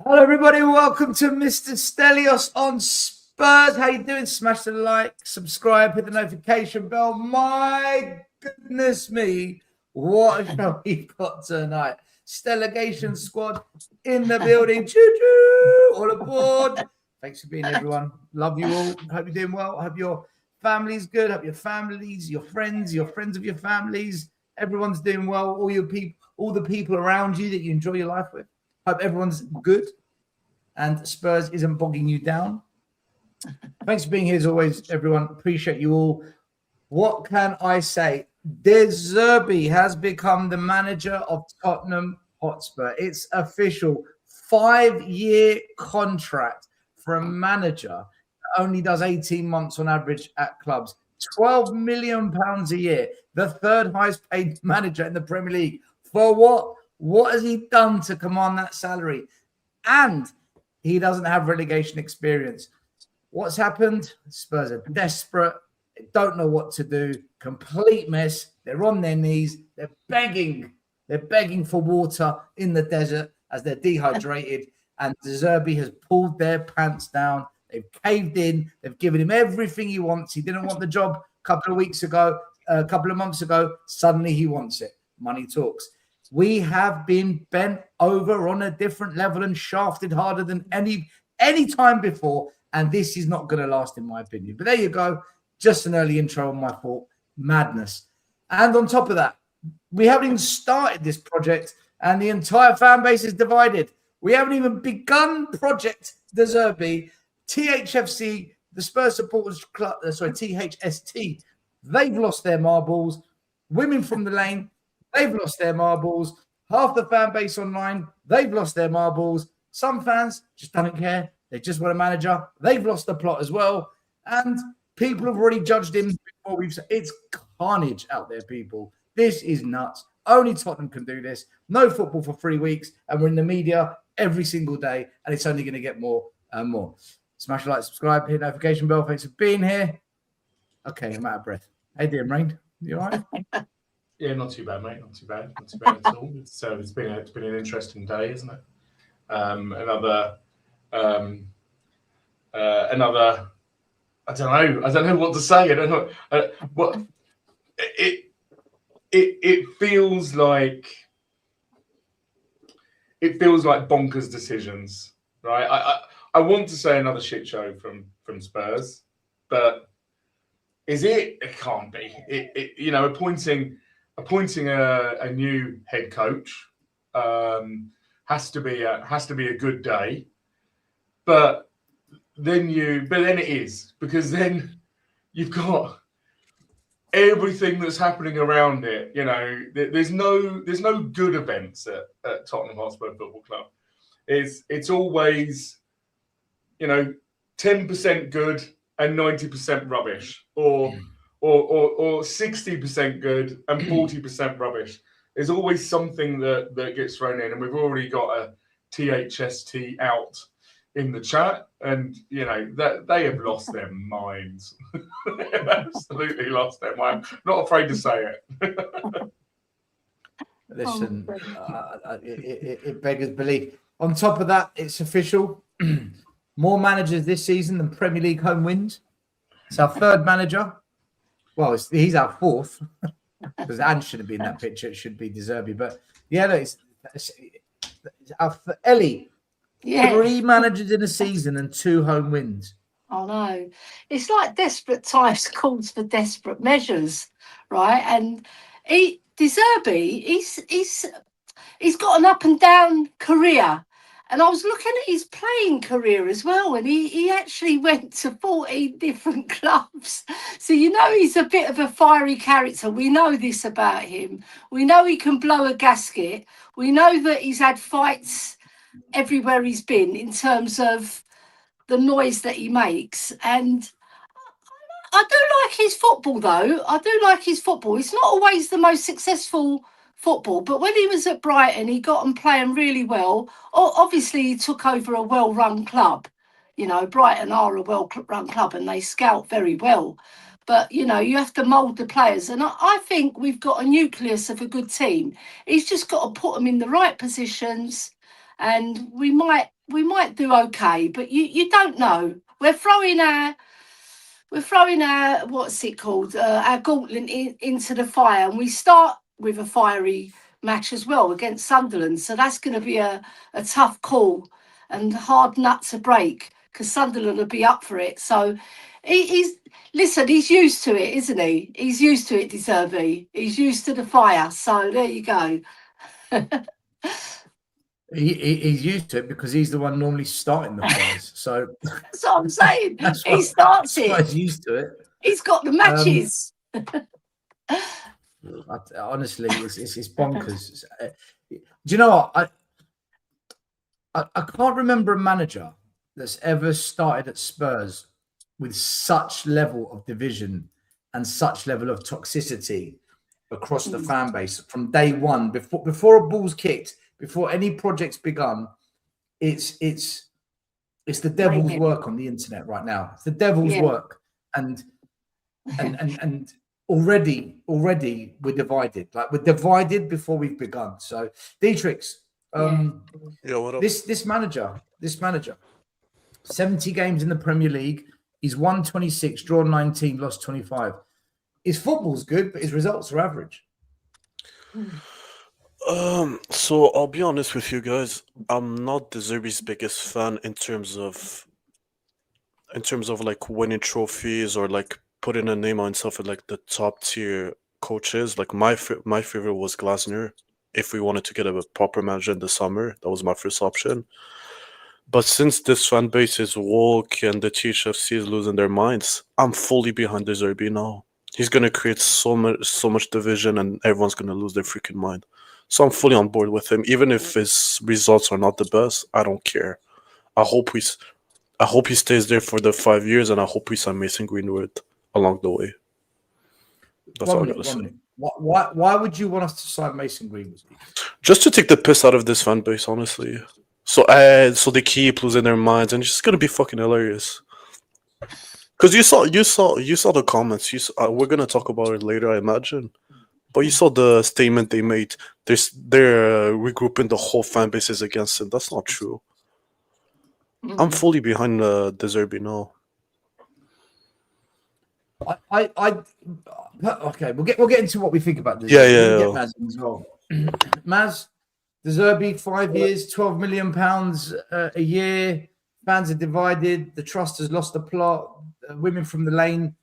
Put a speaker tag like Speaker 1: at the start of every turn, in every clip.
Speaker 1: Hello, everybody. Welcome to Mr. Stelios on Spurs. How you doing? Smash the like, subscribe, hit the notification bell. My goodness me, what a show we've got tonight. Stelegation Squad in the building. Choo-choo! All aboard. Thanks for being here, everyone. Love you all. Hope you're doing well. Hope your family's good. Hope your families, your friends of your families, everyone's doing well. All your people, all the people around you that you enjoy your life with. Hope everyone's good and Spurs isn't bogging you down. Thanks for being here as always, everyone. Appreciate you all. What can I say? Zerbi has become the manager of Tottenham Hotspur. It's official. 5-year contract for a manager that only does 18 months on average at clubs. £12 million a year. The third highest paid manager in the Premier League. For what? What has he done to command that salary? And he doesn't have relegation experience. What's happened? Spurs are desperate. They don't know what to do. Complete mess. They're on their knees. They're begging. They're begging for water in the desert as they're dehydrated. And Zerbi has pulled their pants down. They've caved in. They've given him everything he wants. He didn't want the job a couple of weeks ago, a couple of months ago. Suddenly he wants it. Money talks. We have been bent over on a different level and shafted harder than any time before. And this is not going to last, in my opinion. But there you go. Just an early intro on my fault. Madness. And on top of that, we haven't even started this project and the entire fan base is divided. We haven't even begun Project Zerbi. THFC, the Spurs Supporters Club, THST, they've lost their marbles. Women from the Lane, they've lost their marbles. Half the fan base online, they've lost their marbles. Some fans just don't care. They just want a manager. They've lost the plot as well. And people have already judged him before we've said it's carnage out there, people. This is nuts. Only Tottenham can do this. No football for 3 weeks. And we're in the media every single day. And it's only going to get more and more. Smash the like, subscribe, hit the notification bell. Thanks for being here. Okay, I'm out of breath. Hey, dear Rain. You all right?
Speaker 2: Yeah, not too bad, mate. Not too bad. Not too bad at all. It's been an interesting day, isn't it? Another. I don't know what to say. I don't know what it feels like. It feels like bonkers decisions, right? I want to say another shit show from Spurs, but is it? It can't be. Appointing a new head coach has to be a good day, but then it is, because then you've got everything that's happening around it. You know, there's no good events at Tottenham Hotspur Football Club. It's always 10% good and 90% rubbish, or 60% good and 40% rubbish. There's always something that gets thrown in, and we've already got a THST out in the chat, and that they have lost their minds. They've absolutely lost their mind. Not afraid to say it.
Speaker 1: Listen, it beggars belief. On top of that, it's official. More managers this season than Premier League home wins. It's our third manager. Well, he's our fourth, because Anne shouldn't be in that picture. It should be Zerbi. But yeah, no, it's Ellie. Yeah. 3 managers in a season and 2 home wins.
Speaker 3: I know. It's like desperate times calls for desperate measures, right? And Zerbi, he's got an up and down career. And I was looking at his playing career as well, and he actually went to 14 different clubs. So, he's a bit of a fiery character. We know this about him. We know he can blow a gasket. We know that he's had fights everywhere he's been in terms of the noise that he makes. And I do like his football, though. I do like his football. It's not always the most successful football, but when he was at Brighton, he got them playing really well. Obviously, he took over a well-run club. Brighton are a well-run club and they scout very well. But, you have to mould the players. And I think we've got a nucleus of a good team. He's just got to put them in the right positions, and we might we might do okay, but you don't know. We're throwing our what's it called, our gauntlet into the fire, and we start with a fiery match as well against Sunderland. So that's going to be a tough call and hard nut to break, because Sunderland will be up for it. So he's used to it, isn't he? He's used to it, De Zerbi. He's used to the fire. So there you go.
Speaker 1: He's used to it because he's the one normally starting the fires. So
Speaker 3: That's what I'm saying. He starts
Speaker 1: that's why
Speaker 3: it.
Speaker 1: he's used to it.
Speaker 3: He's got the matches.
Speaker 1: Honestly, it's bonkers. Do you know what? I can't remember a manager that's ever started at Spurs with such level of division and such level of toxicity across the fan base from day one. Before a ball's kicked, before any project's begun, it's the devil's work on the internet right now. It's the devil's work, and already we're divided. Like, we're divided before we've begun. So, Dietrich,
Speaker 4: what up?
Speaker 1: this manager, 70 games in the Premier League. He's won 26, drawn 19, lost 25. His football's good, but his results are average.
Speaker 4: So I'll be honest with you guys. I'm not the Zerbi's biggest fan in terms of like winning trophies or like putting a name on himself at like the top tier coaches. Like my favorite was Glasner. If we wanted to get a proper manager in the summer, that was my first option. But since this fan base is woke and the THFC is losing their minds, I'm fully behind the Zerbi now. He's gonna create so much division, and everyone's gonna lose their freaking mind. So I'm fully on board with him, even if his results are not the best. I don't care. I hope he stays there for the 5 years, and I hope we sign Mason Greenwood along the way. That's all I gotta say.
Speaker 1: Why would you want us to sign Mason Greenwood?
Speaker 4: Just to take the piss out of this fan base, honestly. So they keep losing their minds, and it's just gonna be fucking hilarious. Because you saw the comments. We're gonna talk about it later, I imagine. But you saw the statement they made. They're regrouping the whole fan bases against him. That's not true. I'm fully behind the Zerbi now.
Speaker 1: Okay, we'll get into what we think about this.
Speaker 4: Yeah.
Speaker 1: Get Maz as well. Maz, De Zerbi, 5 years, £12 million a year. Fans are divided. The trust has lost the plot. Women from the lane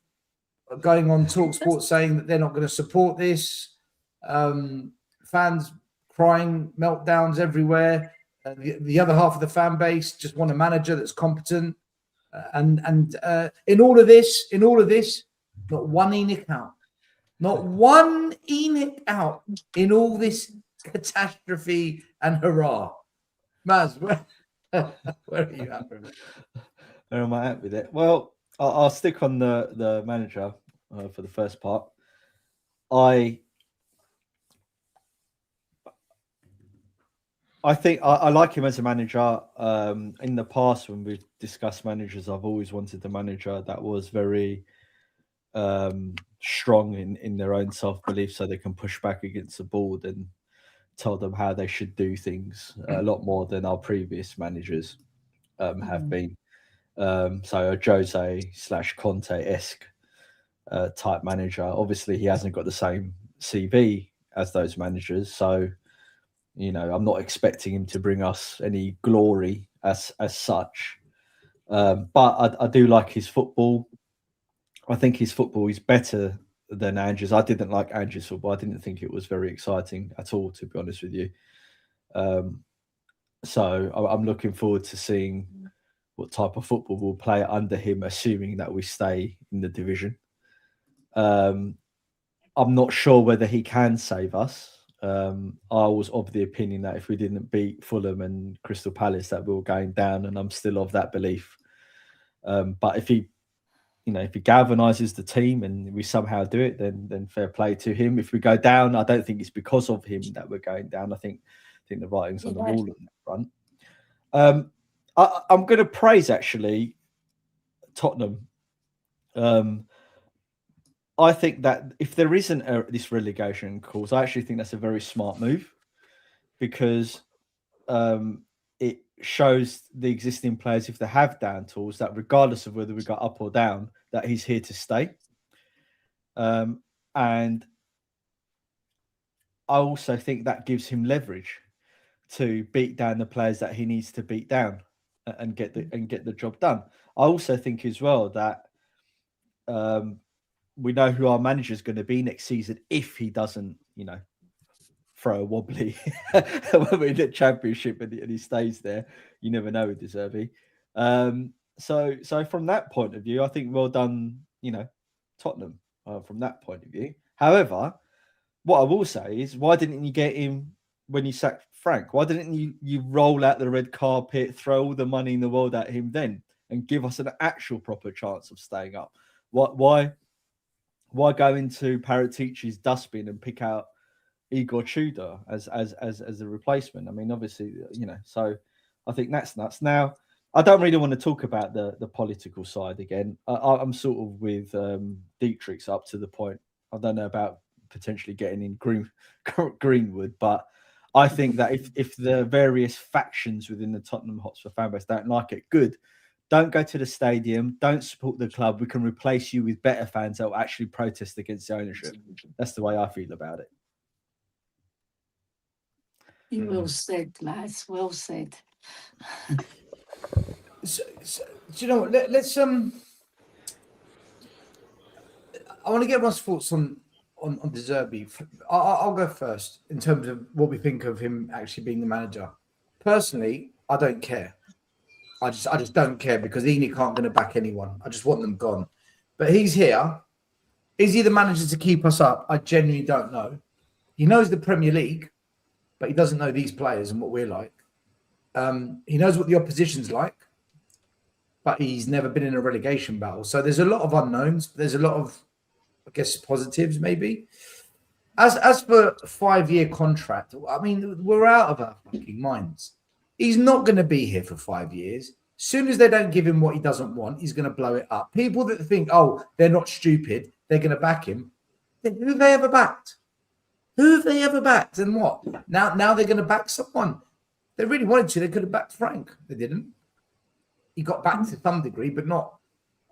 Speaker 1: are going on TalkSport saying that they're not going to support this. Fans crying, meltdowns everywhere. The other half of the fan base just want a manager that's competent. And in all of this, not one Enoch out. Not one Enoch out in all this catastrophe and hurrah. Maz, where are you at with it?
Speaker 5: Where am I at with it? Well, I'll stick on the manager for the first part. I think I like him as a manager. In the past, when we've discussed managers, I've always wanted a manager that was very strong in their own self-belief, so they can push back against the board and tell them how they should do things a lot more than our previous managers have been. So a Jose/Conte-esque type manager. Obviously, he hasn't got the same CV as those managers, so I'm not expecting him to bring us any glory as such. But I do like his football. I think his football is better than Andrew's. I didn't like Andrew's football. I didn't think it was very exciting at all, to be honest with you. So I'm looking forward to seeing what type of football we'll play under him, assuming that we stay in the division. I'm not sure whether he can save us. I was of the opinion that if we didn't beat Fulham and Crystal Palace, that we were going down, and I'm still of that belief. But if he galvanizes the team and we somehow do it, then fair play to him. If we go down, I don't think it's because of him that we're going down. I think the writing's on the wall on that front. I'm going to praise actually Tottenham. I think that if there isn't this relegation clause, I actually think that's a very smart move, because it shows the existing players, if they have down tools, that regardless of whether we got up or down, that he's here to stay. And I also think that gives him leverage to beat down the players that he needs to beat down and get the job done. I also think as well that we know who our manager is going to be next season if he doesn't, throw a wobbly when we're in the Championship and he stays there. You never know with Zerbi. So from that point of view, I think well done, Tottenham from that point of view. However, what I will say is, why didn't you get him when you sacked Frank? Why didn't you roll out the red carpet, throw all the money in the world at him then, and give us an actual proper chance of staying up? Why go into Paratici's dustbin and pick out Igor Tudor as a replacement? I mean, obviously, so I think that's nuts. Now, I don't really want to talk about the political side again. I'm sort of with Dietrich's up to the point. I don't know about potentially getting in Greenwood, but I think that if the various factions within the Tottenham Hotspur fan base don't like it, good. Don't go to the stadium. Don't support the club. We can replace you with better fans that will actually protest against the ownership. That's the way I feel about it.
Speaker 3: You well said, lads. Well said.
Speaker 1: So, do you know what? Let's I want to get everyone's thoughts on De Zerbi. I'll go first in terms of what we think of him actually being the manager. Personally, I don't care. I just don't care because Enix aren't going to back anyone. I just want them gone. But he's here. Is he the manager to keep us up? I genuinely don't know. He knows the Premier League, but he doesn't know these players and what we're like. He knows what the opposition's like, but he's never been in a relegation battle. So there's a lot of unknowns. There's a lot of, I guess, positives maybe. As for a 5-year contract, I mean, we're out of our fucking minds. He's not going to be here for 5 years. As soon as they don't give him what he doesn't want, he's going to blow it up. People that think, oh, they're not stupid, they're going to back him. Then who have they ever backed? Who have they ever backed and what? Now they're going to back someone. They really wanted to. They could have backed Frank. They didn't. He got backed to some degree, but not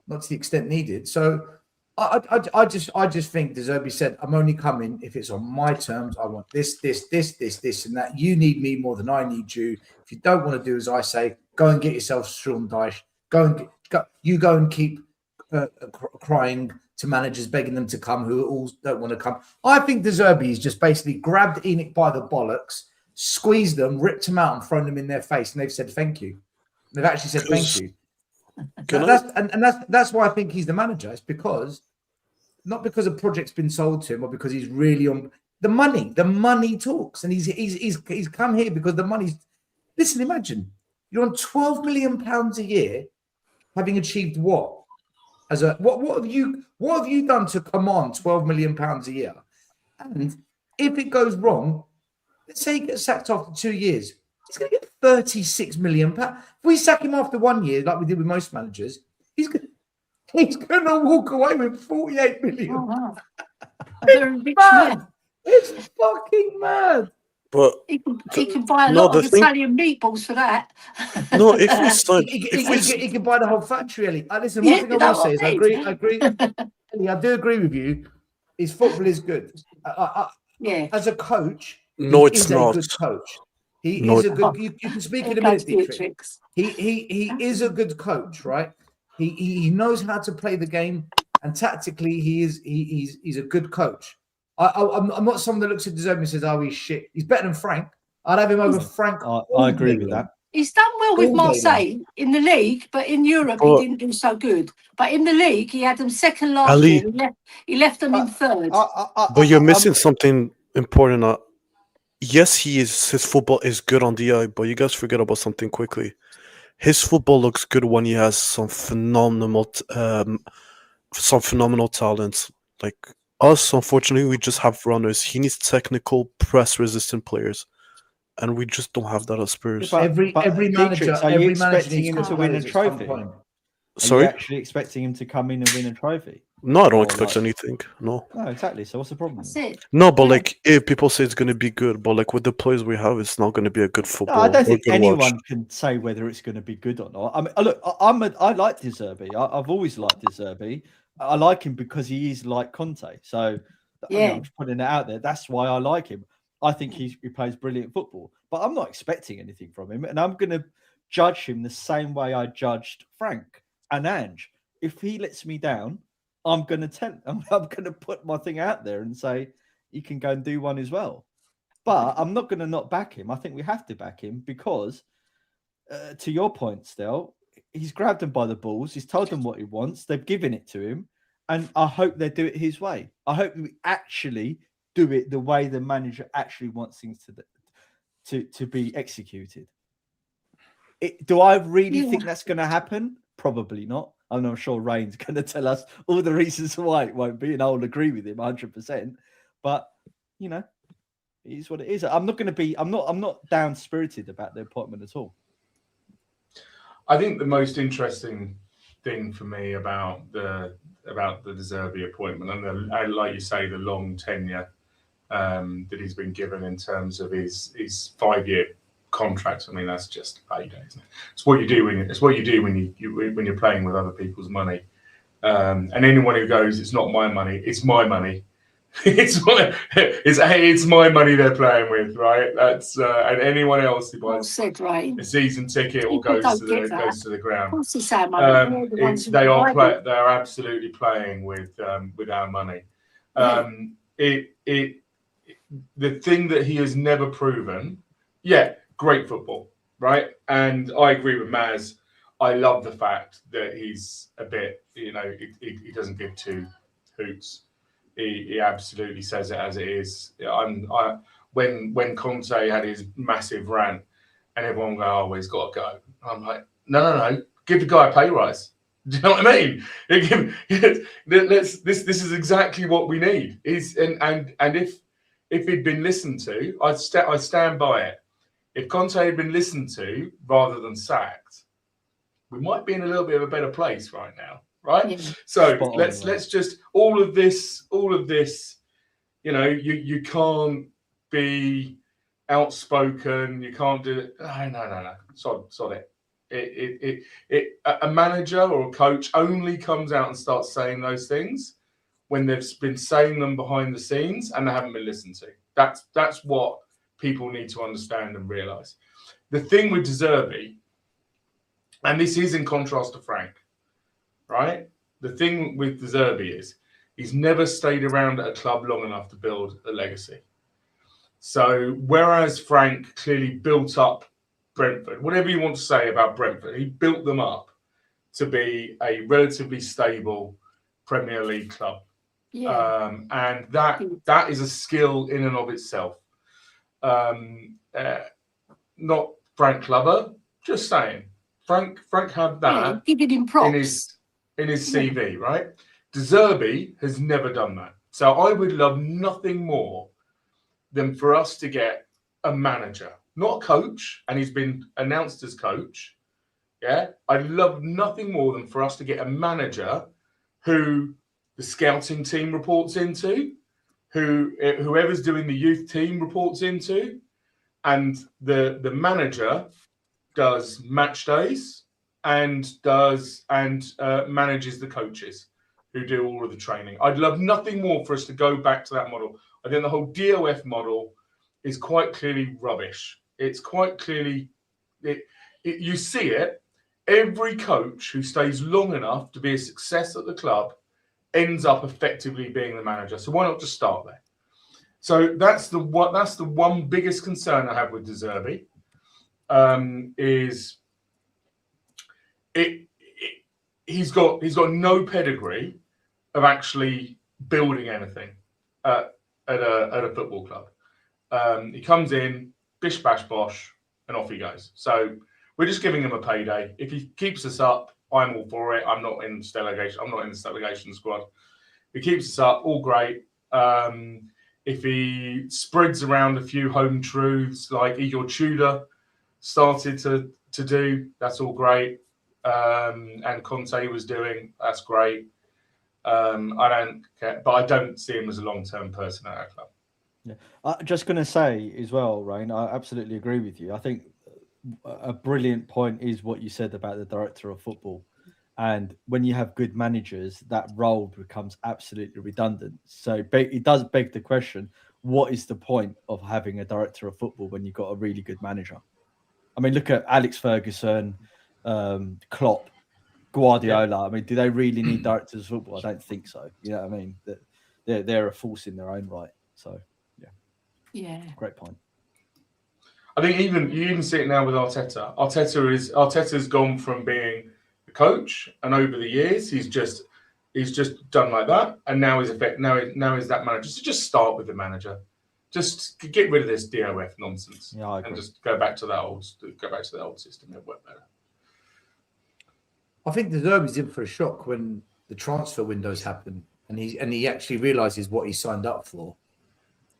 Speaker 1: to the extent needed. So I just think De Zerbi said, I'm only coming if it's on my terms. I want this, and that. You need me more than I need you. If you don't want to do as I say, go and get yourself Sean Dyche. Go and keep crying to managers, begging them to come who all don't want to come. I think De Zerbi's just basically grabbed Enix by the bollocks, squeezed them, ripped them out, and thrown them in their face, and they've said thank you. They've actually said thank you. That's why I think he's the manager. It's because not because a project's been sold to him or because he's really on the money. The money talks, and he's come here because the money's. Listen, imagine you're on £12 million a year, having achieved what? What have you done to command £12 million a year? And if it goes wrong, let's say he gets sacked after 2 years, he's going to get £36 million. If we sack him after 1 year, like we did with most managers, he's going to walk away with £48 million.
Speaker 3: Oh, wow.
Speaker 1: It's mad. It's fucking mad.
Speaker 4: But
Speaker 3: he can buy a lot of Italian meatballs for that.
Speaker 4: No, if we sign,
Speaker 1: he can buy the whole factory. Ellie. Listen, one thing I will say is I agree. Ellie, I do agree with you. His football is good.
Speaker 3: Yeah.
Speaker 1: As a coach,
Speaker 4: no, it's not.
Speaker 1: A good coach. He is a good. You can speak in a minute, Dietrich. He is a good coach, right? He knows how to play the game, and tactically, he's a good coach. I'm not someone that looks at De Zerbi and says, "Oh, he's shit." He's better than Frank. I'd have him over Frank.
Speaker 5: I agree with that.
Speaker 3: He's done well with Marseille in the league, but in Europe he didn't do so good. But in the league, he had them second last year. He left them in third.
Speaker 4: But you're missing something important. Yes, his football is good on the eye, but you guys forget about something quickly. His football looks good when he has some phenomenal talents. Like us, unfortunately, we just have runners. He needs technical, press-resistant players, and we just don't have that at Spurs.
Speaker 1: Every manager,
Speaker 5: are you expecting him to win a trophy?
Speaker 4: Sorry?
Speaker 5: Are you actually expecting him to come in and win a trophy?
Speaker 4: No, I don't
Speaker 5: Or
Speaker 4: expect
Speaker 5: like-
Speaker 4: anything. No.
Speaker 5: No, exactly. So what's the problem?
Speaker 3: That's it.
Speaker 4: No, but
Speaker 3: Yeah.
Speaker 4: like if people say it's gonna be good, but like with the players we have, it's not gonna be a good
Speaker 5: No,
Speaker 4: football.
Speaker 5: I don't
Speaker 4: or
Speaker 5: think
Speaker 4: good
Speaker 5: anyone
Speaker 4: watch.
Speaker 5: can say whether it's going to be good or not. I mean, look, I like Zerbi. I've always liked Zerbi. I like him because he is like Conte. So I mean,
Speaker 3: Yeah.
Speaker 5: I'm just putting it out there. That's why I like him. I think he plays brilliant football, but I'm not expecting anything from him, and I'm going to judge him the same way I judged Frank and Ange. If he lets me down, I'm going to I'm going to put my thing out there and say you can go and do one as well. But I'm not going to not back him. I think we have to back him because, to your point, Stel, he's grabbed them by the balls. He's told them what he wants. They've given it to him. And I hope they do it his way. I hope we actually do it the way the manager actually wants things to be executed. Do I really think that's going to happen? Probably not. I'm sure Rain's going to tell us all the reasons why it won't be, and I'll agree with him 100%. But, you know, it is what it is. I'm not down spirited about the appointment at all.
Speaker 2: I think the most interesting thing for me about the Zerbi appointment, and like you say, the long tenure that he's been given in terms of his 5-year contract. I mean, that's just payday, isn't it? It's what you do when you're playing with other people's money. And anyone who goes, it's not my money, it's my money. It's my money they're playing with, right? That's and anyone else who buys a season ticket or goes to the ground.
Speaker 3: Of course, it's our money.
Speaker 2: They are absolutely playing with our money. The thing that he has never proven, great football, right? And I agree with Maz. I love the fact that he's a bit, he doesn't give two hoots. He absolutely says it as it is. When Conte had his massive rant and everyone go, "Oh, well, he's got to go," I'm like, no, give the guy a pay rise. Do you know what I mean? This is exactly what we need. And if he'd been listened to, I stand by it. If Conte had been listened to rather than sacked, we might be in a little bit of a better place right now. Right, so let's just all of this. You can't be outspoken. You can't do it. No. Sod it. A manager or a coach only comes out and starts saying those things when they've been saying them behind the scenes and they haven't been listened to. That's what people need to understand and realise. The thing with Zerbi, and this is in contrast to Frank. Right? The thing with Zerbi is he's never stayed around at a club long enough to build a legacy. So whereas Frank clearly built up Brentford, whatever you want to say about Brentford, he built them up to be a relatively stable Premier League club.
Speaker 3: Yeah.
Speaker 2: And that is a skill in and of itself. Not Frank Clubber, just saying. Frank had that
Speaker 3: giving him props
Speaker 2: in his CV, right? Zerbi has never done that. So I would love nothing more than for us to get a manager, not a coach, and he's been announced as coach. Yeah, I'd love nothing more than for us to get a manager who the scouting team reports into, whoever's doing the youth team reports into, and the manager does match days and manages the coaches who do all of the training. I'd love nothing more for us to go back to that model. I think the whole DOF model is quite clearly rubbish. It's quite clearly, you see it. Every coach who stays long enough to be a success at the club ends up effectively being the manager. So why not just start there? So that's the one biggest concern I have with Zerbi. He's got no pedigree of actually building anything at a football club. He comes in, bish bash bosh, and off he goes. So we're just giving him a payday. If he keeps us up, I'm all for it. I'm not in Stelegation. I'm not in the Stelegation Squad. If he keeps us up, all great. If he spreads around a few home truths like Igor Tudor started to do, that's all great. And Conte was doing, that's great. I don't care, but I don't see him as a long-term person at our club.
Speaker 5: Yeah. I'm just going to say as well, Rain, I absolutely agree with you. I think a brilliant point is what you said about the director of football. And when you have good managers, that role becomes absolutely redundant. So it does beg the question, what is the point of having a director of football when you've got a really good manager? I mean, look at Alex Ferguson, Klopp, Guardiola. Yeah. I mean, do they really need directors of football? I don't think so. You know what I mean? They're a force in their own right. So,
Speaker 3: yeah,
Speaker 5: great point.
Speaker 2: I think you even see it now with Arteta. Arteta's gone from being a coach, and over the years he's just done like that, and now he's that manager. So just start with the manager. Just get rid of this DOF nonsense, and just go back to that old system. It'll work better.
Speaker 1: I think the Zerbi's in for a shock when the transfer windows happen, and he actually realizes what he signed up for.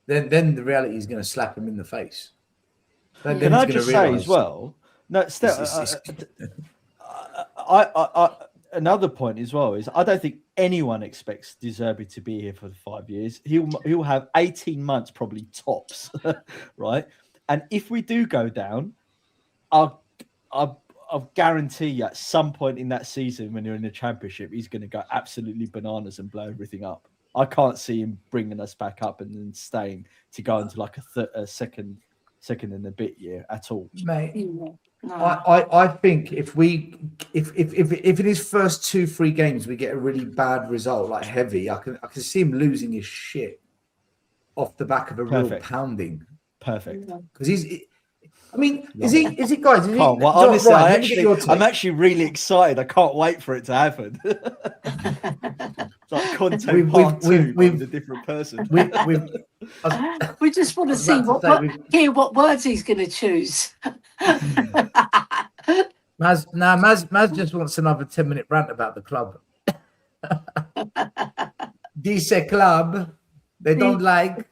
Speaker 1: Then the reality is going to slap him in the face.
Speaker 5: Can I just say as well? No, another point as well is I don't think anyone expects De Zerbi to be here for 5 years. He'll have 18 months probably tops, right? And if we do go down, I'll guarantee you at some point in that season when you're in the Championship, he's going to go absolutely bananas and blow everything up. I can't see him bringing us back up and then staying to go into like a second and a bit year at all.
Speaker 1: Mate, no. I think if in his first 2-3 games we get a really bad result, like heavy, I can see him losing his shit off the back of a real pounding.
Speaker 5: Perfect.
Speaker 1: Because he's. I mean, is he, guys? Is he,
Speaker 5: well, honestly, I'm actually really excited. I can't wait for it to happen. It's like content part two with a different person.
Speaker 3: We just want to see what words he's going to choose.
Speaker 1: Maz just wants another 10-minute rant about the club. Dice club, they don't like.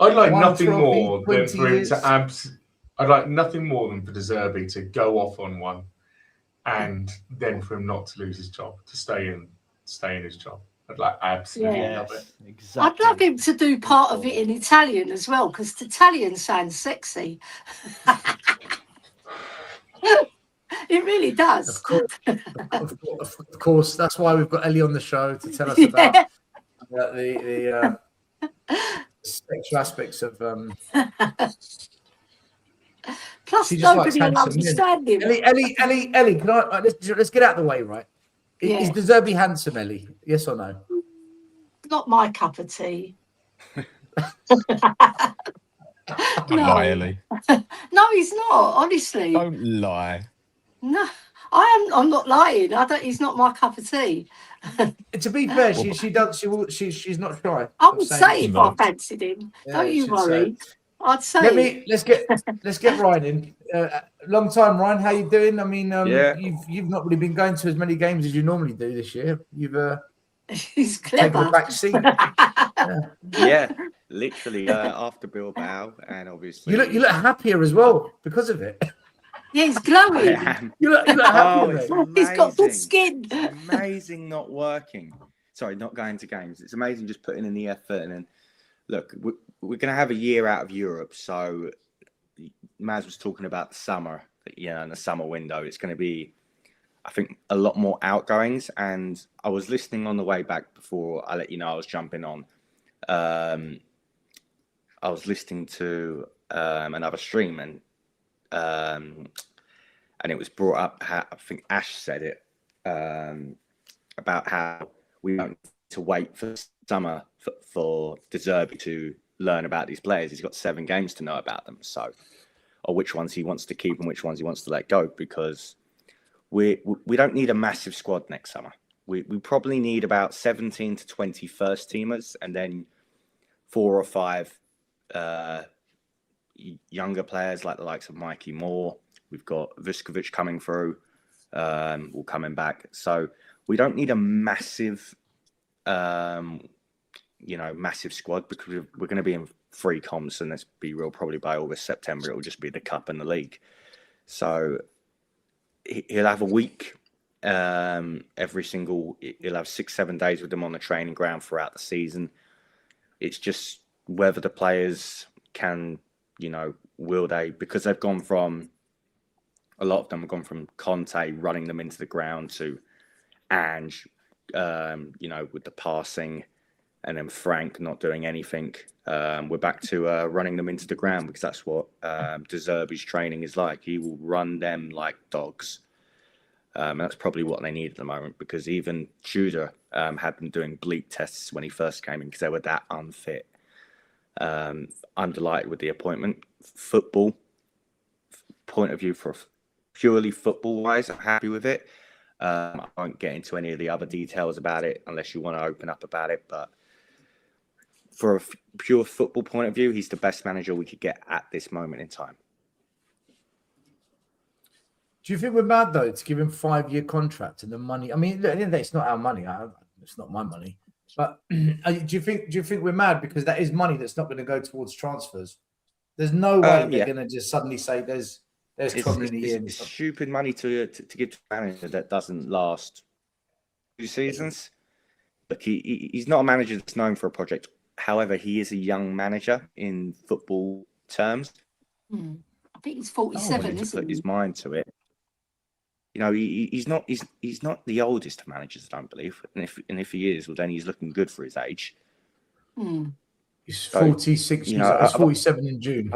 Speaker 2: I'd like nothing more than for him to I'd like nothing more than for De Zerbi to go off on one, and then for him not to lose his job, to stay in his job. I'd like absolutely love it.
Speaker 5: Exactly.
Speaker 3: I'd love him to do part of it in Italian as well, because Italian sounds sexy. It really does.
Speaker 1: Of course, that's why we've got Ellie on the show to tell us about the sexual aspects of.
Speaker 3: Plus, nobody will understand him.
Speaker 1: Ellie, can I let's get out of the way, right? Is De Zerbi handsome, Ellie? Yes or no?
Speaker 3: Not my cup of tea.
Speaker 6: Don't lie, Ellie.
Speaker 3: No, he's not. Honestly,
Speaker 6: don't lie.
Speaker 3: No, I'm not lying. He's not my cup of tea.
Speaker 1: To be fair, she's not shy.
Speaker 3: I would say if I fancied him. Don't you worry. I'd say.
Speaker 1: Let's get Ryan in. Long time, Ryan. How you doing? I mean, you've not really been going to as many games as you normally do this year. You've
Speaker 3: he's clever.
Speaker 1: Taken a back seat.
Speaker 7: Yeah, literally after Bilbao, and obviously
Speaker 1: you look happier as well because of it.
Speaker 3: Yeah, he's glowing.
Speaker 1: You look happier.
Speaker 3: He's got good skin.
Speaker 7: It's amazing not working. Sorry, not going to games. It's amazing just putting in the effort. And look, we're going to have a year out of Europe. So Maz was talking about the summer, and the summer window. It's going to be, I think, a lot more outgoings. And I was listening on the way back before I let you know I was jumping on. I was listening to another stream, and it was brought up, I think Ash said it, about how we don't need to wait for summer for De Zerbi to learn about these players. He's got 7 games to know about them, or which ones he wants to keep and which ones he wants to let go, because we don't need a massive squad next summer. We probably need about 17 to 20 first teamers, and then 4 or 5 younger players like the likes of Mikey Moore. We've got Vuskovic coming through, or coming back. So we don't need a massive, massive squad, because we're going to be in 3 comps, and let's be real, probably by August, September, it will just be the cup and the league. So he'll have a week Every single, he'll have 6-7 days with them on the training ground throughout the season. It's just whether the players can, will they, because they've gone from, a lot of them have gone from Conte running them into the ground to Ange, with the passing, and then Frank not doing anything. We're back to running them into the ground, because that's what De Zerbi's training is like. He will run them like dogs. And that's probably what they need at the moment, because even Tudor had been doing bleep tests when he first came in because they were that unfit. I'm delighted with the appointment. Football point of view, for purely football-wise, I'm happy with it. I won't get into any of the other details about it unless you want to open up about it. But for a pure football point of view, he's the best manager we could get at this moment in time.
Speaker 1: Do you think we're mad though to give him 5-year contract and the money? I mean, at the end of the day, it's not our money. It's not my money. But do you think we're mad because that is money that's not going to go towards transfers? There's no way they're going to just suddenly say there's 12 million a year.
Speaker 7: It's stupid money to give to a manager that doesn't last 2 seasons. Look, he's not a manager that's known for a project. However, he is a young manager in football terms.
Speaker 3: I think he's 47,
Speaker 7: to
Speaker 3: isn't
Speaker 7: put
Speaker 3: he?
Speaker 7: his mind to it. He's not the oldest of managers, I don't believe. And if he is, well, then he's looking good for his age.
Speaker 1: He's 46. He's 47 in June.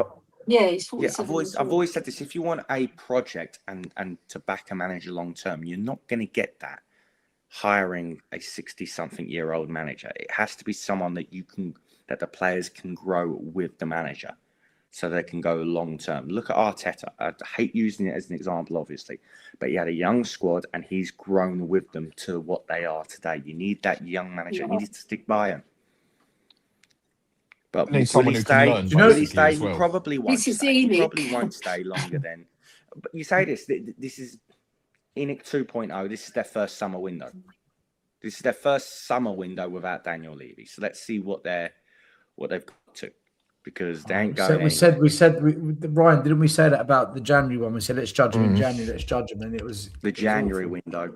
Speaker 3: Yeah, he's 47.
Speaker 7: Yeah, I've always said this. If you want a project and to back a manager long term, you're not going to get that hiring a 60-something-year-old manager. It has to be someone that that the players can grow with the manager, so they can go long term. Look at Arteta. I hate using it as an example, obviously, but he had a young squad and he's grown with them to what they are today. You need that young manager. You need to stick by him. But will he stay? Will he stay? He probably won't stay. He probably won't stay longer than. But you say this is ENIC 2.0. This is their first summer window. This is their first summer window without Daniel Levy. So let's see what they've got to. Because they ain't going.
Speaker 1: We said, Ryan, didn't we say that about the January one? We said let's judge them in January. Let's judge them, and it was
Speaker 7: the January window.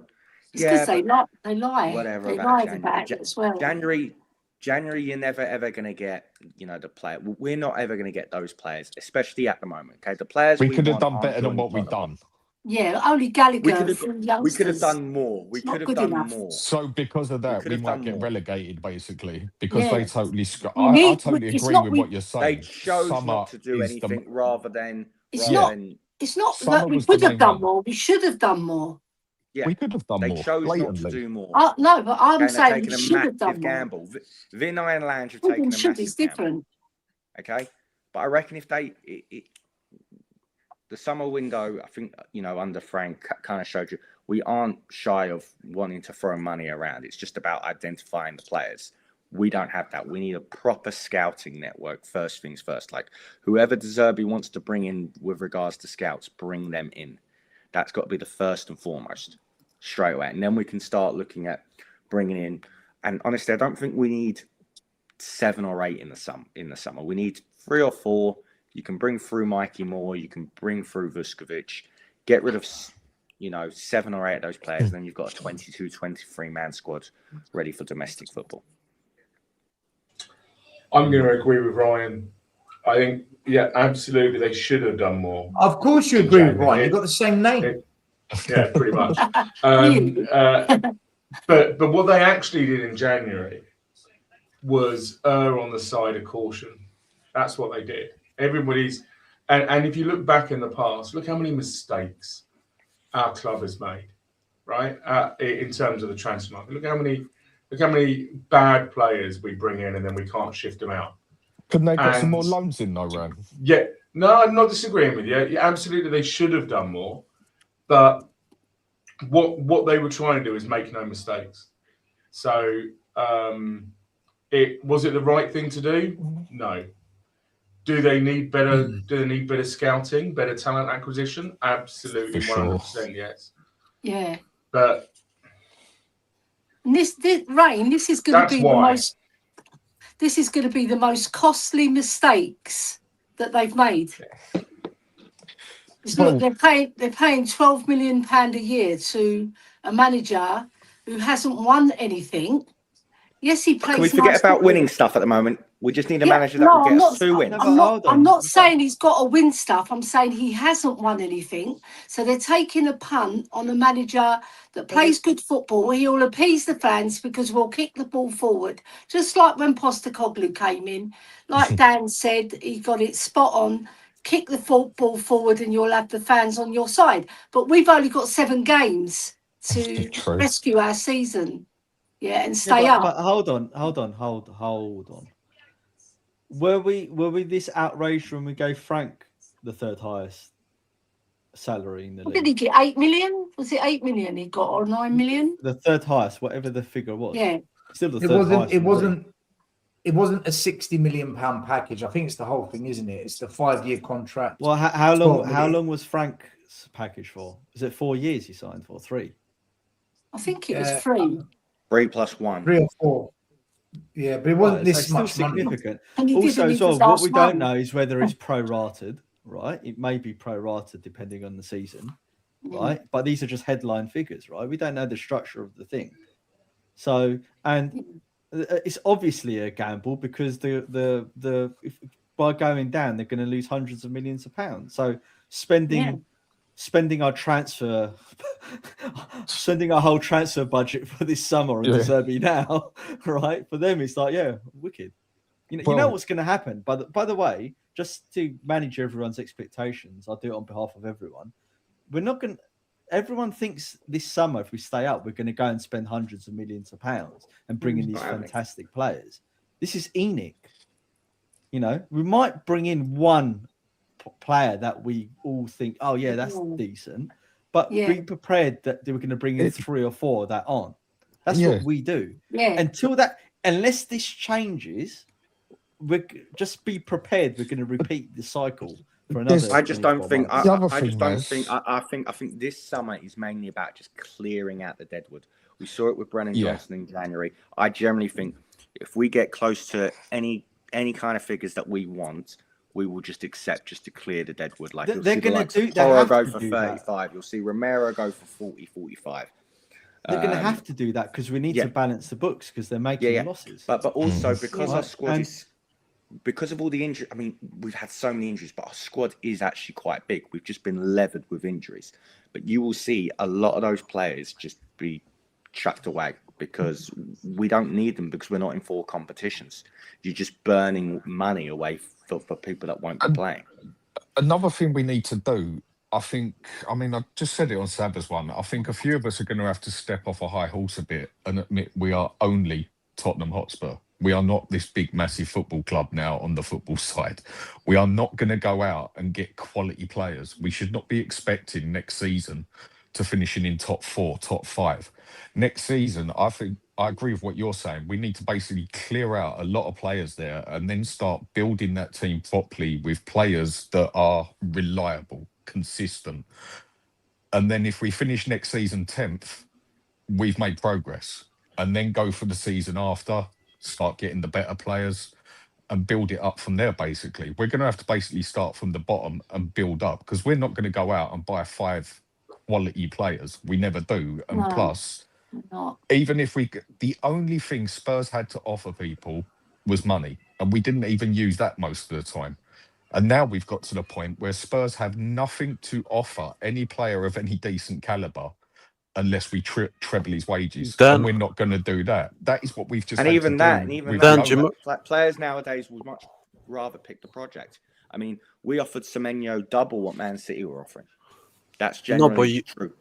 Speaker 3: It's because they lie.
Speaker 7: Whatever.
Speaker 3: They lie about it as well.
Speaker 7: January, you're never ever going to get the player. We're not ever going to get those players, especially at the moment. Okay, the players
Speaker 6: we could have done better than what we've done.
Speaker 3: Yeah, only Gallagher.
Speaker 7: We could have done more. We could have done more.
Speaker 6: So because of that, we might get relegated, basically, because they totally.
Speaker 3: I
Speaker 6: totally agree with what you're saying.
Speaker 7: They chose not to do anything rather than.
Speaker 3: It's not that we could have done more. We should have done more.
Speaker 7: Yeah,
Speaker 6: we could have done more.
Speaker 7: They chose not to do more.
Speaker 3: No, but I'm saying we should have done more.
Speaker 7: Gamble. Vinay and Lange have taken a massive gamble. Okay, but I reckon if they. The summer window, I think, under Frank kind of showed you, we aren't shy of wanting to throw money around. It's just about identifying the players. We don't have that. We need a proper scouting network, first things first. Like, whoever De Zerbi wants to bring in with regards to scouts, bring them in. That's got to be the first and foremost, straight away. And then we can start looking at bringing in. And honestly, I don't think we need 7 or 8 in the summer. We need 3 or 4. You can bring through Mikey Moore. You can bring through Vuskovic. Get rid of, 7 or 8 of those players. And then you've got a 22, 23-man squad ready for domestic football.
Speaker 2: I'm going to agree with Ryan. I think, absolutely, they should have done more.
Speaker 1: Of course you agree with Ryan. You've got the same name.
Speaker 2: Yeah, pretty much. But what they actually did in January was err on the side of caution. That's what they did. Everybody's, and if you look back in the past, look how many mistakes our club has made, right? In terms of the transfer market, look how many bad players we bring in and then we can't shift them out.
Speaker 6: Couldn't they put some more loans in, though, Ran?
Speaker 2: Yeah, no, I'm not disagreeing with you. Yeah, absolutely, they should have done more, but what they were trying to do is make no mistakes. So, was it the right thing to do? No. Do they need better? Do they need better scouting, better talent acquisition? Absolutely, 100%, yes.
Speaker 3: Yeah.
Speaker 2: But
Speaker 3: this Rain, this is going to be the most. This is going to be the most costly mistakes that they've made. Look, they're paying £12 million a year to a manager who hasn't won anything. Yes, he plays.
Speaker 7: Can we forget
Speaker 3: nice
Speaker 7: about
Speaker 3: football.
Speaker 7: winning stuff at the moment? We just need a manager that
Speaker 3: no,
Speaker 7: will get
Speaker 3: I'm
Speaker 7: us
Speaker 3: not,
Speaker 7: to win.
Speaker 5: No, but
Speaker 3: I'm not
Speaker 5: hold on.
Speaker 3: saying he's got to win stuff. I'm saying he hasn't won anything. So they're taking a punt on a manager that plays good football. He'll appease the fans because we'll kick the ball forward. Just like when Postecoglou came in. Like Dan said, he got it spot on. Kick the ball forward and you'll have the fans on your side. But we've only got 7 games to
Speaker 6: True.
Speaker 3: rescue our season. Yeah, and
Speaker 5: Yeah,
Speaker 3: stay up.
Speaker 5: but hold on. Were we this outraged when we gave Frank the 3rd highest salary in the
Speaker 3: What did he
Speaker 5: league?
Speaker 3: get? 8 million? Was it 8 million he got or 9 million?
Speaker 5: The 3rd highest, whatever the figure was.
Speaker 3: Yeah.
Speaker 5: Still the
Speaker 1: It
Speaker 5: 3rd
Speaker 1: wasn't.
Speaker 5: highest.
Speaker 1: It
Speaker 5: in the league.
Speaker 1: wasn't. It wasn't a £60 million package. I think it's the whole thing, isn't it? It's the 5-year contract.
Speaker 5: Well, how long?
Speaker 1: 12
Speaker 5: How
Speaker 1: million.
Speaker 5: long was Frank's package for? Is it 4 years he signed for? 3?
Speaker 3: I think it was
Speaker 1: Yeah.
Speaker 3: 3.
Speaker 7: 3 + 1.
Speaker 1: 3 or 4. Yeah, but it wasn't
Speaker 5: Right,
Speaker 1: this
Speaker 5: so still
Speaker 1: much money.
Speaker 5: significant.
Speaker 3: And he
Speaker 5: Also,
Speaker 3: didn't
Speaker 5: as well,
Speaker 3: even
Speaker 5: what
Speaker 3: last
Speaker 5: we don't
Speaker 3: month.
Speaker 5: know is whether it's prorated, right? It may be prorated depending on the season, right? But these are just headline figures, right? We don't know the structure of the thing. So, and it's obviously a gamble because if, by going down, they're going to lose hundreds of millions of pounds. So spending our transfer, spending our whole transfer budget for this summer into Zerbi now, right? For them, it's like, yeah, wicked. You know what's going to happen. By the way, just to manage everyone's expectations, I'll do it on behalf of everyone. We're not going. Everyone thinks this summer, if we stay up, we're going to go and spend hundreds of millions of pounds and bring in these fantastic players. This is Enoch. You know, we might bring in one player that we all think, oh yeah, that's decent, but be prepared that we're going to bring in 3 or 4 that aren't. That's what we do.
Speaker 3: Yeah.
Speaker 5: Unless this changes, we just be prepared. We're going to repeat the cycle for another.
Speaker 7: I just don't think.
Speaker 6: I
Speaker 7: think this summer is mainly about just clearing out the deadwood. We saw it with Brennan Johnson in January. I generally think if we get close to any kind of figures that we want, we will just accept just to clear the deadwood. Like
Speaker 5: they're going to do.
Speaker 7: Toro go for 35. You'll see Romero go for 40, 45.
Speaker 5: They're going to have to do that because we need to balance the books because they're making losses.
Speaker 7: But also because our squad is, because of all the injuries. I mean, we've had so many injuries, but our squad is actually quite big. We've just been levered with injuries. But you will see a lot of those players just be chucked away because we don't need them because we're not in 4 competitions. You're just burning money away for people that won't be playing.
Speaker 6: Another thing we need to do, I just said it on Sabba's one. I think a few of us are going to have to step off a high horse a bit and admit we are only Tottenham Hotspur. We are not this big, massive football club now on the football side. We are not going to go out and get quality players. We should not be expecting next season to finishing in top 4, top 5. Next season, I think I agree with what you're saying. We need to basically clear out a lot of players there and then start building that team properly with players that are reliable, consistent. And then if we finish next season 10th, we've made progress. And then go for the season after, start getting the better players and build it up from there, basically. We're going to have to basically start from the bottom and build up because we're not going to go out and buy 5 quality players. We never do. And plus, even if the only thing Spurs had to offer people was money, and we didn't even use that most of the time. And now we've got to the point where Spurs have nothing to offer any player of any decent caliber unless we treble his wages. And we're not going to do that. That is what we've just had to do.
Speaker 7: Players nowadays would much rather pick the project. I mean, we offered Semenyo double what Man City were offering. That's generally true.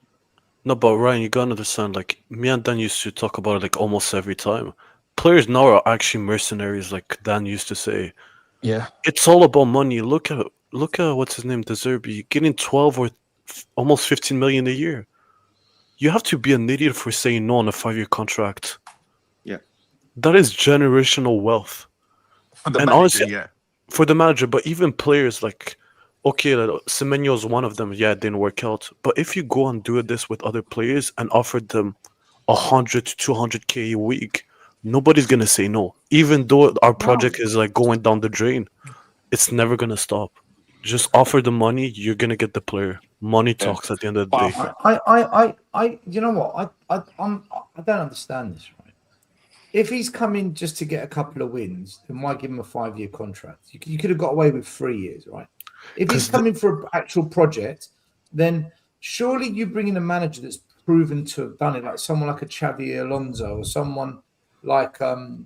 Speaker 4: No, but Ryan, you gotta understand, like, me and Dan used to talk about it, like, almost every time. Players now are actually mercenaries, like Dan used to say.
Speaker 6: Yeah.
Speaker 4: It's all about money. Look at what's his name, Zerbi, getting 12 or almost 15 million a year. You have to be an idiot for saying no on a 5-year contract.
Speaker 7: Yeah.
Speaker 4: That is generational wealth.
Speaker 6: For the manager, honestly,
Speaker 4: for the manager, but even players like, okay, Semenyo is one of them. Yeah, it didn't work out. But if you go and do this with other players and offer them 100 to 200k a week, nobody's gonna say no. Even though our project is like going down the drain, it's never gonna stop. Just offer the money, you're gonna get the player. Money talks at the end of the day.
Speaker 1: You know what? I don't understand this, right? If he's coming just to get a couple of wins, then why give him a 5-year contract? You could have got away with 3 years, right? If he's coming for an actual project, then surely you bring in a manager that's proven to have done it, like someone like a Xavi Alonso or someone like a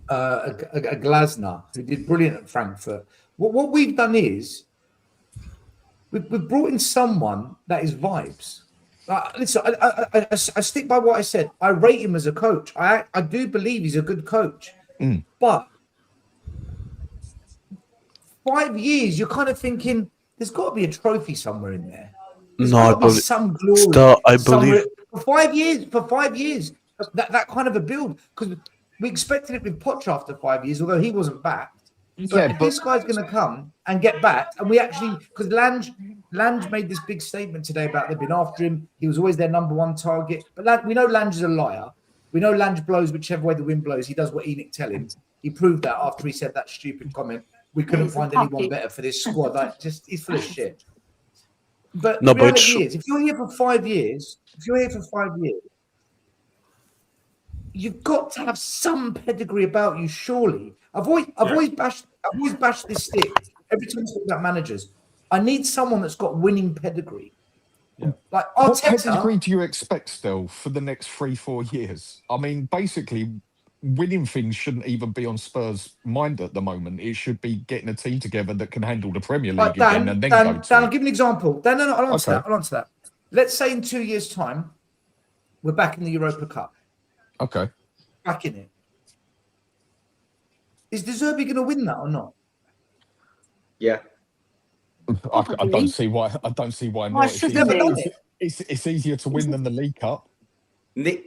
Speaker 1: Glasner, who did brilliant at Frankfurt. What we've done is we've brought in someone that is vibes. Listen, I stick by what I said. I rate him as a coach. I do believe he's a good coach. But 5 years, you're kind of thinking there's got to be a trophy somewhere in there. There's got to be some glory.
Speaker 4: I believe
Speaker 1: for 5 years. For 5 years, that kind of a build, because we expected it with Poch after 5 years, although he wasn't backed. But if this guy's going to come and get backed, and we actually, because Lange made this big statement today about they've been after him. He was always their number one target. But we know Lange is a liar. We know Lange blows whichever way the wind blows. He does what Enoch tell him. He proved that after he said that stupid comment. We couldn't find anyone better for this squad. Like, just he's full of shit. But the reality is, if you're here for 5 years, you've got to have some pedigree about you, surely. I've always bashed this stick every time I talk about managers. I need someone that's got winning pedigree.
Speaker 6: Yeah.
Speaker 1: Like
Speaker 6: what
Speaker 1: Arteta,
Speaker 6: pedigree do you expect still for the next 3-4 years? I mean, basically, winning things shouldn't even be on Spurs' mind at the moment. It should be getting a team together that can handle the Premier League again and then go to.
Speaker 1: Dan, I'll give you an example. Dan, no, I'll answer that. Let's say in 2 years' time, we're back in the Europa Cup.
Speaker 6: Okay.
Speaker 1: Back in it. Is Zerbi going to win that or not?
Speaker 7: Yeah.
Speaker 6: I don't see why. I don't see why not. It's easier to win than the League Cup.
Speaker 1: He's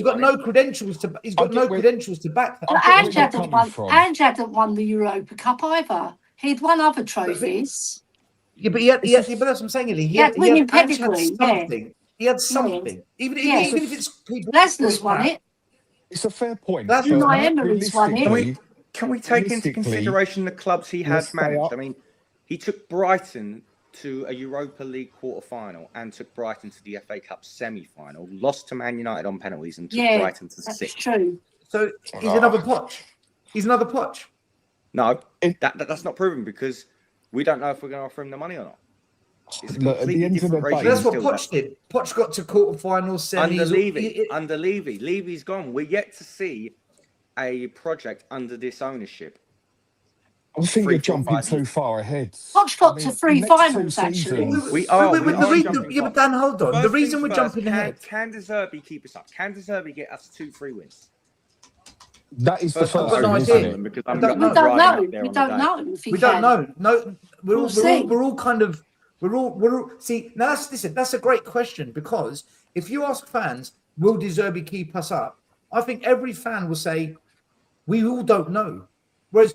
Speaker 1: got no credentials to. He's got no credentials to back that.
Speaker 3: But Ange hadn't won the Europa Cup either. He'd won other trophies.
Speaker 1: Yeah, but but that's what I'm saying. He had
Speaker 3: winning pedigree.
Speaker 1: Something. He had something. Even if it's people.
Speaker 3: Lesnar's won it.
Speaker 6: It's a fair point.
Speaker 3: Unai Emery's won it.
Speaker 7: Can we take into consideration the clubs he has managed? I mean, he took Brighton to a Europa League quarter-final and took Brighton to the FA Cup semi-final, lost to Man United on penalties and took Brighton to
Speaker 3: that's
Speaker 7: 6th.
Speaker 3: True.
Speaker 1: So he's another Poch.
Speaker 7: No, that's not proven because we don't know if we're going to offer him the money or not. It's a
Speaker 6: Look,
Speaker 7: completely different regime.
Speaker 1: That's what Poch did. Poch got to quarter-finals, semis.
Speaker 7: Under Levy. Levy's gone. We're yet to see a project under this ownership.
Speaker 6: I think you're jumping too far ahead.
Speaker 3: Poch got to 3 finals, actually.
Speaker 1: But Dan, hold on. The reason we're jumping ahead.
Speaker 7: Can Zerbi keep us up? Can Zerbi get us 2-3 wins?
Speaker 6: That is the first
Speaker 1: I've got no idea.
Speaker 3: We don't know. We don't know if he can.
Speaker 1: We don't know. No, we're all kind of. See, now that's a great question, because if you ask fans, will De Zerbi keep us up? I think every fan will say, we all don't know. Whereas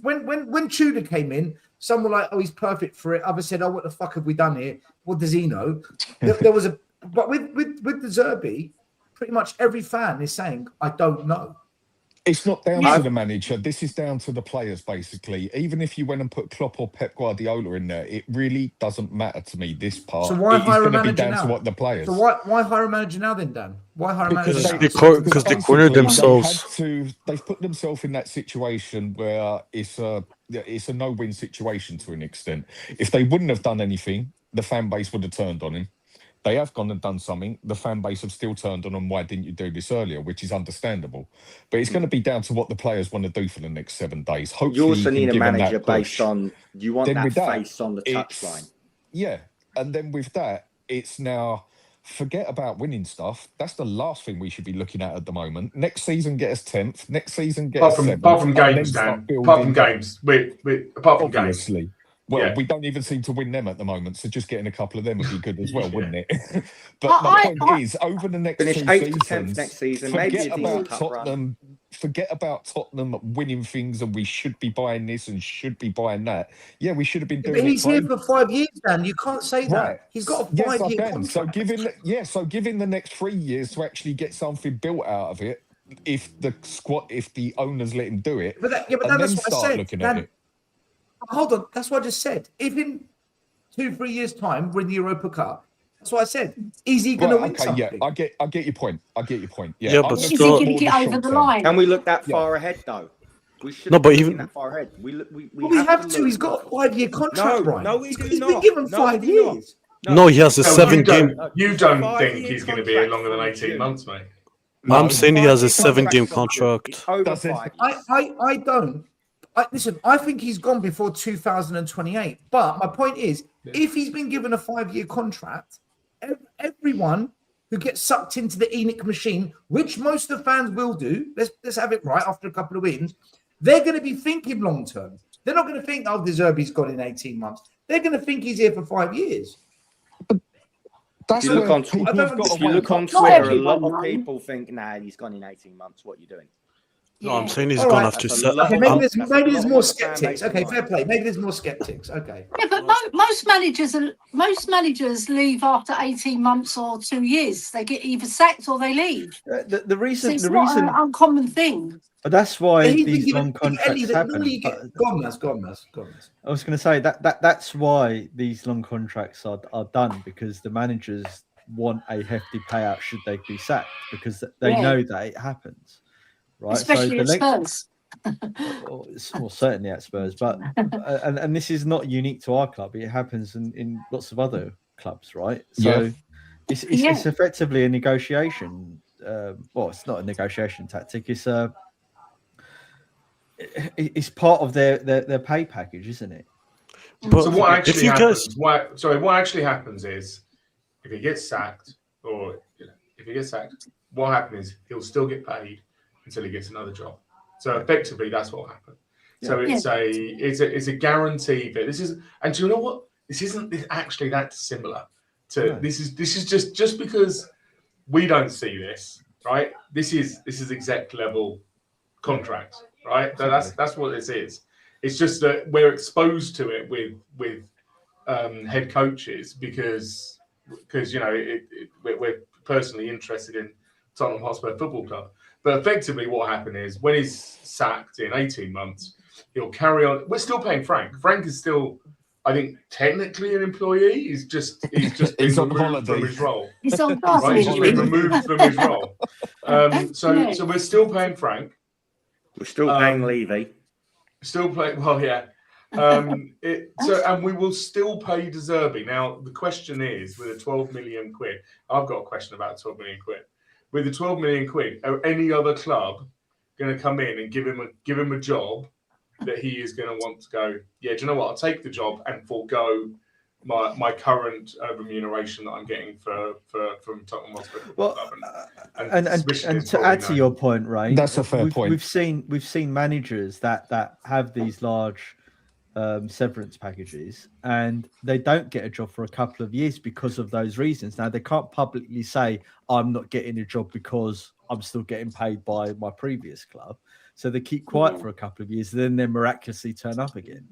Speaker 1: when Tudor came in, some were like, oh, he's perfect for it. Others said, oh, what the fuck have we done here? What does he know? But with De Zerbi, pretty much every fan is saying, I don't know.
Speaker 6: It's not down to the manager. This is down to the players, basically. Even if you went and put Klopp or Pep Guardiola in there, it really doesn't matter to me, this part.
Speaker 1: So why hire a manager
Speaker 6: down
Speaker 1: now?
Speaker 6: To what the players.
Speaker 1: So why hire a manager now then, Dan? Why hire a manager
Speaker 4: now? Because they cornered themselves.
Speaker 6: They've put themselves in that situation where it's a no-win situation to an extent. If they wouldn't have done anything, the fan base would have turned on him. They have gone and done something. The fan base have still turned on them. Why didn't you do this earlier? Which is understandable. But it's going to be down to what the players want to do for the next 7 days. Hopefully,
Speaker 7: you also need a manager based on, you want that face on the touchline.
Speaker 6: Yeah. And then with that, it's now, forget about winning stuff. That's the last thing we should be looking at the moment. Next season, get us 10th. Next season, get us 7th.
Speaker 2: Apart from games, Dan. Apart from games. Apart from games.
Speaker 6: Well, we don't even seem to win them at the moment, so just getting a couple of them would be good as well, wouldn't it? But my point is, over the next 2 seasons,
Speaker 7: next season,
Speaker 6: forget about Tottenham winning things and we should be buying this and should be buying that. Yeah, we should have been doing it.
Speaker 1: But he's here for 5 years, Dan. You can't say that.
Speaker 6: Right.
Speaker 1: He's got a 5-year contract.
Speaker 6: So giving the next 3 years to actually get something built out of it, if the owners let him do it,
Speaker 1: But
Speaker 6: and
Speaker 1: that's
Speaker 6: then
Speaker 1: what I
Speaker 6: start
Speaker 1: said.
Speaker 6: looking at
Speaker 1: Dan,
Speaker 6: it.
Speaker 1: hold on, that's what I just said. If in 2-3 years' time we're in the Europa Cup, that's what I said. Is he going to win something?
Speaker 6: Yeah, I get your point. Yeah,
Speaker 4: Yeah, but
Speaker 6: I'm
Speaker 3: Is
Speaker 6: looking
Speaker 3: he
Speaker 4: still-
Speaker 6: at
Speaker 3: going to
Speaker 6: more
Speaker 3: get
Speaker 6: the
Speaker 3: over
Speaker 6: short
Speaker 3: the
Speaker 6: term.
Speaker 3: line?
Speaker 7: Can we look that
Speaker 6: Yeah.
Speaker 7: far ahead though? We should
Speaker 4: No,
Speaker 7: be
Speaker 4: but
Speaker 7: looking
Speaker 4: even-
Speaker 7: that far ahead. We
Speaker 1: have to. He's got a 5-year contract,
Speaker 7: No,
Speaker 1: Brian.
Speaker 7: no, we do
Speaker 1: He's
Speaker 7: not.
Speaker 1: been given
Speaker 7: No,
Speaker 1: 5
Speaker 7: we do not.
Speaker 1: years.
Speaker 4: No, he has a
Speaker 2: No,
Speaker 4: 7-game.
Speaker 2: You
Speaker 7: It's a
Speaker 2: don't
Speaker 7: 5-year
Speaker 2: think he's going to be here
Speaker 7: contract
Speaker 2: longer than
Speaker 7: from
Speaker 2: 18
Speaker 7: June.
Speaker 2: months, mate?
Speaker 4: I'm saying he has a
Speaker 7: 5-year
Speaker 4: 7-game
Speaker 7: from June.
Speaker 4: contract.
Speaker 7: It's over
Speaker 6: Does it?
Speaker 7: 5 years.
Speaker 1: I don't. Listen, I think he's gone before 2028. But my point is, if he's been given a 5-year contract, everyone who gets sucked into the Enoch machine, which most of the fans will do, let's have it right after a couple of wins, they're going to be thinking long term. They're not going to think, oh, Zerbi's gone in 18 months. They're going to think he's here for 5 years.
Speaker 6: That's
Speaker 7: If you look
Speaker 6: where
Speaker 7: on
Speaker 6: people
Speaker 1: I don't
Speaker 6: have got
Speaker 7: If
Speaker 6: to
Speaker 7: you
Speaker 6: wake
Speaker 7: look on
Speaker 6: up.
Speaker 3: Not
Speaker 7: Twitter, a
Speaker 3: everyone,
Speaker 7: lot of
Speaker 3: though.
Speaker 7: people think, nah, he's gone in 18 months. What are you doing?
Speaker 4: No, I'm saying he's
Speaker 1: All
Speaker 4: gonna
Speaker 1: right.
Speaker 4: have to
Speaker 7: That's a
Speaker 4: set.
Speaker 7: lot.
Speaker 1: Okay,
Speaker 7: That's
Speaker 1: maybe
Speaker 7: a
Speaker 1: there's
Speaker 7: lot
Speaker 1: more
Speaker 7: of the fan
Speaker 1: skeptics.
Speaker 7: base
Speaker 1: Okay,
Speaker 7: online.
Speaker 1: fair play. Maybe there's more skeptics. Okay.
Speaker 3: Yeah, but most managers leave after 18 months or 2 years. They get either sacked or they leave.
Speaker 5: The
Speaker 3: So
Speaker 5: reason,
Speaker 3: it's
Speaker 5: the
Speaker 3: not
Speaker 5: reason,
Speaker 3: an uncommon thing.
Speaker 5: that's why
Speaker 1: He's been
Speaker 5: these
Speaker 1: given
Speaker 5: long contracts happen.
Speaker 1: normally you get
Speaker 5: but-
Speaker 1: go on, Maz.
Speaker 5: I was going to say that's why these long contracts are done, because the managers want a hefty payout should they be sacked, because they
Speaker 3: Yeah.
Speaker 5: know that it happens, right?
Speaker 3: Especially at Spurs.
Speaker 5: Well, certainly at Spurs, but and this is not unique to our club. It happens in lots of other clubs, right? So
Speaker 6: Yeah.
Speaker 5: it's
Speaker 3: Yeah.
Speaker 5: effectively a negotiation. Well, it's not a negotiation tactic. It's part of their pay package, isn't it?
Speaker 4: But
Speaker 2: So what
Speaker 4: if
Speaker 2: actually
Speaker 4: you
Speaker 2: happens?
Speaker 4: guys,
Speaker 2: What actually happens is, if he gets sacked, what happens is he'll still get paid until he gets another job. So effectively, that's what will happen. So it's a guarantee that this is. And do you know what? This isn't actually that similar to
Speaker 5: No.
Speaker 2: this is just because we don't see this, right? This is exec level contracts, right? So that's what this is. It's just that we're exposed to it with head coaches because you know we're personally interested in Tottenham Hotspur Football Club. But effectively, what happened is when he's sacked in 18 months, he'll carry on. We're still paying Frank. Frank is still, I think, technically an employee. He's just been
Speaker 6: He's on
Speaker 2: removed from
Speaker 6: holiday.
Speaker 2: his role.
Speaker 3: It's on
Speaker 2: Right, he's just been
Speaker 3: gardening.
Speaker 2: removed from his role. So we're still paying Frank.
Speaker 7: We're still paying Levy.
Speaker 2: Still playing well, yeah. And we will still pay Zerbi. Now the question is, with a 12 million quid, I've got a question about 12 million quid. With the 12 million quid, are any other club going to come in and give him a job that he is going to want to go? Yeah, do you know what? I'll take the job and forego my current remuneration that I'm getting from Tottenham Hotspur.
Speaker 5: Well, and to add to your point, Ray,
Speaker 6: That's a fair point.
Speaker 5: We've seen managers that have these large severance packages, and they don't get a job for a couple of years because of those reasons. Now they can't publicly say I'm not getting a job because I'm still getting paid by my previous club, so they keep quiet for a couple of years, then they miraculously turn up again.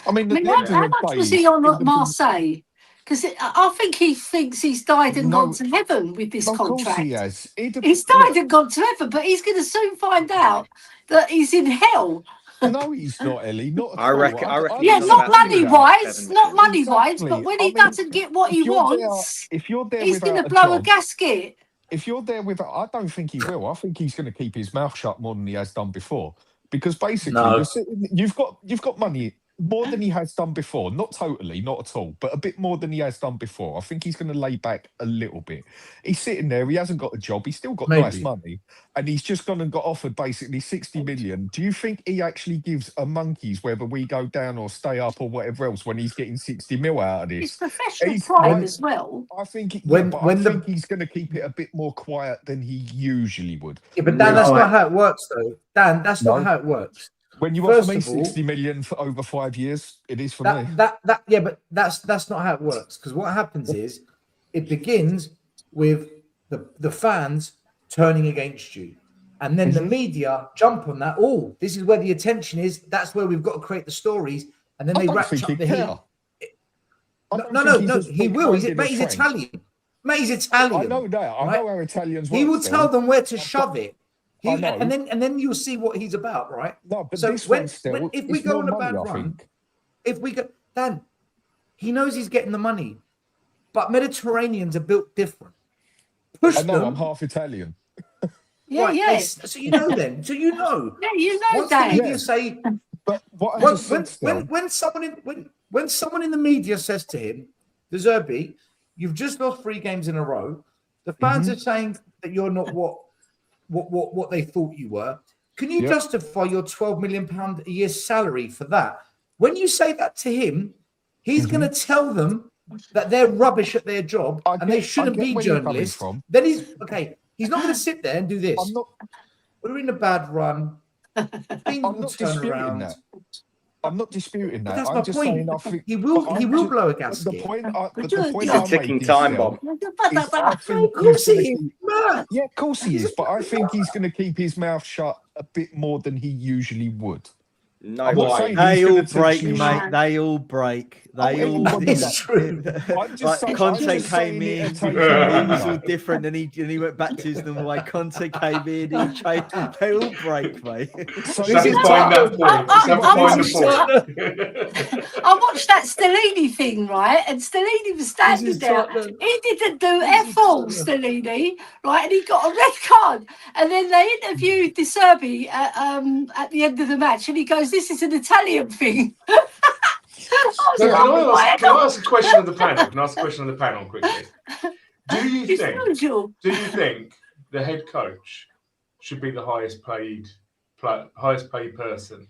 Speaker 6: I mean,
Speaker 3: How much was he on at Marseille? Because I think he thinks he's died and gone to heaven with this
Speaker 6: Of course
Speaker 3: contract.
Speaker 6: he has.
Speaker 3: He's died and gone to heaven, but he's going to soon find out that he's in hell.
Speaker 6: No, he's not, Ellie. Not at
Speaker 7: I
Speaker 6: all.
Speaker 7: reckon
Speaker 3: Yeah,
Speaker 7: he's
Speaker 3: not
Speaker 7: about
Speaker 3: money
Speaker 7: 2
Speaker 3: wise,
Speaker 7: seven
Speaker 3: not
Speaker 7: million.
Speaker 3: money wise,
Speaker 6: Exactly.
Speaker 3: but when
Speaker 6: I
Speaker 3: he
Speaker 6: mean,
Speaker 3: doesn't get what he
Speaker 6: if you're there-
Speaker 3: wants,
Speaker 6: If you're there
Speaker 3: he's going to
Speaker 6: without
Speaker 3: blow a
Speaker 6: job,
Speaker 3: gasket.
Speaker 6: if you're there with, I don't think he will. I think he's going to keep his mouth shut more than he has done before, because basically you've got money more than he has done before. Not totally, not at all, but a bit more than he has done before. I think he's going to lay back a little bit. He's sitting there. He hasn't got a job. He's still got nice money, and he's just gone and got offered basically 60 million. Do you think he actually gives a monkeys whether we go down or stay up or whatever else when he's getting 60 mil out of
Speaker 3: It's
Speaker 6: this?
Speaker 3: professional pride as well.
Speaker 6: I think,
Speaker 1: I
Speaker 6: think he's going to keep it a bit more quiet than he usually would.
Speaker 1: Yeah, but Dan, that's not how it works, though. Dan, that's not how it works.
Speaker 6: When you
Speaker 1: First
Speaker 6: offer me
Speaker 1: of all,
Speaker 6: 60 million for over 5 years, it is for me.
Speaker 1: Yeah, but that's not how it works. Because what happens is it begins with the fans turning against you, and then the media jump on that. Oh, this is where the attention is. That's where we've got to create the stories, and then they ratchet up the heat. No, he will. He's Italian. Mate, he's Italian.
Speaker 6: I know that. I know how Italians work.
Speaker 1: He will tell them where to shove it.
Speaker 6: I know.
Speaker 1: And then you'll see what he's about, right?
Speaker 6: No, but
Speaker 1: So
Speaker 6: this
Speaker 1: when,
Speaker 6: one still,
Speaker 1: if we
Speaker 6: it's
Speaker 1: go
Speaker 6: more
Speaker 1: on a bad
Speaker 6: money, I
Speaker 1: run,
Speaker 6: think.
Speaker 1: if we go, Dan, he knows he's getting the money, but Mediterraneans are built different. Push
Speaker 6: I know,
Speaker 1: them.
Speaker 6: I'm half Italian.
Speaker 3: Yeah,
Speaker 1: right,
Speaker 3: yeah.
Speaker 1: So you know then. So you know.
Speaker 3: Yeah, you know,
Speaker 1: Once the
Speaker 3: Dave.
Speaker 1: media say,
Speaker 6: But what I just said still,
Speaker 1: when someone in the media says to him, "The Zerbi, you've just lost 3 games in a row. The fans are saying that you're not what they thought you were. Can you justify your £12 million a year salary for that?" When you say that to him, he's going to tell them that they're rubbish at their job and they shouldn't be
Speaker 6: where you're coming
Speaker 1: journalists.
Speaker 6: from.
Speaker 1: Then he's not going to sit there and do this.
Speaker 6: I'm not,
Speaker 1: We're in a bad run. Things
Speaker 6: I'm
Speaker 1: will
Speaker 6: not
Speaker 1: turn
Speaker 6: disputing
Speaker 1: around.
Speaker 6: that. I'm not disputing
Speaker 1: But
Speaker 6: that.
Speaker 1: that's
Speaker 6: I'm
Speaker 1: my
Speaker 6: just
Speaker 1: point.
Speaker 6: saying, I think
Speaker 1: He will blow a
Speaker 6: The
Speaker 1: gasket.
Speaker 6: point, but
Speaker 3: But
Speaker 6: the point
Speaker 7: It's
Speaker 6: I'm
Speaker 7: a ticking
Speaker 6: making
Speaker 7: time
Speaker 6: still
Speaker 7: bomb.
Speaker 6: is I think
Speaker 1: Of course
Speaker 6: he's
Speaker 1: he
Speaker 6: gonna
Speaker 1: is. Man.
Speaker 6: Yeah, of course he
Speaker 1: He's
Speaker 6: is.
Speaker 1: a
Speaker 6: But I
Speaker 1: fucking
Speaker 6: think he's
Speaker 1: liar.
Speaker 6: going to keep his mouth shut a bit more than he usually would.
Speaker 7: No,
Speaker 6: I'm not
Speaker 2: Why?
Speaker 6: saying
Speaker 8: They
Speaker 6: he's
Speaker 8: all
Speaker 6: gonna teach
Speaker 8: break,
Speaker 6: you
Speaker 8: mate.
Speaker 6: shit.
Speaker 8: They all break. They all.
Speaker 6: everybody
Speaker 1: It's
Speaker 6: does.
Speaker 1: true.
Speaker 6: I'm just saying,
Speaker 8: Conte
Speaker 6: I'm just
Speaker 8: came
Speaker 6: saying it
Speaker 8: in,
Speaker 6: to take
Speaker 8: he
Speaker 6: him
Speaker 8: was all
Speaker 6: longer.
Speaker 8: different, and he went back to his normal way. Conte came in, he changed. They all break, mate.
Speaker 6: So
Speaker 2: Just have
Speaker 1: is
Speaker 2: to find that
Speaker 1: Tottenham.
Speaker 2: point. Just have to find the point.
Speaker 3: I watched that Stellini thing, right? And Stellini was standing
Speaker 1: is
Speaker 3: there.
Speaker 1: Tottenham.
Speaker 3: He didn't do
Speaker 1: This is
Speaker 3: F all,
Speaker 1: Tottenham.
Speaker 3: Stellini, right? And he got a red card. And then they interviewed De Zerbi at the end of the match, and he goes, "This is an Italian thing." I was
Speaker 2: So
Speaker 3: like,
Speaker 2: can I ask a question of the panel? Can I ask a question of the panel quickly? Do you
Speaker 3: It's
Speaker 2: think
Speaker 3: usual.
Speaker 2: the head coach should be the highest paid person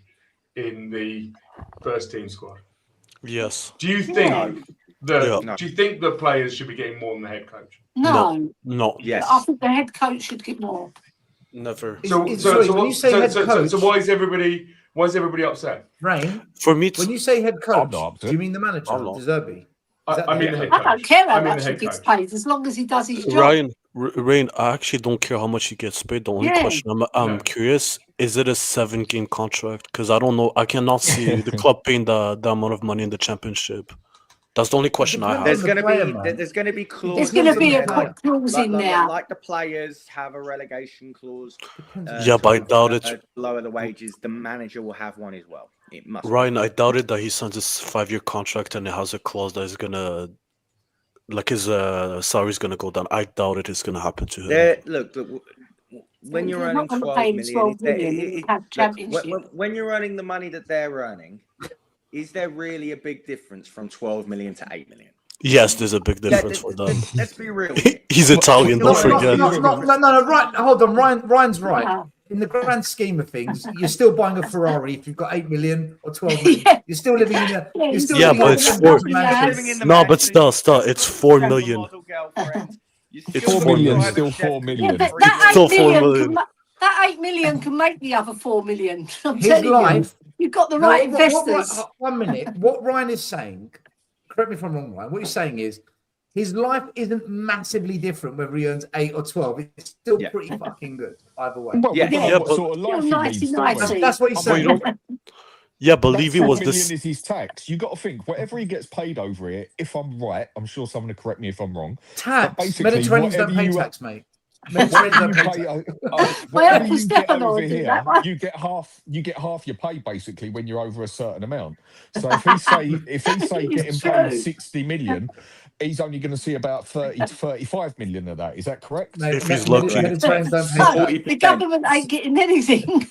Speaker 2: in the first team squad?
Speaker 4: Yes.
Speaker 2: Do you think
Speaker 7: No.
Speaker 2: do you think the players should be getting more than the head coach?
Speaker 3: No.
Speaker 4: No.
Speaker 7: Yes.
Speaker 3: I think the head coach should get more.
Speaker 4: Never.
Speaker 1: When you say head coach,
Speaker 2: So why is everybody upset?
Speaker 1: Rain,
Speaker 4: For me,
Speaker 1: when you say head
Speaker 6: I'm
Speaker 1: coach,
Speaker 6: not upset.
Speaker 1: do you mean the manager,
Speaker 4: I'm not.
Speaker 1: De Zerbi?
Speaker 2: I mean the head
Speaker 3: I
Speaker 2: coach.
Speaker 3: don't care how
Speaker 2: I mean
Speaker 3: much
Speaker 2: the
Speaker 3: he
Speaker 2: head
Speaker 3: gets
Speaker 2: coach.
Speaker 3: paid, as long as he does his job.
Speaker 4: Ryan, Rain, I actually don't care how much he gets paid. The only
Speaker 3: Yeah.
Speaker 4: question I'm
Speaker 2: No.
Speaker 4: curious, is it a 7-game contract? Because I don't know. I cannot see the club paying the amount of money in the championship. That's the only question I
Speaker 1: depends
Speaker 4: have.
Speaker 1: on
Speaker 7: There's going to be clauses.
Speaker 3: There's going to
Speaker 1: Depends
Speaker 3: be
Speaker 1: on
Speaker 3: a
Speaker 1: the
Speaker 3: quick clause in there.
Speaker 7: like the players have a relegation clause.
Speaker 4: Yeah, but I doubt it.
Speaker 7: To lower the wages. The manager will have one as well. It must.
Speaker 4: Ryan, I doubt it that he signs this 5-year contract and it has a clause that is gonna, like, his salary's gonna go down. I doubt it is gonna happen to him.
Speaker 7: Look, when you're
Speaker 3: They're
Speaker 7: earning
Speaker 3: not gonna
Speaker 7: 12
Speaker 3: pay him
Speaker 7: million,
Speaker 3: 12 million in the championship.
Speaker 7: when you're earning the money that they're earning, is there really a big difference from 12 million to 8 million?
Speaker 4: Yes, there's a big difference for them.
Speaker 7: Let's be real.
Speaker 4: He's Italian, don't forget.
Speaker 1: No, right. Hold on, Ryan's right.
Speaker 3: Yeah.
Speaker 1: In the grand scheme of things, you're still buying a Ferrari if you've got 8 million or 12 million.
Speaker 3: Yeah.
Speaker 1: You're still living in a. You're still
Speaker 4: Yeah,
Speaker 1: living
Speaker 4: but
Speaker 1: in
Speaker 4: it's
Speaker 1: a
Speaker 4: four-
Speaker 1: mansion.
Speaker 4: No, but still, it's 4 million. It's
Speaker 6: 4
Speaker 4: 4
Speaker 6: million,
Speaker 4: million.
Speaker 6: still 4
Speaker 3: Yeah,
Speaker 6: million.
Speaker 3: but that
Speaker 4: Still
Speaker 3: 8
Speaker 4: 4
Speaker 3: million,
Speaker 4: million.
Speaker 3: that 8 million can make the other 4 million. I'm
Speaker 1: His
Speaker 3: telling
Speaker 1: life.
Speaker 3: you, you've got the
Speaker 1: No,
Speaker 3: right investors.
Speaker 1: 1 minute. What Ryan is saying, correct me if I'm wrong, Ryan. What he's saying is his life isn't massively different whether he earns 8 or 12. It's still pretty fucking good either way.
Speaker 6: Well,
Speaker 7: Yeah.
Speaker 6: we don't know
Speaker 4: Yeah,
Speaker 6: what
Speaker 4: but-
Speaker 6: sort of life
Speaker 3: You're
Speaker 6: he leads, don't we?
Speaker 3: 90.
Speaker 1: That's what he's
Speaker 6: I mean,
Speaker 1: saying.
Speaker 4: Yeah, but
Speaker 6: That
Speaker 4: Levy
Speaker 6: 4
Speaker 4: was
Speaker 6: million
Speaker 4: this.
Speaker 6: is his tax. You got to think, whatever he gets paid over here, if I'm right, I'm sure someone will correct me if I'm wrong.
Speaker 1: Tax.
Speaker 6: basically,
Speaker 1: Mediterraneans don't
Speaker 6: whatever
Speaker 1: pay
Speaker 6: you-
Speaker 1: tax, mate.
Speaker 6: Whatever
Speaker 1: Mediterraneans
Speaker 6: you
Speaker 1: don't pay
Speaker 6: pay,
Speaker 1: tax.
Speaker 6: whatever
Speaker 3: Uncle
Speaker 6: you get
Speaker 3: Stefano
Speaker 6: over
Speaker 3: did
Speaker 6: here,
Speaker 3: that one.
Speaker 6: you get half your pay basically when you're over a certain amount. So if he say
Speaker 3: It's
Speaker 6: getting
Speaker 3: true.
Speaker 6: paid 60 million, he's only going to see about 30 to 35 million of that. Is that correct?
Speaker 1: Mate,
Speaker 4: If he's lucky.
Speaker 1: Mediterraneans don't pay
Speaker 3: No,
Speaker 1: tax.
Speaker 3: the government ain't getting anything.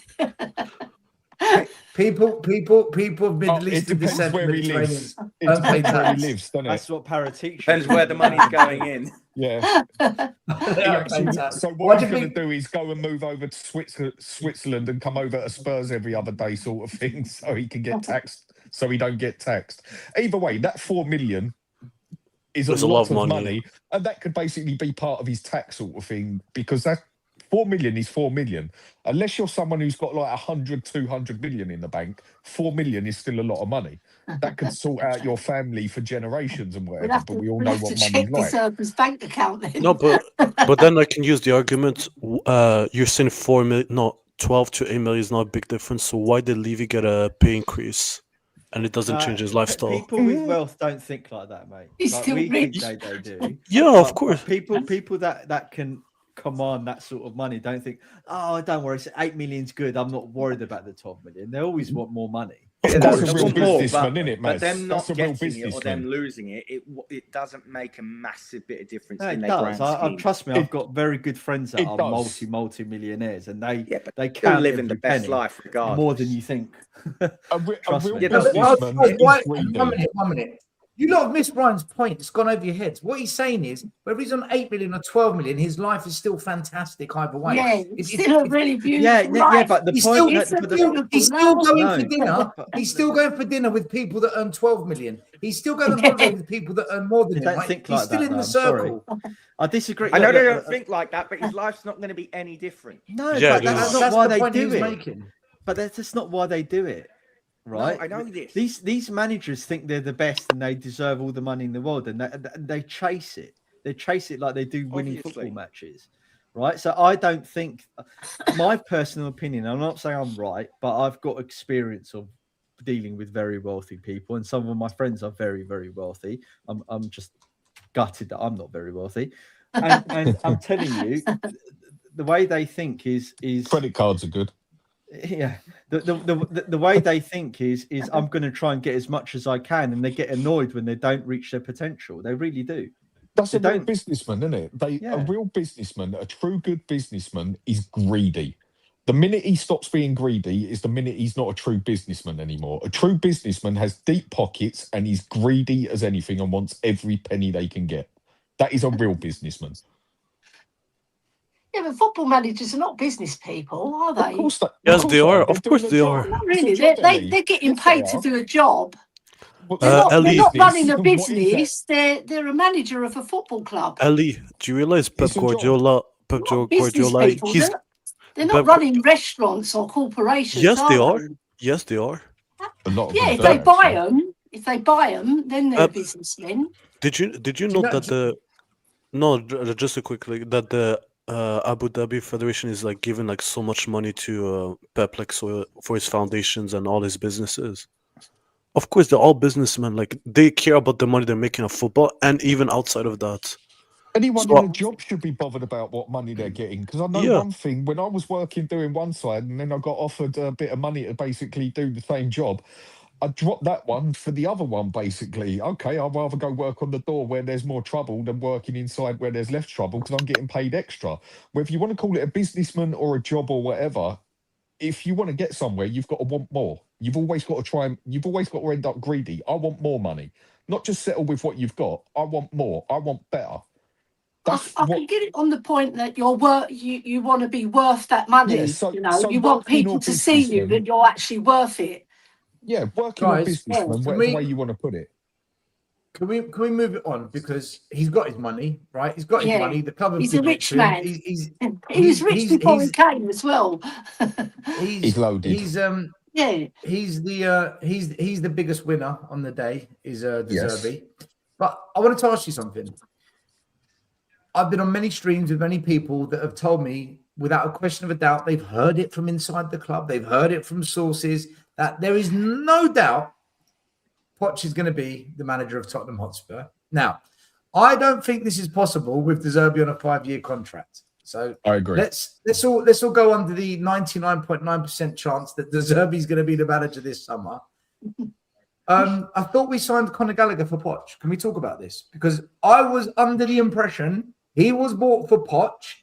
Speaker 1: People of Middle
Speaker 6: It
Speaker 1: Eastern
Speaker 6: depends
Speaker 1: descent,
Speaker 6: where he lives.
Speaker 1: Mediterraneans
Speaker 6: It
Speaker 1: don't pay
Speaker 6: depends where he
Speaker 1: tax.
Speaker 6: lives, doesn't it?
Speaker 8: That's what para-teachers.
Speaker 7: Depends where the money's going in.
Speaker 6: Yeah.
Speaker 1: They don't pay tax.
Speaker 6: So
Speaker 1: Why
Speaker 6: what
Speaker 1: do
Speaker 6: he's
Speaker 1: you
Speaker 6: going to
Speaker 1: think?
Speaker 6: do is go and move over to Switzerland and come over to Spurs every other day, sort of thing, so he can get taxed. So he don't get taxed. Either way, that 4 million is
Speaker 4: It's
Speaker 6: a lot of money, and that could basically be part of his tax sort of thing, because that 4 million is 4 million. Unless you're someone who's got like 100, 200 million in the bank, 4 million is still a lot of money. That could sort out your family for generations and
Speaker 3: We'll
Speaker 6: whatever,
Speaker 3: have
Speaker 6: but
Speaker 3: to,
Speaker 6: we all
Speaker 3: we'll
Speaker 6: know
Speaker 3: have to
Speaker 6: what
Speaker 3: check
Speaker 6: money's
Speaker 3: the
Speaker 6: like.
Speaker 3: Serbia's bank account then.
Speaker 4: No, but then I can use the argument. You're saying 4 million, no, 12 to 8 million is not a big difference. So why did Levy get a pay increase, and it doesn't change his lifestyle?
Speaker 8: People with wealth don't think like that, mate.
Speaker 3: He's
Speaker 8: Like,
Speaker 3: still
Speaker 8: we
Speaker 3: rich.
Speaker 8: think they do.
Speaker 4: Yeah, of
Speaker 8: But
Speaker 4: course.
Speaker 8: People that can command that sort of money don't think, oh, don't worry, 8 million's good. I'm not worried about the 12 million. They always want more money.
Speaker 4: Of
Speaker 7: Yeah,
Speaker 4: course.
Speaker 6: That's a
Speaker 7: they
Speaker 6: real
Speaker 7: want more,
Speaker 6: businessman, isn't it,
Speaker 7: but
Speaker 6: Maz?
Speaker 7: them not
Speaker 6: That's a real
Speaker 7: getting it or them
Speaker 6: businessman.
Speaker 7: losing it, it doesn't make a massive bit of difference
Speaker 8: No,
Speaker 7: in
Speaker 8: it
Speaker 7: their
Speaker 8: does.
Speaker 7: grand scheme.
Speaker 8: Trust me, I've got very good friends that
Speaker 6: It
Speaker 8: are
Speaker 6: does.
Speaker 8: multi-millionaires, and they
Speaker 7: Yeah, but
Speaker 8: they
Speaker 7: they're
Speaker 8: count
Speaker 7: living the
Speaker 8: every
Speaker 7: best
Speaker 8: penny
Speaker 7: life regardless.
Speaker 8: more than you think.
Speaker 6: A real
Speaker 8: me.
Speaker 1: Yeah, but
Speaker 6: businessman is greedy.
Speaker 1: one minute. You lot have missed Ryan's point. It's gone over your heads. What he's saying is, whether he's on 8 million or 12 million, his life is still fantastic either way.
Speaker 3: Yeah, it's still a really beautiful
Speaker 8: Yeah,
Speaker 3: life.
Speaker 8: but the
Speaker 1: He's
Speaker 8: point,
Speaker 1: still,
Speaker 3: It's a
Speaker 8: but
Speaker 3: beautiful
Speaker 1: he's still
Speaker 3: life.
Speaker 1: going
Speaker 8: No.
Speaker 1: for dinner. He's still going for dinner with people that earn 12 million. He's still going on holiday with people that earn more than
Speaker 8: You
Speaker 1: him.
Speaker 8: don't
Speaker 1: Right?
Speaker 8: think
Speaker 1: He's
Speaker 8: like
Speaker 1: still
Speaker 8: that,
Speaker 1: in
Speaker 8: though,
Speaker 1: the
Speaker 8: I'm sorry.
Speaker 1: circle.
Speaker 8: I disagree.
Speaker 7: I know they
Speaker 8: Look,
Speaker 7: don't think like that, but his life's not going to be any different.
Speaker 8: No,
Speaker 4: Yeah,
Speaker 8: but
Speaker 4: it
Speaker 8: that's
Speaker 4: is.
Speaker 8: not why
Speaker 1: the
Speaker 8: they
Speaker 1: point he
Speaker 8: do
Speaker 1: was
Speaker 8: it.
Speaker 1: making.
Speaker 8: But that's just not why they do it, right?
Speaker 7: No, I know this.
Speaker 8: These managers think they're the best and they deserve all the money in the world, and they chase it. They chase it like they do winning
Speaker 7: Obviously.
Speaker 8: football matches, right? So I don't think, my personal opinion, I'm not saying I'm right, but I've got experience of dealing with very wealthy people, and some of my friends are very, very wealthy. I'm just gutted that I'm not very wealthy, and I'm telling you, the way they think is
Speaker 6: Credit cards are good.
Speaker 8: yeah, the way they think is I'm going to try and get as much as I can, and they get annoyed when they don't reach their potential. They really do.
Speaker 6: That's
Speaker 8: They
Speaker 6: a real
Speaker 8: don't-
Speaker 6: businessman, isn't it? A
Speaker 8: Yeah.
Speaker 6: real businessman, a true good businessman, is greedy. The minute he stops being greedy is the minute he's not a true businessman anymore. A true businessman has deep pockets and he's greedy as anything and wants every penny they can get. That is a real businessman.
Speaker 3: Yeah, but football managers are not business people, are they?
Speaker 6: Of course,
Speaker 4: Yes, they are. Of
Speaker 6: They're doing
Speaker 4: course
Speaker 6: a
Speaker 4: they
Speaker 6: job.
Speaker 4: are.
Speaker 3: Not
Speaker 6: It's a
Speaker 3: really.
Speaker 6: job,
Speaker 3: They're
Speaker 6: Ellie.
Speaker 3: getting
Speaker 6: Yes, they
Speaker 3: paid to
Speaker 6: are.
Speaker 3: do a job.
Speaker 6: Well,
Speaker 3: They're not
Speaker 6: Ellie,
Speaker 3: running a
Speaker 6: what is that?
Speaker 3: business. They're a manager of a football club.
Speaker 4: Ali, do you realize Pep
Speaker 6: It's a job.
Speaker 4: Guardiola? Pep
Speaker 3: They're not business
Speaker 4: Guardiola.
Speaker 3: people.
Speaker 4: He's
Speaker 3: They're not
Speaker 4: Pep-
Speaker 3: running restaurants or corporations.
Speaker 4: Yes, they are.
Speaker 3: they?
Speaker 4: Yes, they are.
Speaker 6: A lot of
Speaker 3: Yeah,
Speaker 6: them
Speaker 3: if
Speaker 6: do,
Speaker 3: they buy
Speaker 6: actually.
Speaker 3: them, then they're
Speaker 4: Uh,
Speaker 3: businessmen.
Speaker 4: Did you
Speaker 1: Do you
Speaker 4: know
Speaker 1: know-
Speaker 4: that the no just a quickly that the Abu Dhabi Federation is like giving like so much money to Pep like so for his foundations and all his businesses. Of course, they're all businessmen. Like they care about the money they're making of football, and even outside of that.
Speaker 6: Anyone
Speaker 4: So-
Speaker 6: in a job should be bothered about what money they're getting. Because I know
Speaker 4: Yeah.
Speaker 6: one thing, when I was working doing one side and then I got offered a bit of money to basically do the same job, I dropped that one for the other one, basically. Okay, I'd rather go work on the door where there's more trouble than working inside where there's less trouble because I'm getting paid extra. Whether you want to call it a businessman or a job or whatever, if you want to get somewhere, you've got to want more. You've always got to end up greedy. I want more money. Not just settle with what you've got. I want more. I want better. That's
Speaker 3: I can get it on the point that you want to be worth that money.
Speaker 6: Yeah, so
Speaker 3: you want
Speaker 6: working or
Speaker 3: people to see you
Speaker 6: businessman-
Speaker 3: that you're actually worth it.
Speaker 6: Yeah, working or
Speaker 1: Guys,
Speaker 6: businessman,
Speaker 1: can
Speaker 6: whatever
Speaker 1: we-
Speaker 6: way you want to put it.
Speaker 1: Can we move it on, because he's got his money, right? He's got his
Speaker 3: Yeah.
Speaker 1: money. The club have
Speaker 3: He's a
Speaker 1: given it
Speaker 3: rich
Speaker 1: to him.
Speaker 3: man. He was rich
Speaker 1: he's-
Speaker 3: before he
Speaker 1: he's-
Speaker 3: came as well.
Speaker 6: He's loaded.
Speaker 3: Yeah.
Speaker 1: He's the biggest winner on the day, is De
Speaker 6: Yes.
Speaker 1: Zerbi. But I wanted to ask you something. I've been on many streams with many people that have told me, without a question of a doubt, they've heard it from inside the club, they've heard it from sources, that there is no doubt Poch is going to be the manager of Tottenham Hotspur. Now, I don't think this is possible with De Zerbi on a 5-year contract. So
Speaker 6: I agree.
Speaker 1: let's all go under the 99.9% chance that De Zerbi is going to be the manager this summer. I thought we signed Conor Gallagher for Poch. Can we talk about this? Because I was under the impression he was bought for Poch,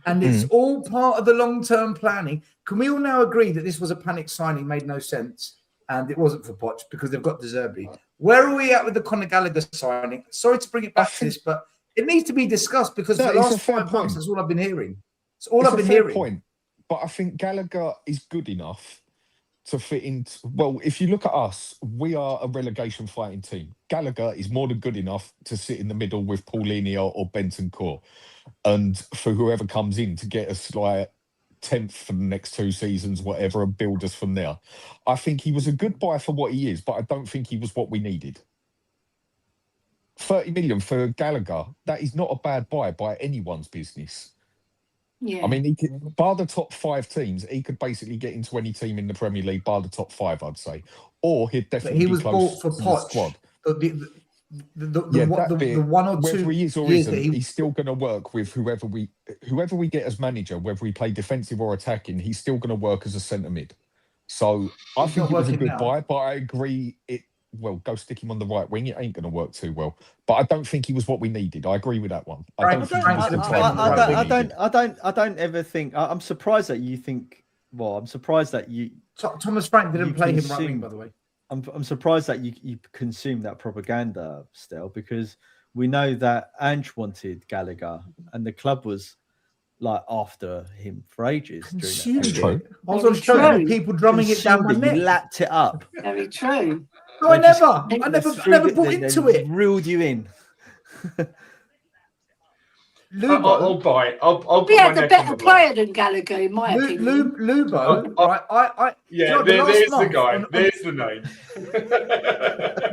Speaker 1: and it's all part of the long-term planning. Can we all now agree that this was a panic signing, made no sense, and it wasn't for Poch because they've got De Zerbi? Where are we at with the Conor Gallagher signing? Sorry to bring it back to this, but it needs to be discussed, because
Speaker 6: No,
Speaker 1: for the
Speaker 6: it's a
Speaker 1: last
Speaker 6: fair
Speaker 1: 5 months,
Speaker 6: point.
Speaker 1: that's all I've been hearing. It's all
Speaker 6: It's
Speaker 1: I've
Speaker 6: a
Speaker 1: been
Speaker 6: fair
Speaker 1: hearing.
Speaker 6: point, but I think Gallagher is good enough to fit into. Well, if you look at us, we are a relegation fighting team. Gallagher is more than good enough to sit in the middle with Paulinho or Bentancur, and for whoever comes in to get us like 10th for the next 2 seasons, whatever, and build us from there. I think he was a good buy for what he is, but I don't think he was what we needed. 30 million for Gallagher, that is not a bad buy by anyone's business.
Speaker 3: Yeah.
Speaker 6: I mean, he could, bar the top 5 teams, he could basically get into any team in the Premier League, bar the top 5, I'd say. Or he'd
Speaker 1: But
Speaker 6: definitely
Speaker 1: he
Speaker 6: be
Speaker 1: was
Speaker 6: close
Speaker 1: bought for
Speaker 6: to the
Speaker 1: Poch.
Speaker 6: squad.
Speaker 1: the one or
Speaker 6: whether
Speaker 1: two
Speaker 6: he is or
Speaker 1: years that
Speaker 6: isn't, he's still going to work with whoever we get as manager, whether we play defensive or attacking. He's still going to work as a centre mid. So I
Speaker 1: He's
Speaker 6: think
Speaker 1: not
Speaker 6: it was a
Speaker 1: working
Speaker 6: good
Speaker 1: now.
Speaker 6: buy, but I agree. Go stick him on the right wing. It ain't going to work too well. But I don't think he was what we needed. I agree with that one. I don't think he was the player that we needed.
Speaker 8: I don't ever think. I'm surprised that you think. Well, I'm surprised that you.
Speaker 1: Thomas Frank didn't
Speaker 8: you
Speaker 1: play him right
Speaker 8: consume-
Speaker 1: wing, by the way.
Speaker 8: I'm surprised that you consume that propaganda still, because we know that Ange wanted Gallagher and the club was like after him for ages.
Speaker 1: Consumed
Speaker 8: during that
Speaker 1: it. I was on show
Speaker 3: Very
Speaker 1: with people drumming it down my
Speaker 8: Consumed it, you
Speaker 1: neck.
Speaker 8: lapped it up.
Speaker 3: Very true.
Speaker 1: No, I
Speaker 8: They just-
Speaker 1: never bought into it.
Speaker 8: Reeled you in.
Speaker 2: I'll buy it. I'll put
Speaker 3: We
Speaker 2: my
Speaker 3: had a
Speaker 2: neck on
Speaker 3: better
Speaker 2: the block.
Speaker 3: player than Gallagher, in my opinion.
Speaker 1: Lubo, right?
Speaker 2: Yeah, there's the guy. There's the name.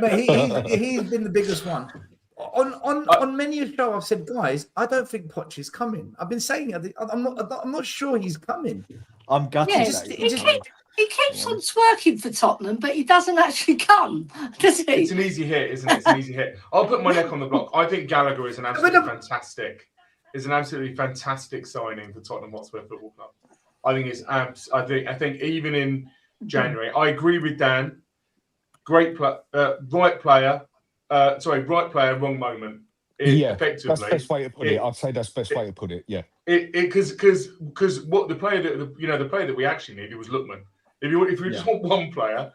Speaker 1: Mate, he's been the biggest one. On many a show, I've said, guys, I don't think Poch is coming. I've been saying it. I'm not sure he's coming.
Speaker 8: I'm gutted.
Speaker 3: Yeah,
Speaker 8: that
Speaker 3: he keeps on twerking for Tottenham, but he doesn't actually come, does he?
Speaker 2: It's an easy hit, isn't it? It's an easy hit. I'll put my neck on the block. I think Gallagher is an absolutely fantastic signing for Tottenham Hotspur Football Club. I think it's I think even in January, I agree with Dan. Right player, wrong moment. Effectively,
Speaker 6: that's the best way to put it. I'd say that's the best way to put it. Yeah,
Speaker 2: because what the player that we actually needed was Lookman. If you just want one player,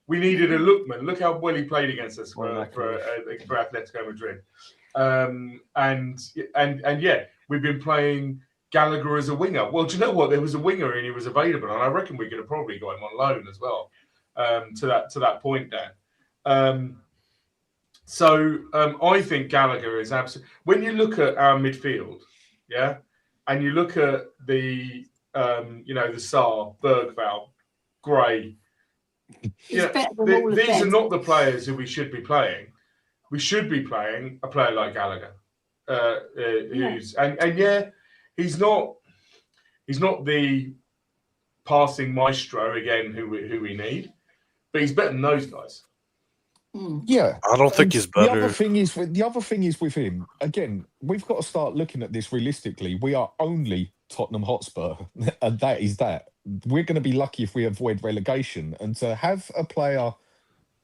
Speaker 2: we needed a Lookman. Look how well he played against us for Atletico Madrid. And we've been playing Gallagher as a winger. Well, do you know what? There was a winger and he was available, and I reckon we could have probably got him on loan as well. To that point, Dan. I think Gallagher is absolutely. When you look at our midfield, and you look at the the Saar, Bergvall, Gray. These are not the players who we should be playing. We should be playing a player like Gallagher, he's not the passing maestro again who we need, but he's better than those guys.
Speaker 6: Yeah,
Speaker 4: I don't think he's better.
Speaker 6: The other thing is with him again. We've got to start looking at this realistically. We are only Tottenham Hotspur, and that is that. We're going to be lucky if we avoid relegation, and to have a player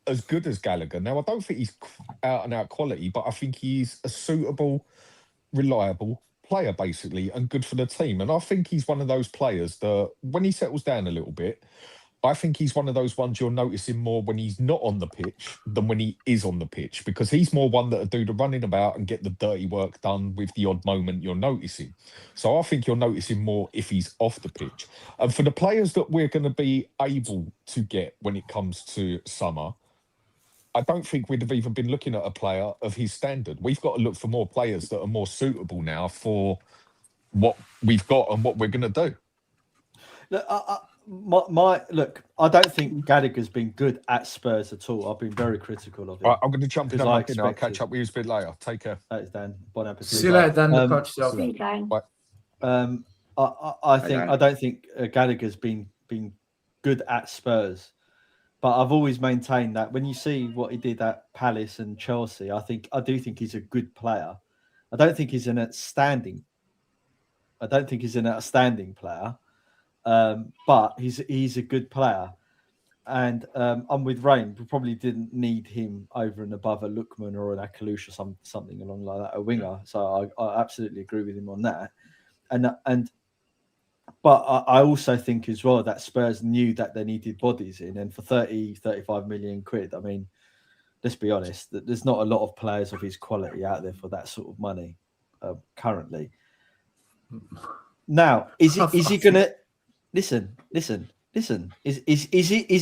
Speaker 6: as good as Gallagher. Now, I don't think he's out and out quality, but I think he's a suitable, reliable player, basically, and good for the team. And I think he's one of those players that, when he settles down a little bit, I think he's one of those ones you're noticing more when he's not on the pitch than when he is on the pitch, because he's more one that'll do the running about and get the dirty work done with the odd moment you're noticing. So I think you're noticing more if he's off the pitch. And for the players that we're going to be able to get when it comes to summer, I don't think we'd have even been looking at a player of his standard. We've got to look for more players that are more suitable now for what we've got and what we're going to do.
Speaker 8: Look, I don't think Gallagher's been good at Spurs at all. I've been very critical of him.
Speaker 6: Right, I'm going to jump in. I'll catch up with you a bit later. Take care.
Speaker 8: That is Dan. Bon appetit.
Speaker 1: See you later, Dan. Look after yourself.
Speaker 3: See you, Dan.
Speaker 8: I don't think Gallagher's been good at Spurs, but I've always maintained that when you see what he did at Palace and Chelsea, I do think he's a good player. I don't think he's an outstanding player, but he's a good player. And I'm with Rain. We probably didn't need him over and above a Lookman or an Akalush or something along like that, a winger. So I absolutely agree with him on that. But I also think as well that Spurs knew that they needed bodies in, and for 35 million quid, I mean, let's be honest, there's not a lot of players of his quality out there for that sort of money currently. Now, is he going to listen? Is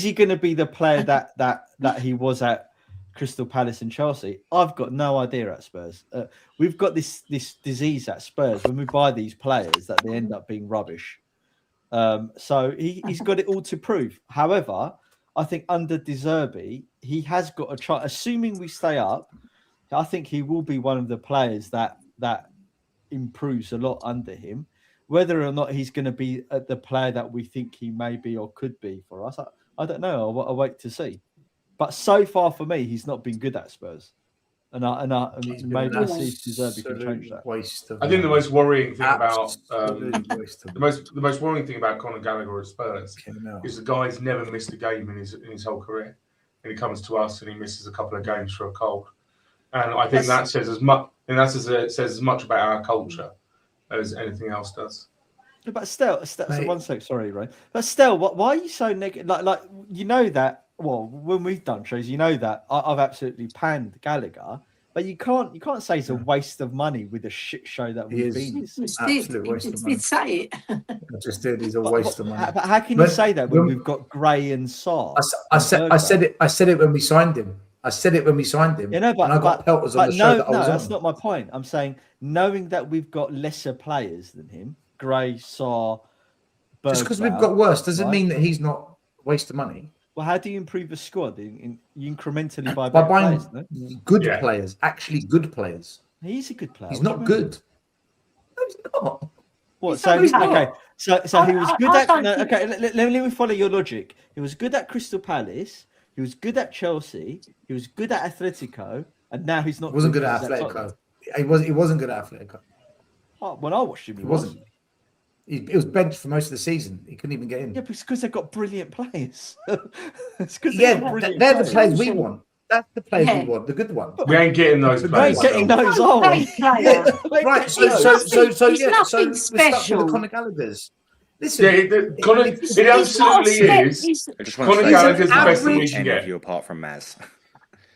Speaker 8: he going to be the player that he was at Crystal Palace and Chelsea? I've got no idea at Spurs. We've got this disease at Spurs when we buy these players that they end up being rubbish. So he's got it all to prove. However, I think under De Zerbi, he has got a try. Assuming we stay up, I think he will be one of the players that improves a lot under him. Whether or not he's going to be the player that we think he may be or could be for us, I don't know. I'll wait to see. But so far for me, he's not been good at Spurs. And maybe we'll see if Zerbi can change that.
Speaker 1: Waste of
Speaker 2: I think the most worrying thing about
Speaker 1: absolute waste of
Speaker 2: the most worrying thing about Conor Gallagher at Spurs
Speaker 1: fucking hell.
Speaker 2: is the guy's never missed a game in his whole career, and he comes to us and he misses a couple of games for a cold, and I think that says as much. And that says as much about our culture as anything else does.
Speaker 8: But still, so one sec, sorry, Ray. But still, why are you so negative? Like you know that. Well, when we've done shows, you know that I've absolutely panned Gallagher, but you can't say it's a waste of money with the shit show that we've been.
Speaker 1: Absolute waste of money.
Speaker 3: Did say it.
Speaker 1: I just did. He's a waste of money.
Speaker 8: But how can you say that when we've got Gray and Sarr?
Speaker 1: I said it when we signed him. I said it when we signed him.
Speaker 8: Yeah, no, but
Speaker 1: and I got pelters on the show that I was
Speaker 8: that's
Speaker 1: on.
Speaker 8: not my point. I'm saying knowing that we've got lesser players than him, Gray, Sarr,
Speaker 1: Just because we've got worse doesn't mean that he's not a waste of money.
Speaker 8: Well, how do you improve a squad? Incrementally by
Speaker 1: buying
Speaker 8: players, no?
Speaker 1: good players, actually good players.
Speaker 8: He's a good player.
Speaker 1: He's not good. No, he's not.
Speaker 8: What? So he was good at. No, okay, let me follow your logic. He was good at Crystal Palace. He was good at Chelsea. He was good at Atletico, and now he's not.
Speaker 1: He wasn't good at Atletico. He wasn't good at Atletico.
Speaker 8: Oh, when I watched him,
Speaker 1: he wasn't. He was benched for most of the season. He couldn't even get in.
Speaker 8: Yeah, because they've got brilliant players. It's
Speaker 1: they're the players we want. That's the players we want, the good ones.
Speaker 2: We ain't getting those players.
Speaker 8: We ain't getting those, are we?
Speaker 1: Yeah, right. So
Speaker 3: nothing special.
Speaker 1: With the Conor Gallagher's. Listen,
Speaker 2: it absolutely is. Conor Gallagher's the best thing we can get.
Speaker 7: You apart from Maz.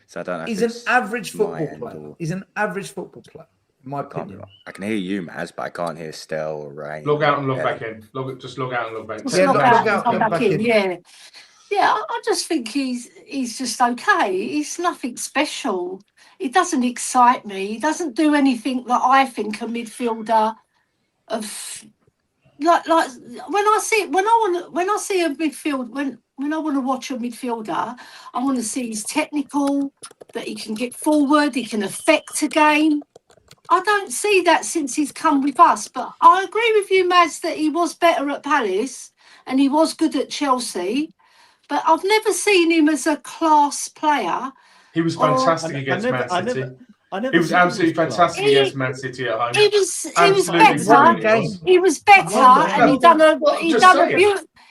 Speaker 7: So I don't know.
Speaker 1: He's an average football player. He's an average football player. In my opinion.
Speaker 7: I can hear you, Maz, but I can't hear Stel or Ray.
Speaker 2: Log out and log back in. Just log out and log back in.
Speaker 3: Log out and come back in. Yeah. I just think he's just okay. He's nothing special. He doesn't excite me. He doesn't do anything that I think a midfielder of like when I see a midfield when I want to watch a midfielder, I want to see he's technical, that he can get forward, he can affect a game. I don't see that since he's come with us, but I agree with you, Mads, that he was better at Palace and he was good at Chelsea, but I've never seen him as a class player.
Speaker 2: He was fantastic against Man City. He was absolutely fantastic against Man City at home.
Speaker 3: He was better. He was better, and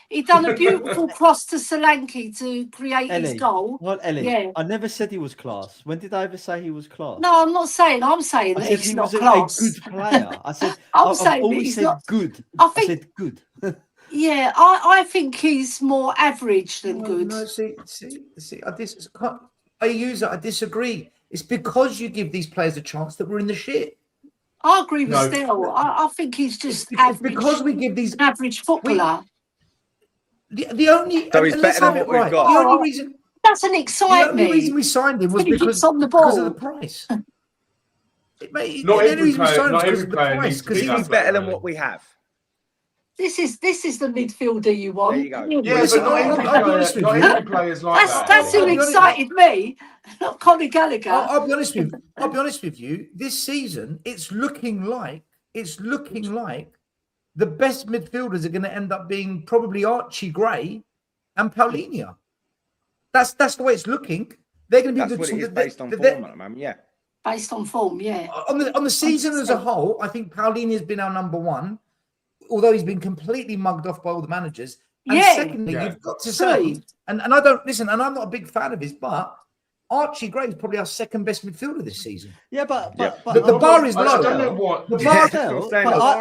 Speaker 3: he done a beautiful cross to Solanke to create his goal.
Speaker 8: Well, Ellie, yeah. I never said he was class. When did I ever say he was class?
Speaker 3: No, I'm not saying. I'm saying that he's not class.
Speaker 8: A good player. I said.
Speaker 3: I've
Speaker 8: always said not good.
Speaker 3: I
Speaker 8: said good.
Speaker 3: Yeah, I think he's more average than good.
Speaker 1: No, see. I disagree. It's because you give these players a chance that we're in the shit.
Speaker 3: I agree with Stel. I think he's just average.
Speaker 1: Because we give these
Speaker 3: average footballer.
Speaker 1: The only
Speaker 7: so he's better than what we've got.
Speaker 1: The only reason
Speaker 3: doesn't excite me.
Speaker 1: The only reason we signed him was because of the price.
Speaker 2: Not every player needs to be
Speaker 7: he's better than what we have.
Speaker 3: This is the midfielder you want.
Speaker 7: There you go.
Speaker 2: Yeah, but not every player's like that.
Speaker 3: That's who excited me, not Conor Gallagher.
Speaker 1: I'll be honest with you. This season, it's looking like the best midfielders are going to end up being probably Archie Gray and Paulinho. That's the way it's looking. They're going to be
Speaker 7: what it is based on form at the moment. Yeah,
Speaker 3: based on form. Yeah.
Speaker 1: On the season as a whole, I think Paulinho has been our number one. Although he's been completely mugged off by all the managers. And secondly, you've got to say, and I don't listen, and I'm not a big fan of his, but Archie Gray is probably our second best midfielder this season.
Speaker 8: Yeah, but
Speaker 1: the bar is low.
Speaker 2: I don't know what
Speaker 8: the bar.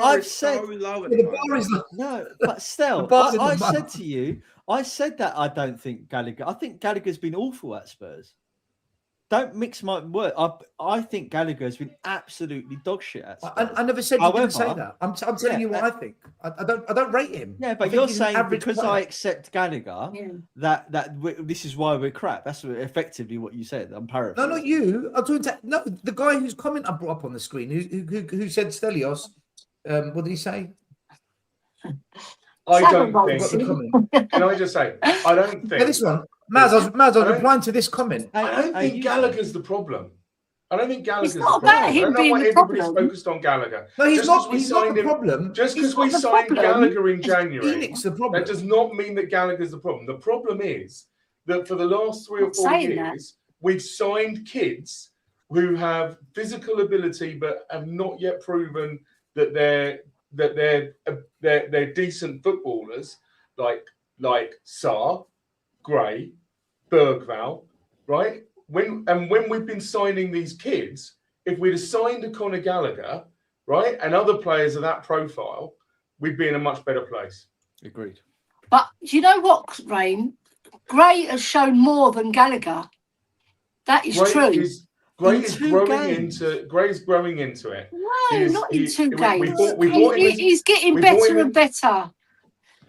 Speaker 8: I've said
Speaker 1: the bar is low.
Speaker 8: No, but still, I said to you, I said that I don't think Gallagher. I think Gallagher's been awful at Spurs. Don't mix my word. I think Gallagher has been absolutely dog shit at Spurs.
Speaker 1: I never said you didn't say that. I'm telling you what I think. I don't rate him.
Speaker 8: Yeah, but you're saying because I accept Gallagher that this is why we're crap. That's effectively what you said. I'm paraphrasing.
Speaker 1: No, not you. I'm talking to the guy whose comment I brought up on the screen who said Stelios. What did he say?
Speaker 2: I don't think. Can I just say? I don't think.
Speaker 1: Yeah, this one. Maz, I was replying to this comment.
Speaker 2: I don't think Gallagher's the problem. I don't think Gallagher's the
Speaker 3: not
Speaker 2: problem.
Speaker 3: about him
Speaker 2: I don't know
Speaker 3: being
Speaker 2: why
Speaker 3: the
Speaker 2: everybody's
Speaker 3: problem.
Speaker 2: focused on Gallagher.
Speaker 1: No, he's not the problem.
Speaker 2: Just because we signed Gallagher in January,
Speaker 1: Phoenix the problem.
Speaker 2: that does not mean that Gallagher's the problem. The problem is that for the last 3 or 4 years, we've signed kids who have physical ability but have not yet proven that they're decent footballers, like Sarr, Gray, Bergvall, right? When we've been signing these kids, if we'd have signed a Conor Gallagher, right, and other players of that profile, we'd be in a much better place.
Speaker 5: Agreed.
Speaker 3: But do you know what, Rain? Gray has shown more than Gallagher. That is true.
Speaker 2: Gray's growing into it.
Speaker 3: No, not in 2 games.
Speaker 2: He's
Speaker 3: He's getting better and better.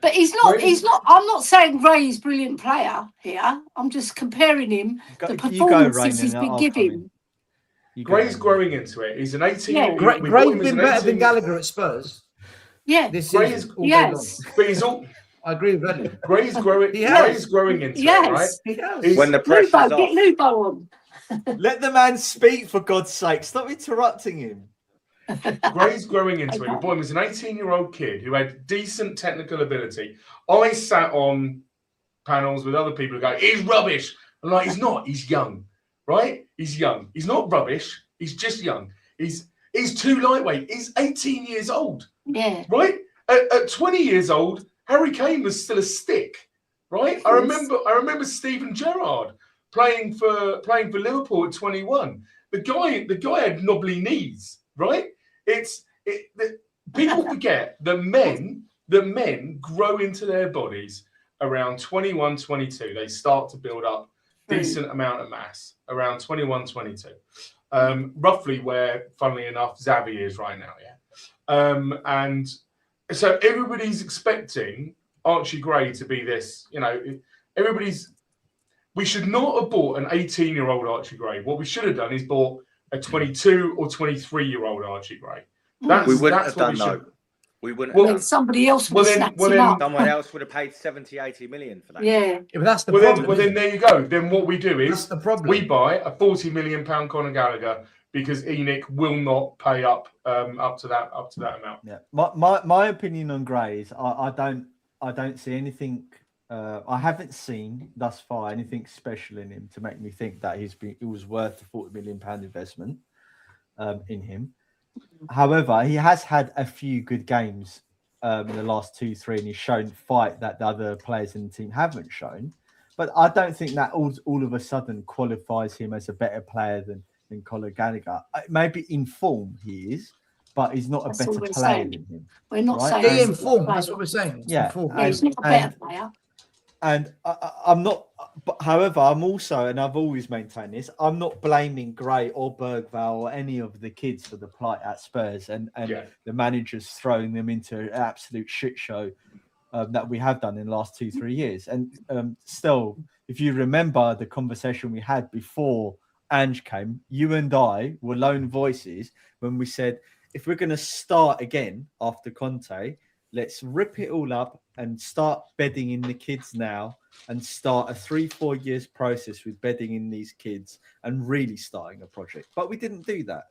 Speaker 3: But he's not. I'm not saying Ray is a brilliant player here. I'm just comparing him. The performances he's been giving.
Speaker 2: Gray's growing into it. He's an 18-year-old.
Speaker 1: Gray's been better than Gallagher at Spurs.
Speaker 3: Yeah.
Speaker 1: This is
Speaker 3: yes.
Speaker 2: But he's all.
Speaker 1: I agree with Redley.
Speaker 2: Gray's growing. Gray's growing into it, right?
Speaker 1: He has.
Speaker 7: When the pressure's off.
Speaker 3: Get Lubo on.
Speaker 8: Let the man speak, for God's sake. Stop interrupting him.
Speaker 2: Gray's growing into it. The boy was an 18-year-old kid who had decent technical ability. I sat on panels with other people who go, he's rubbish. I'm like, he's not. He's young, right? He's young. He's not rubbish. He's just young. He's too lightweight. He's 18 years old.
Speaker 3: Yeah.
Speaker 2: Right? At 20 years old, Harry Kane was still a stick, right? I remember Steven Gerrard playing for Liverpool at 21. The guy had knobbly knees, right? People forget that men grow into their bodies around 21, 22. They start to build up decent amount of mass around 21, 22. Roughly where, funnily enough, Xavi is right now, yeah. And so everybody's expecting Archie Gray to be this, we should not have bought an 18-year-old Archie Gray. What we should have done is bought a 22 or 23-year-old Archie Gray.
Speaker 7: We wouldn't have done though. We wouldn't have done.
Speaker 3: Somebody else would have snapped him up.
Speaker 7: Someone else would have paid 70, 80 million for that.
Speaker 3: Yeah.
Speaker 1: But that's the problem.
Speaker 2: Then there you go. Then what we do is
Speaker 1: the problem.
Speaker 2: We buy a £40 million Conor Gallagher because ENIC will not pay up to that amount.
Speaker 8: Yeah. My opinion on Gray is I don't see anything. I haven't seen thus far anything special in him to make me think that it was worth the £40 million investment in him. However, he has had a few good games in the last 2-3, and he's shown fight that the other players in the team haven't shown. But I don't think that all of a sudden qualifies him as a better player than Conor Gallagher. Maybe in form he is, but he's not a better player than him.
Speaker 3: We're not saying
Speaker 1: in form. That's what we're saying.
Speaker 8: Yeah,
Speaker 3: he's not a better player.
Speaker 8: And I'm not, but however, I'm also, and I've always maintained this, I'm not blaming Gray or Bergvall or any of the kids for the plight at Spurs and the managers throwing them into an absolute shit show that we have done in the last 2-3 years. And still, if you remember the conversation we had before Ange came, you and I were lone voices when we said, if we're going to start again after Conte, let's rip it all up and start bedding in the kids now and start a 3-4 years process with bedding in these kids and really starting a project. But we didn't do that.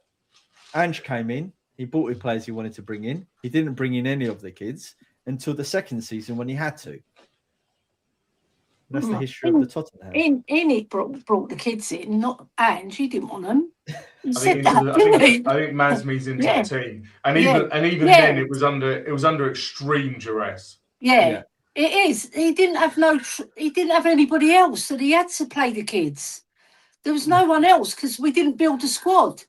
Speaker 8: Ange came in. He bought the players he wanted to bring in. He didn't bring in any of the kids until the second season when he had to. That's the history of the Tottenham.
Speaker 3: Enid brought the kids in, not Ange. He didn't want them. He
Speaker 2: I
Speaker 3: said
Speaker 2: think
Speaker 3: that, didn't he?
Speaker 2: I think Masmi's into the team, and even then it was under extreme duress.
Speaker 3: Yeah, it is. He didn't have anybody else, that he had to play the kids. There was no one else because we didn't build a squad.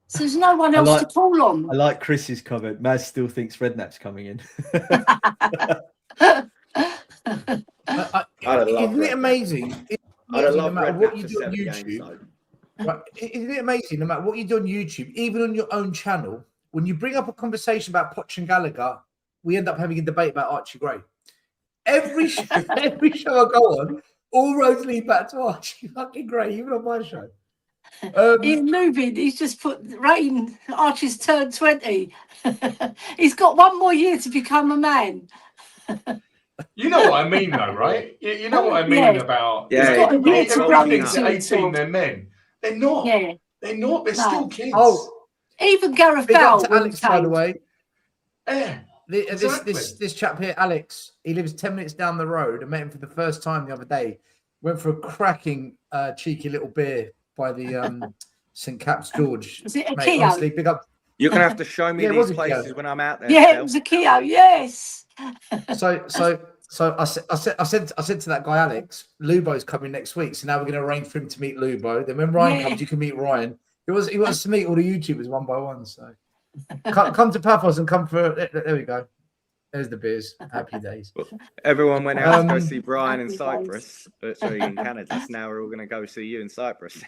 Speaker 3: So there's no one else to call on.
Speaker 8: I like Chris's comment. Maz still thinks Redknapp's coming in.
Speaker 1: Isn't it amazing? No matter what you do on YouTube, isn't it amazing? No matter what you do on YouTube, even on your own channel, when you bring up a conversation about Poch and Gallagher, we end up having a debate about Archie Gray. Every show I go on, all roads lead back to Archie fucking Gray, even on my show.
Speaker 3: He's moving. He's just put Rain. Archie's turned 20. He's got one more year to become a man.
Speaker 2: You know what I mean, though, right? You know what I mean about.
Speaker 3: Everybody
Speaker 2: thinks at 18 they're men. They're not.
Speaker 3: Yeah.
Speaker 2: They're not. They're still kids.
Speaker 1: Oh,
Speaker 3: even Gareth
Speaker 1: big
Speaker 3: Bale.
Speaker 1: up to Alex, by the way.
Speaker 2: Yeah.
Speaker 1: This chap here, Alex, he lives 10 minutes down the road. I met him for the first time the other day. Went for a cracking, cheeky little beer by the St. Caps George.
Speaker 3: Was it a
Speaker 1: Mate,
Speaker 3: Keo?
Speaker 1: honestly, big up.
Speaker 7: You're gonna have to show me
Speaker 1: Yeah, it was
Speaker 7: these
Speaker 1: a Keo.
Speaker 7: places when I'm out there.
Speaker 3: Yeah,
Speaker 7: Stel.
Speaker 3: it was a Keo. Yes.
Speaker 1: So I said to that guy Alex, Lubo's coming next week, so now we're going to arrange for him to meet Lubo. Then when Ryan
Speaker 3: Yeah.
Speaker 1: comes, you can meet Ryan. He wants to meet all the YouTubers one by one. So come to Paphos and come for. There we go. There's the beers. Happy days.
Speaker 7: Everyone went out to go see Brian in
Speaker 3: Happy
Speaker 7: Cyprus. Sorry, in Canada. So now we're all going to go see you in Cyprus.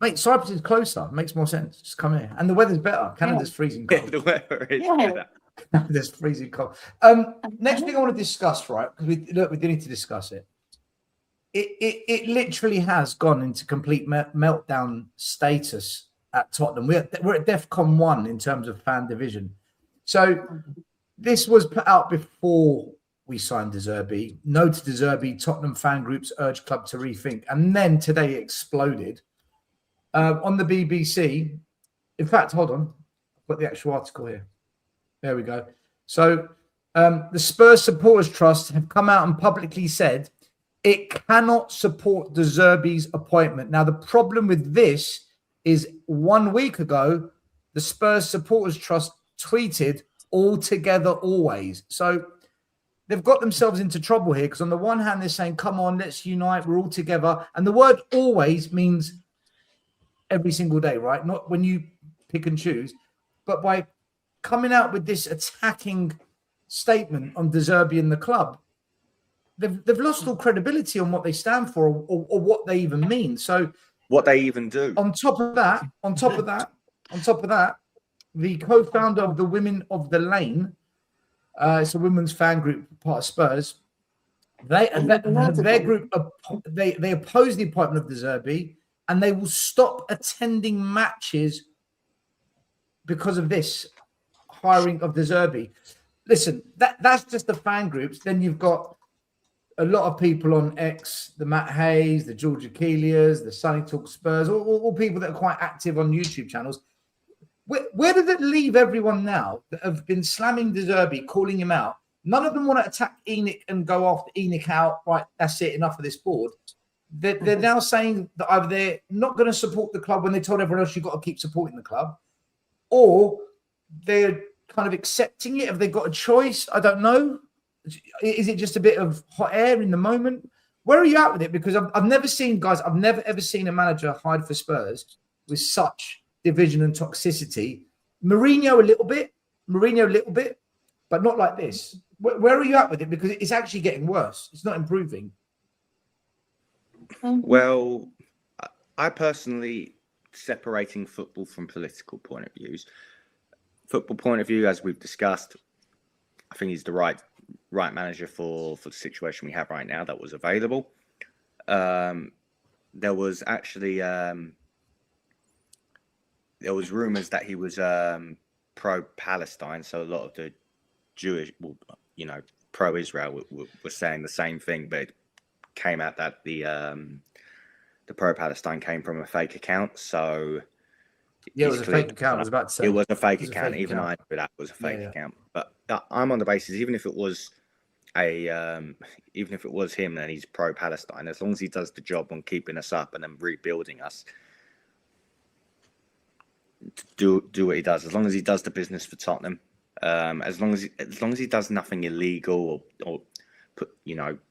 Speaker 1: Mate, Cyprus is closer. Makes more sense. Just come here, and the weather's better. Canada's freezing cold.
Speaker 7: The weather is
Speaker 3: Yeah.
Speaker 7: better.
Speaker 1: Canada's freezing cold. Next thing I want to discuss, right? Because we do need to discuss it. It literally has gone into complete meltdown status at Tottenham. We're at DEFCON 1 in terms of fan division. So this was put out before we signed Zerbi. No to Zerbi. Tottenham fan groups urge club to rethink. And then today it exploded. On the BBC. In fact, hold on. I've got the actual article here. There we go. So the Spurs Supporters Trust have come out and publicly said it cannot support De Zerbi's appointment. Now, the problem with this is 1 week ago, the Spurs Supporters Trust tweeted all together always. So they've got themselves into trouble here because on the one hand, they're saying, come on, let's unite. We're all together. And the word always means every single day, right? Not when you pick and choose, but by coming out with this attacking statement on De Zerbi and the club, they've lost all credibility on what they stand for or what they even mean. So
Speaker 7: what they even do.
Speaker 1: On top of that, the co-founder of the Women of the Lane, it's a women's fan group, part of Spurs. Their group they oppose the appointment of De Zerbi, and they will stop attending matches because of this hiring of De Zerbi. Listen, that's just the fan groups. Then you've got a lot of people on X, the Matt Hayes, the George Achilles, the Sunny Talk Spurs, all people that are quite active on YouTube channels. Where did it leave everyone now that have been slamming De Zerbi, calling him out? None of them want to attack Enoch and go after Enoch out. Right, that's it, enough of this board. They're now saying that either they're not going to support the club when they told everyone else you've got to keep supporting the club, or they're kind of accepting it. Have they got a choice? I don't know. Is it just a bit of hot air in the moment? Where are you at with it? Because I've never seen, guys, I've never ever seen a manager hide for Spurs with such division and toxicity. Mourinho a little bit, but not like this. Where are you at with it? Because it's actually getting worse. It's not improving.
Speaker 7: Well, I personally, separating football from political point of views, football point of view, as we've discussed, I think he's the right manager for the situation we have right now that was available. There was actually there was rumors that he was pro-Palestine, so a lot of the Jewish, pro-Israel were saying the same thing, but it came out that the pro-Palestine came from a fake account. So
Speaker 1: yeah, it was a fake account. I was about to say
Speaker 7: it was a fake account. Even I knew that was a fake account. But I'm on the basis, even if it was him and he's pro-Palestine, as long as he does the job on keeping us up and then rebuilding us, do what he does. As long as he does the business for Tottenham, as long as he does nothing illegal or put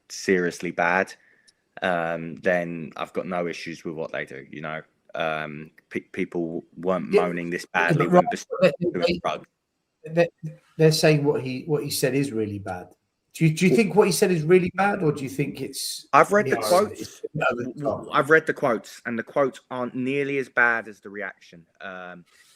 Speaker 7: seriously bad, then I've got no issues with what they do. People weren't moaning this badly when doing drugs.
Speaker 1: They're saying what he said is really bad. Do you think what he said is really bad, or do you think it's?
Speaker 7: I've read the quotes. I've read the quotes, and the quotes aren't nearly as bad as the reaction.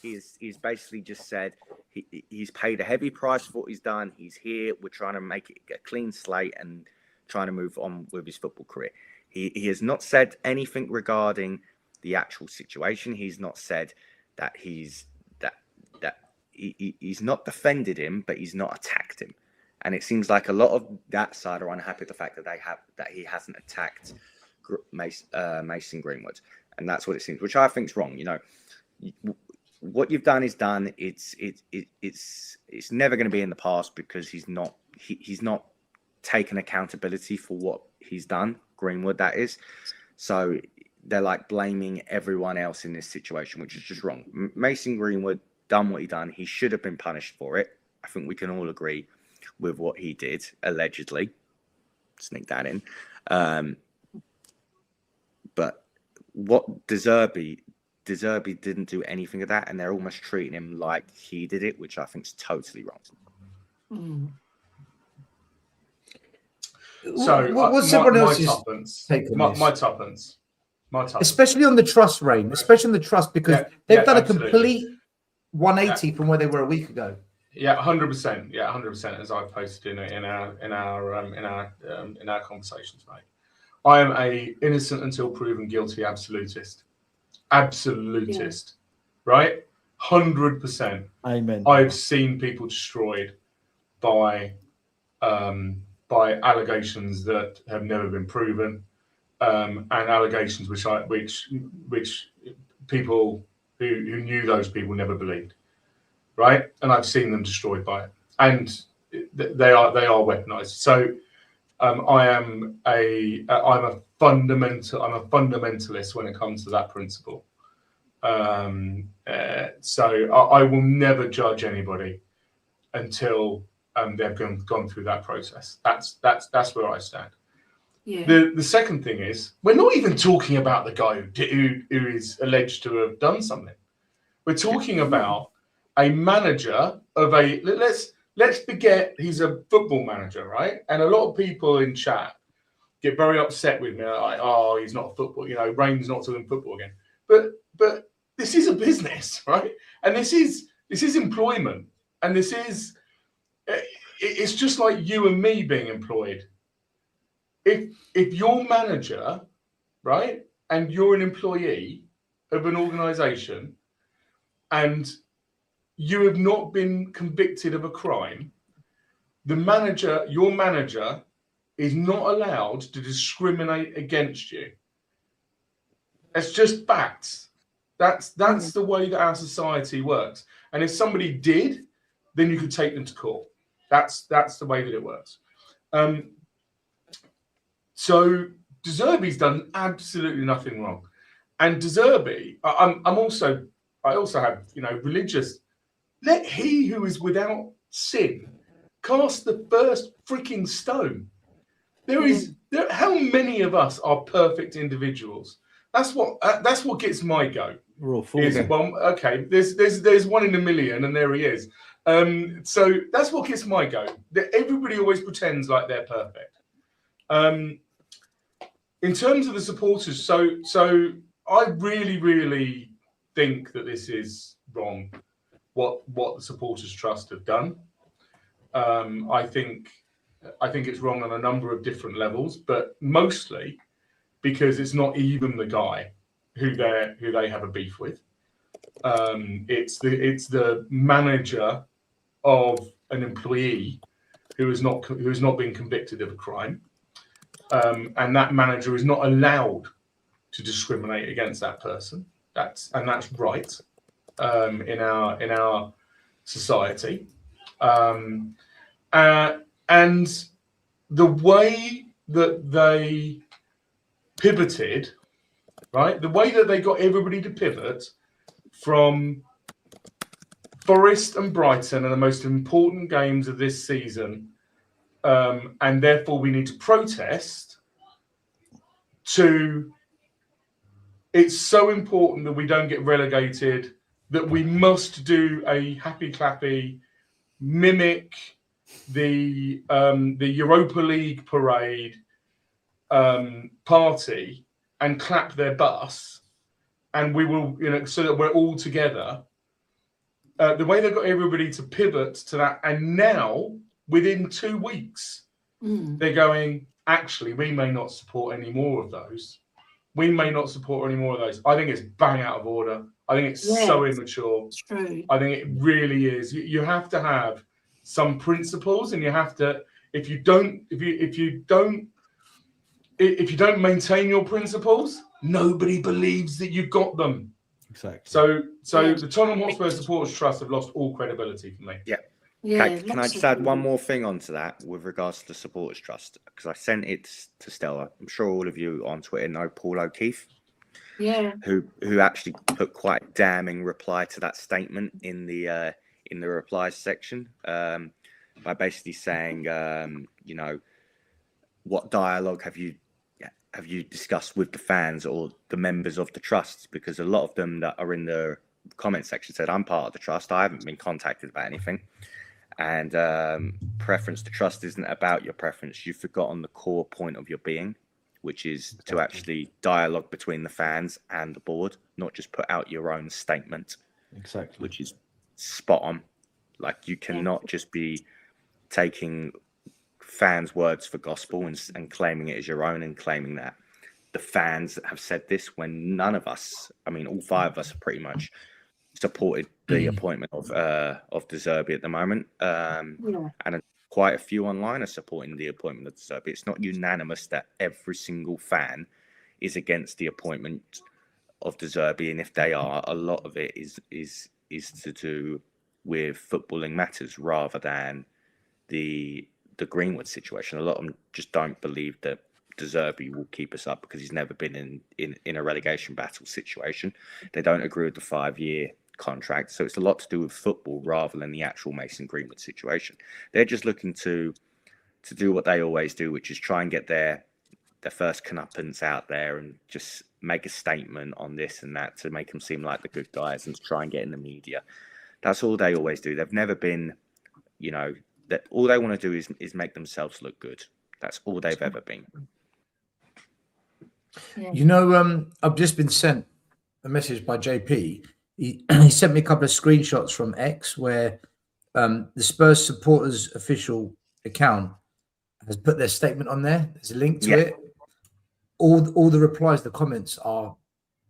Speaker 7: He's basically just said he's paid a heavy price for what he's done. He's here. We're trying to make it a clean slate and trying to move on with his football career. He has not said anything regarding the actual situation. He's not said that he's not defended him, but he's not attacked him. And it seems like a lot of that side are unhappy with the fact that he hasn't attacked Mason Greenwood, and that's what it seems, which I think is wrong. What you've done is done. It's never going to be in the past because he's not taken accountability for what he's done. Greenwood, that is. So they're like blaming everyone else in this situation, which is just wrong. Mason Greenwood done what he done. He should have been punished for it. I think we can all agree with what he did, allegedly. Sneak that in. But what Zerbi didn't do anything of that, and they're almost treating him like he did it, which I think is totally wrong.
Speaker 2: So
Speaker 1: what's
Speaker 2: my
Speaker 1: everyone else's
Speaker 2: tuppence,
Speaker 1: take on
Speaker 2: my
Speaker 1: this?
Speaker 2: tuppence,
Speaker 1: Especially on the trust reign, especially on the trust, because they've done
Speaker 2: absolutely.
Speaker 1: a complete 180 from where they were a week ago.
Speaker 2: Yeah, 100%. Yeah, 100%. As I've posted in our conversations, mate. I am a innocent until proven guilty absolutist, right? 100%.
Speaker 8: Amen.
Speaker 2: I've seen people destroyed by allegations that have never been proven, and allegations which people who knew those people never believed, right? And I've seen them destroyed by it, and they are weaponized. So I'm a fundamentalist when it comes to that principle. So I will never judge anybody until they've gone through that process. That's where I stand.
Speaker 3: Yeah.
Speaker 2: The second thing is, we're not even talking about the guy who is alleged to have done something. We're talking about a manager of a let's forget he's a football manager, right? And a lot of people in chat get very upset with me, like, oh, he's not a football, Rain's not talking football again. But this is a business, right? And this is employment, and it's just like you and me being employed. If you're manager, right, and you're an employee of an organization, and you have not been convicted of a crime, your manager is not allowed to discriminate against you. It's just facts. That's the way that our society works. And if somebody did, then you could take them to court. That's the way that it works. So Zerbi's done absolutely nothing wrong. And Zerbi, I also have, religious. Let he who is without sin cast the first freaking stone. How many of us are perfect individuals? That's what gets my goat.
Speaker 8: We're all fools.
Speaker 2: Well, okay, there's one in a million, and there he is. So that's what gets my goat. That everybody always pretends like they're perfect. In terms of the supporters, so I really, really think that this is wrong. What the Supporters Trust have done. I think it's wrong on a number of different levels, but mostly because it's not even the guy who they have a beef with. It's the manager of an employee who has not been convicted of a crime, and that manager is not allowed to discriminate against that person. That's right in our society, and the way that they pivoted, right? The way that they got everybody to pivot from Forest and Brighton are the most important games of this season, and therefore we need to protest. It's so important that we don't get relegated, that we must do a happy clappy, mimic the Europa League parade party and clap their bus, and we will, so that we're all together. The way they got everybody to pivot to that, and now within 2 weeks, they're going, actually, we may not support any more of those. I think it's bang out of order. I think it's so immature.
Speaker 3: It's true.
Speaker 2: I think it really is. You have to have some principles, and you have to. If you don't maintain your principles, nobody believes that you've got them.
Speaker 8: Exactly.
Speaker 2: So the Tottenham Hotspur Supporters Trust have lost all credibility for me.
Speaker 7: Yeah.
Speaker 3: Yeah.
Speaker 7: Okay, can I just add one more thing onto that with regards to the Supporters Trust? Because I sent it to Stella. I'm sure all of you on Twitter know Paul O'Keefe.
Speaker 3: Yeah.
Speaker 7: who actually put quite a damning reply to that statement in the replies section, by basically saying, you know, what dialogue have you discussed with the fans or the members of the trusts? Because a lot of them that are in the comment section said, I'm part of the trust, I haven't been contacted about anything. And preference to trust isn't about your preference. You've forgotten the core point of your being, which is to actually dialogue between the fans and the board, not just put out your own statement.
Speaker 5: Exactly.
Speaker 7: Which is spot on. Like, you cannot just be taking fans' words for gospel and claiming it as your own, and claiming that the fans have said this, when none of us, I mean, all five of us, pretty much supported the appointment of De Zerbi at the moment, and quite a few online are supporting the appointment of De Zerbi. It's not unanimous that every single fan is against the appointment of De Zerbi, and if they are, a lot of it is to do with footballing matters rather than the Greenwood situation. A lot of them just don't believe that De Zerbi will keep us up because he's never been in a relegation battle situation. They don't agree with the 5-year contract, so it's a lot to do with football rather than the actual Mason Greenwood situation. They're just looking to do what they always do, which is try and get their first comeuppance out there and just make a statement on this and that to make them seem like the good guys and to try and get in the media. That's all they always do. They've never been, you know, that all they want to do is make themselves look good. That's all they've ever been.
Speaker 1: You know, I've just been sent a message by JP. He sent me a couple of screenshots from X where the Spurs supporters official account has put their statement on there. There's a link to it. All the replies, the comments are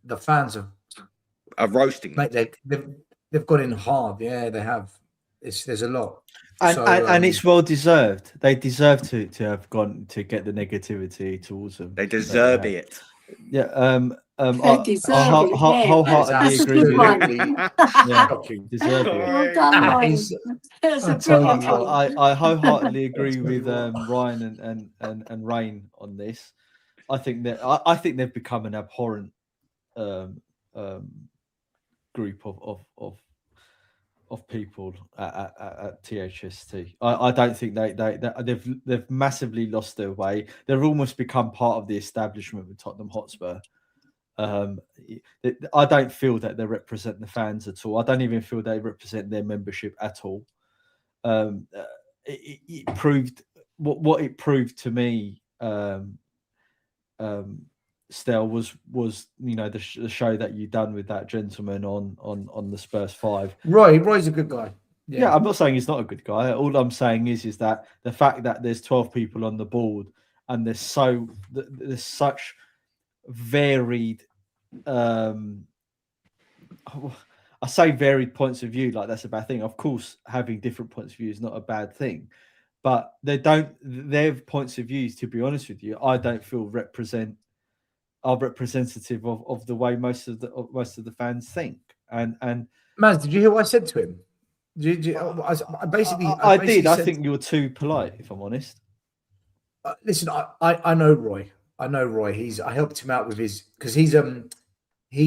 Speaker 1: the fans
Speaker 7: are roasting.
Speaker 1: Mate, they've gone in hard. Yeah, they have. There's a lot.
Speaker 8: And it's well deserved. They deserve to have gone to get the negativity towards them.
Speaker 7: They deserve it.
Speaker 8: Yeah.
Speaker 3: They deserve it.
Speaker 8: Wholeheartedly agree with deserve it.
Speaker 3: Well done, Ryan.
Speaker 8: I wholeheartedly agree with Ryan and Rain on this. I think they've become an abhorrent group of people at THST. I don't think they've massively lost their way. They've almost become part of the establishment with Tottenham Hotspur. I don't feel that they represent the fans at all. I don't even feel they represent their membership at all. It proved what it proved to me. Stel was you know the show that you done with that gentleman on the Spurs 5.
Speaker 1: Roy's a good guy.
Speaker 8: Yeah, I'm not saying he's not a good guy. All I'm saying is that the fact that there's 12 people on the board and there's such varied I say varied points of view like that's a bad thing. Of course, having different points of view is not a bad thing, but their points of views, to be honest with you, I don't feel are representative of the way most of the fans think. And
Speaker 1: Maz, did you hear what I said to him? I
Speaker 8: did. I think you're too polite, if I'm honest.
Speaker 1: Listen, I know Roy. I know Roy. I helped him out with because he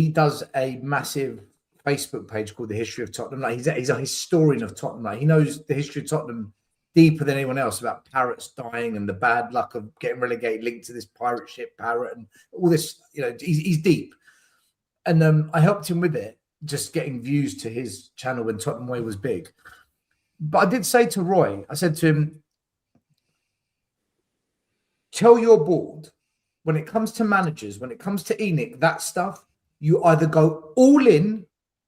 Speaker 1: does a massive Facebook page called The History of Tottenham. Like he's a historian of Tottenham. Like he knows the history of Tottenham deeper than anyone else, about Parrots dying and the bad luck of getting relegated, linked to this pirate ship Parrot and all this. You know, he's deep. And I helped him with it, just getting views to his channel when Tottenham Way was big. But I did say to Roy, I said to him, tell your board, when it comes to managers, when it comes to ENIC, that stuff, you either go all in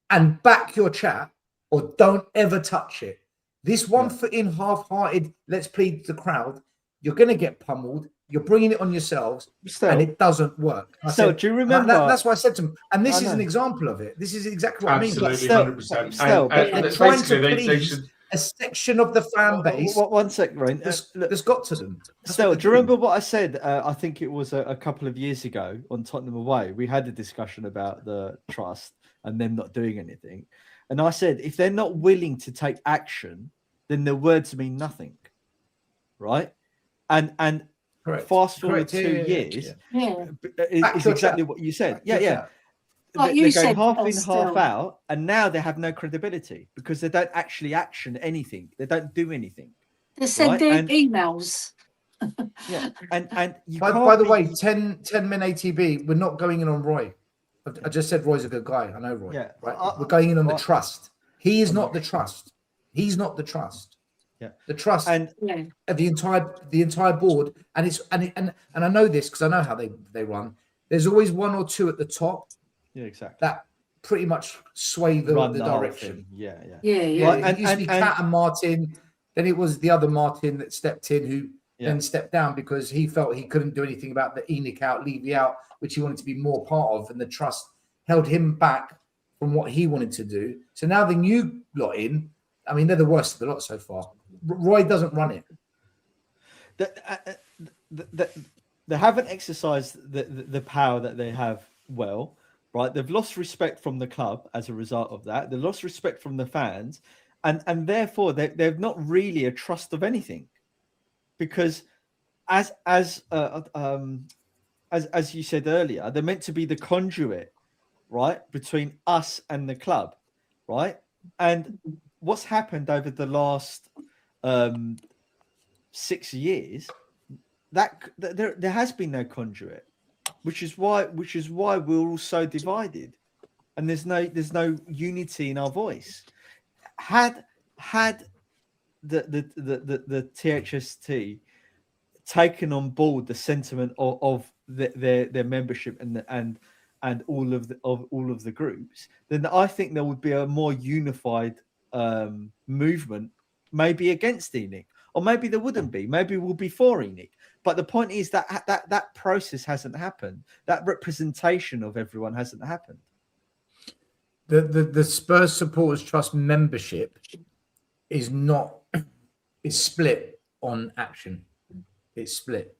Speaker 1: and back your chat or don't ever touch it. This 1 foot in, half-hearted, let's plead the crowd, you're going to get pummeled. You're bringing it on yourselves, and it doesn't work.
Speaker 8: Do you remember?
Speaker 1: That's why I said to him, and this is an example of it. This is exactly what I mean.
Speaker 2: Absolutely, 100%.
Speaker 1: They're trying to please a section of the fan base.
Speaker 8: One second, Rain.
Speaker 1: That's got to them.
Speaker 8: Still, do you remember what I said? I think it was a couple of years ago on Tottenham Away. We had a discussion about the trust and them not doing anything. And I said, if they're not willing to take action, then their words mean nothing. Right? And
Speaker 1: correct.
Speaker 8: Fast forward 2 years, it's exactly what you said. Yeah.
Speaker 3: Like you
Speaker 8: they're
Speaker 3: said,
Speaker 8: going half in, half
Speaker 3: Still.
Speaker 8: out, and now they have no credibility because they don't actually action anything. They don't do anything.
Speaker 3: They send
Speaker 8: Right,
Speaker 3: their
Speaker 8: and-
Speaker 3: emails.
Speaker 8: Yeah, and you
Speaker 1: By
Speaker 8: can't
Speaker 1: the
Speaker 8: be-
Speaker 1: way, 10 men ATB, we're not going in on Roy. I just said Roy's a good guy. I know Roy.
Speaker 8: Yeah.
Speaker 1: Right? We're going in on the
Speaker 8: I-
Speaker 1: trust. He is not the trust. He's not the trust.
Speaker 8: Yeah.
Speaker 1: The trust
Speaker 8: and
Speaker 3: Yeah.
Speaker 1: of the entire board, and it's and I know this because I know how they run. There's always one or two at the top
Speaker 8: yeah, exactly.
Speaker 1: that pretty much sway the
Speaker 8: Run whole
Speaker 1: direction.
Speaker 8: thing. Yeah, yeah.
Speaker 3: Yeah, yeah.
Speaker 1: Yeah,
Speaker 8: Right,
Speaker 1: it used to be Cat and Martin. Then it was the other Martin that stepped in, who then stepped down because he felt he couldn't do anything about the Enoch out, Levy out, which he wanted to be more part of, and the trust held him back from what he wanted to do. So now the new lot in, I mean, they're the worst of the lot so far. Roy doesn't run it.
Speaker 8: They haven't exercised the power that they have well, right? They've lost respect from the club as a result of that. They've lost respect from the fans, and therefore they're not really a trust of anything, because as you said earlier, they're meant to be the conduit, right, between us and the club, right? And what's happened over the last 6 years, that there has been no conduit, which is why we're all so divided, and there's no unity in our voice. Had the THST taken on board the sentiment of their membership and all of the groups, then I think there would be a more unified movement, maybe against Enoch, or maybe there wouldn't be. Maybe we'll be for Enoch. But the point is that process hasn't happened. That representation of everyone hasn't happened.
Speaker 1: The Spurs Supporters Trust membership is split on action. It's split.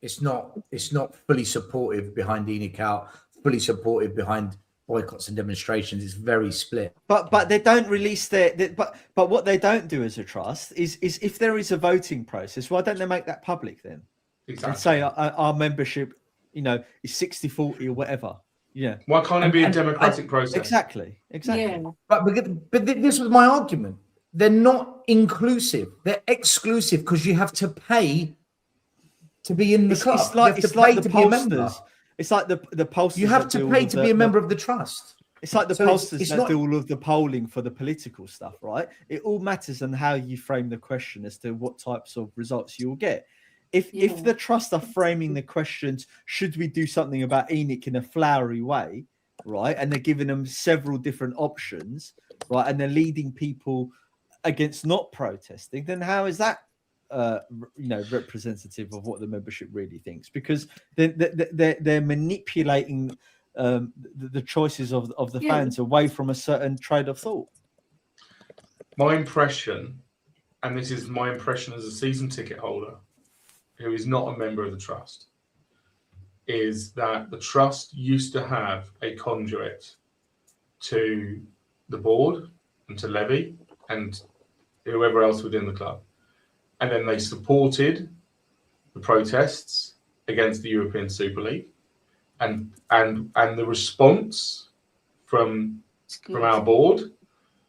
Speaker 1: It's not fully supportive behind Enoch out, fully supportive behind boycotts and demonstrations. It's very split.
Speaker 8: But they don't release but what they don't do as a trust is if there is a voting process, why don't they make that public then?
Speaker 2: Exactly.
Speaker 8: And say our membership, is 60-40 or whatever. Yeah.
Speaker 2: Why can't it be a democratic process?
Speaker 8: Exactly.
Speaker 3: Yeah.
Speaker 1: But this was my argument. They're not inclusive. They're exclusive because you have to pay to be in the club.
Speaker 8: It's like
Speaker 1: you have to pay
Speaker 8: the
Speaker 1: to be a member.
Speaker 8: pollsters. It's like the pollsters.
Speaker 1: You have
Speaker 8: that
Speaker 1: to
Speaker 8: do
Speaker 1: pay
Speaker 8: all
Speaker 1: to be a member of the trust.
Speaker 8: It's like the
Speaker 1: So
Speaker 8: pollsters
Speaker 1: it's
Speaker 8: that
Speaker 1: not-
Speaker 8: do all of the polling for the political stuff, right? It all matters on how you frame the question as to what types of results you will get. If the trust are framing the questions, should we do something about Enoch in a flowery way, right? And they're giving them several different options, right? And they're leading people against not protesting, then how is that representative of what the membership really thinks? Because they're manipulating the choices of the fans away from a certain trade of thought.
Speaker 2: My impression, and this is my impression as a season ticket holder who is not a member of the trust, is that the trust used to have a conduit to the board and to Levy and whoever else within the club. And then they supported the protests against the European Super League. And the response from our board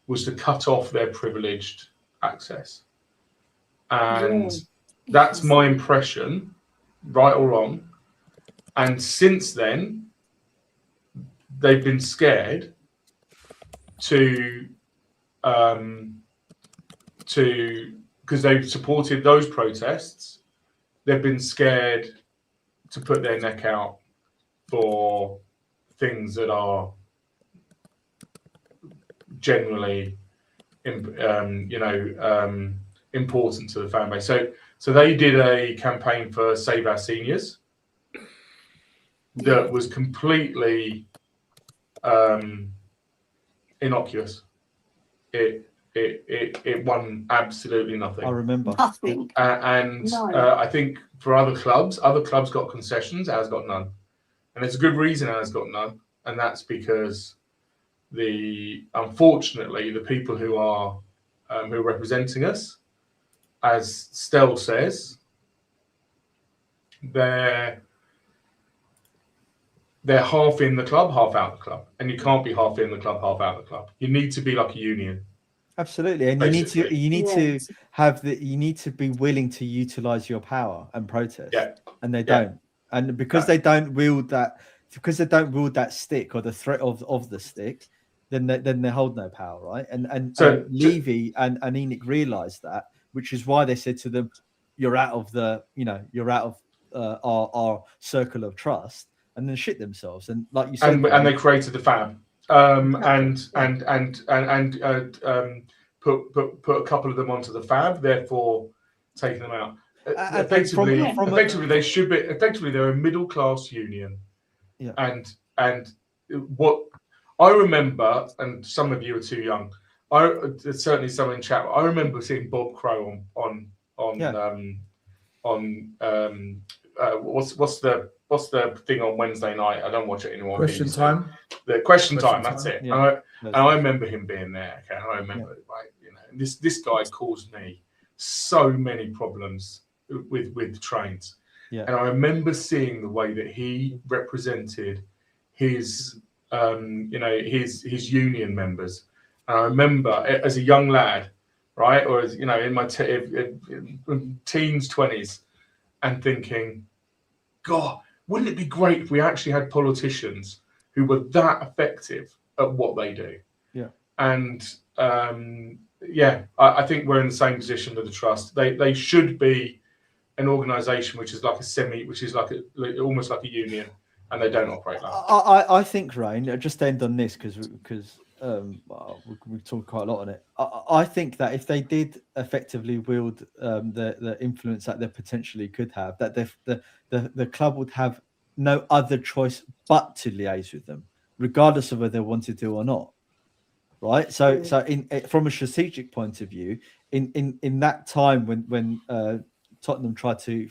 Speaker 2: was to cut off their privileged access. And that's my impression, right or wrong. And since then, they've been scared to because they've supported those protests, they've been scared to put their neck out for things that are generally, important to the fan base. So they did a campaign for Save Our Seniors that was completely innocuous. It won absolutely nothing.
Speaker 8: I remember.
Speaker 3: Nothing.
Speaker 2: I think for other clubs got concessions, ours got none. And there's a good reason ours got none. And that's because unfortunately, the people who are representing us, as Stel says, they're they're half in the club, half out the club, and you can't be half in the club, half out the club. You need to be like a union.
Speaker 8: Absolutely, and
Speaker 2: Basically.
Speaker 8: you need to you need to be willing to utilize your power and protest.
Speaker 2: Yeah.
Speaker 8: And they
Speaker 2: Yeah.
Speaker 8: don't, and because they don't wield that stick or the threat of the stick, then they hold no power, right? And Levy and Enoch realized that, which is why they said to them, "You're out of our circle of trust," and then shit themselves. And like you said,
Speaker 2: and they created the FAB, put a couple of them onto the FAB, therefore taking them out. Effectively, they should be. Effectively, they're a middle class union.
Speaker 8: Yeah.
Speaker 2: And what I remember, and some of you are too young. Certainly some in chat. I remember seeing Bob Crow on what's the thing on Wednesday night? I don't watch it anymore.
Speaker 1: Question time.
Speaker 2: The question time. That's it.
Speaker 8: Yeah.
Speaker 2: And I remember him being there. Okay, I remember this guy caused me so many problems with trains.
Speaker 8: Yeah.
Speaker 2: And I remember seeing the way that he represented his union members. And I remember as a young lad, right, or as in my teens, 20s, and thinking, God, wouldn't it be great if we actually had politicians who were that effective at what they do?
Speaker 8: Yeah.
Speaker 2: And I think we're in the same position with the trust. They should be an organisation which is almost like a union, and they don't operate like that.
Speaker 8: I think, Rain, just end on this because we talked quite a lot on it. I think that if they did effectively wield the influence that they potentially could have, that the club would have no other choice but to liaise with them, regardless of whether they wanted to or not. Right. So from a strategic point of view, in that time when Tottenham tried to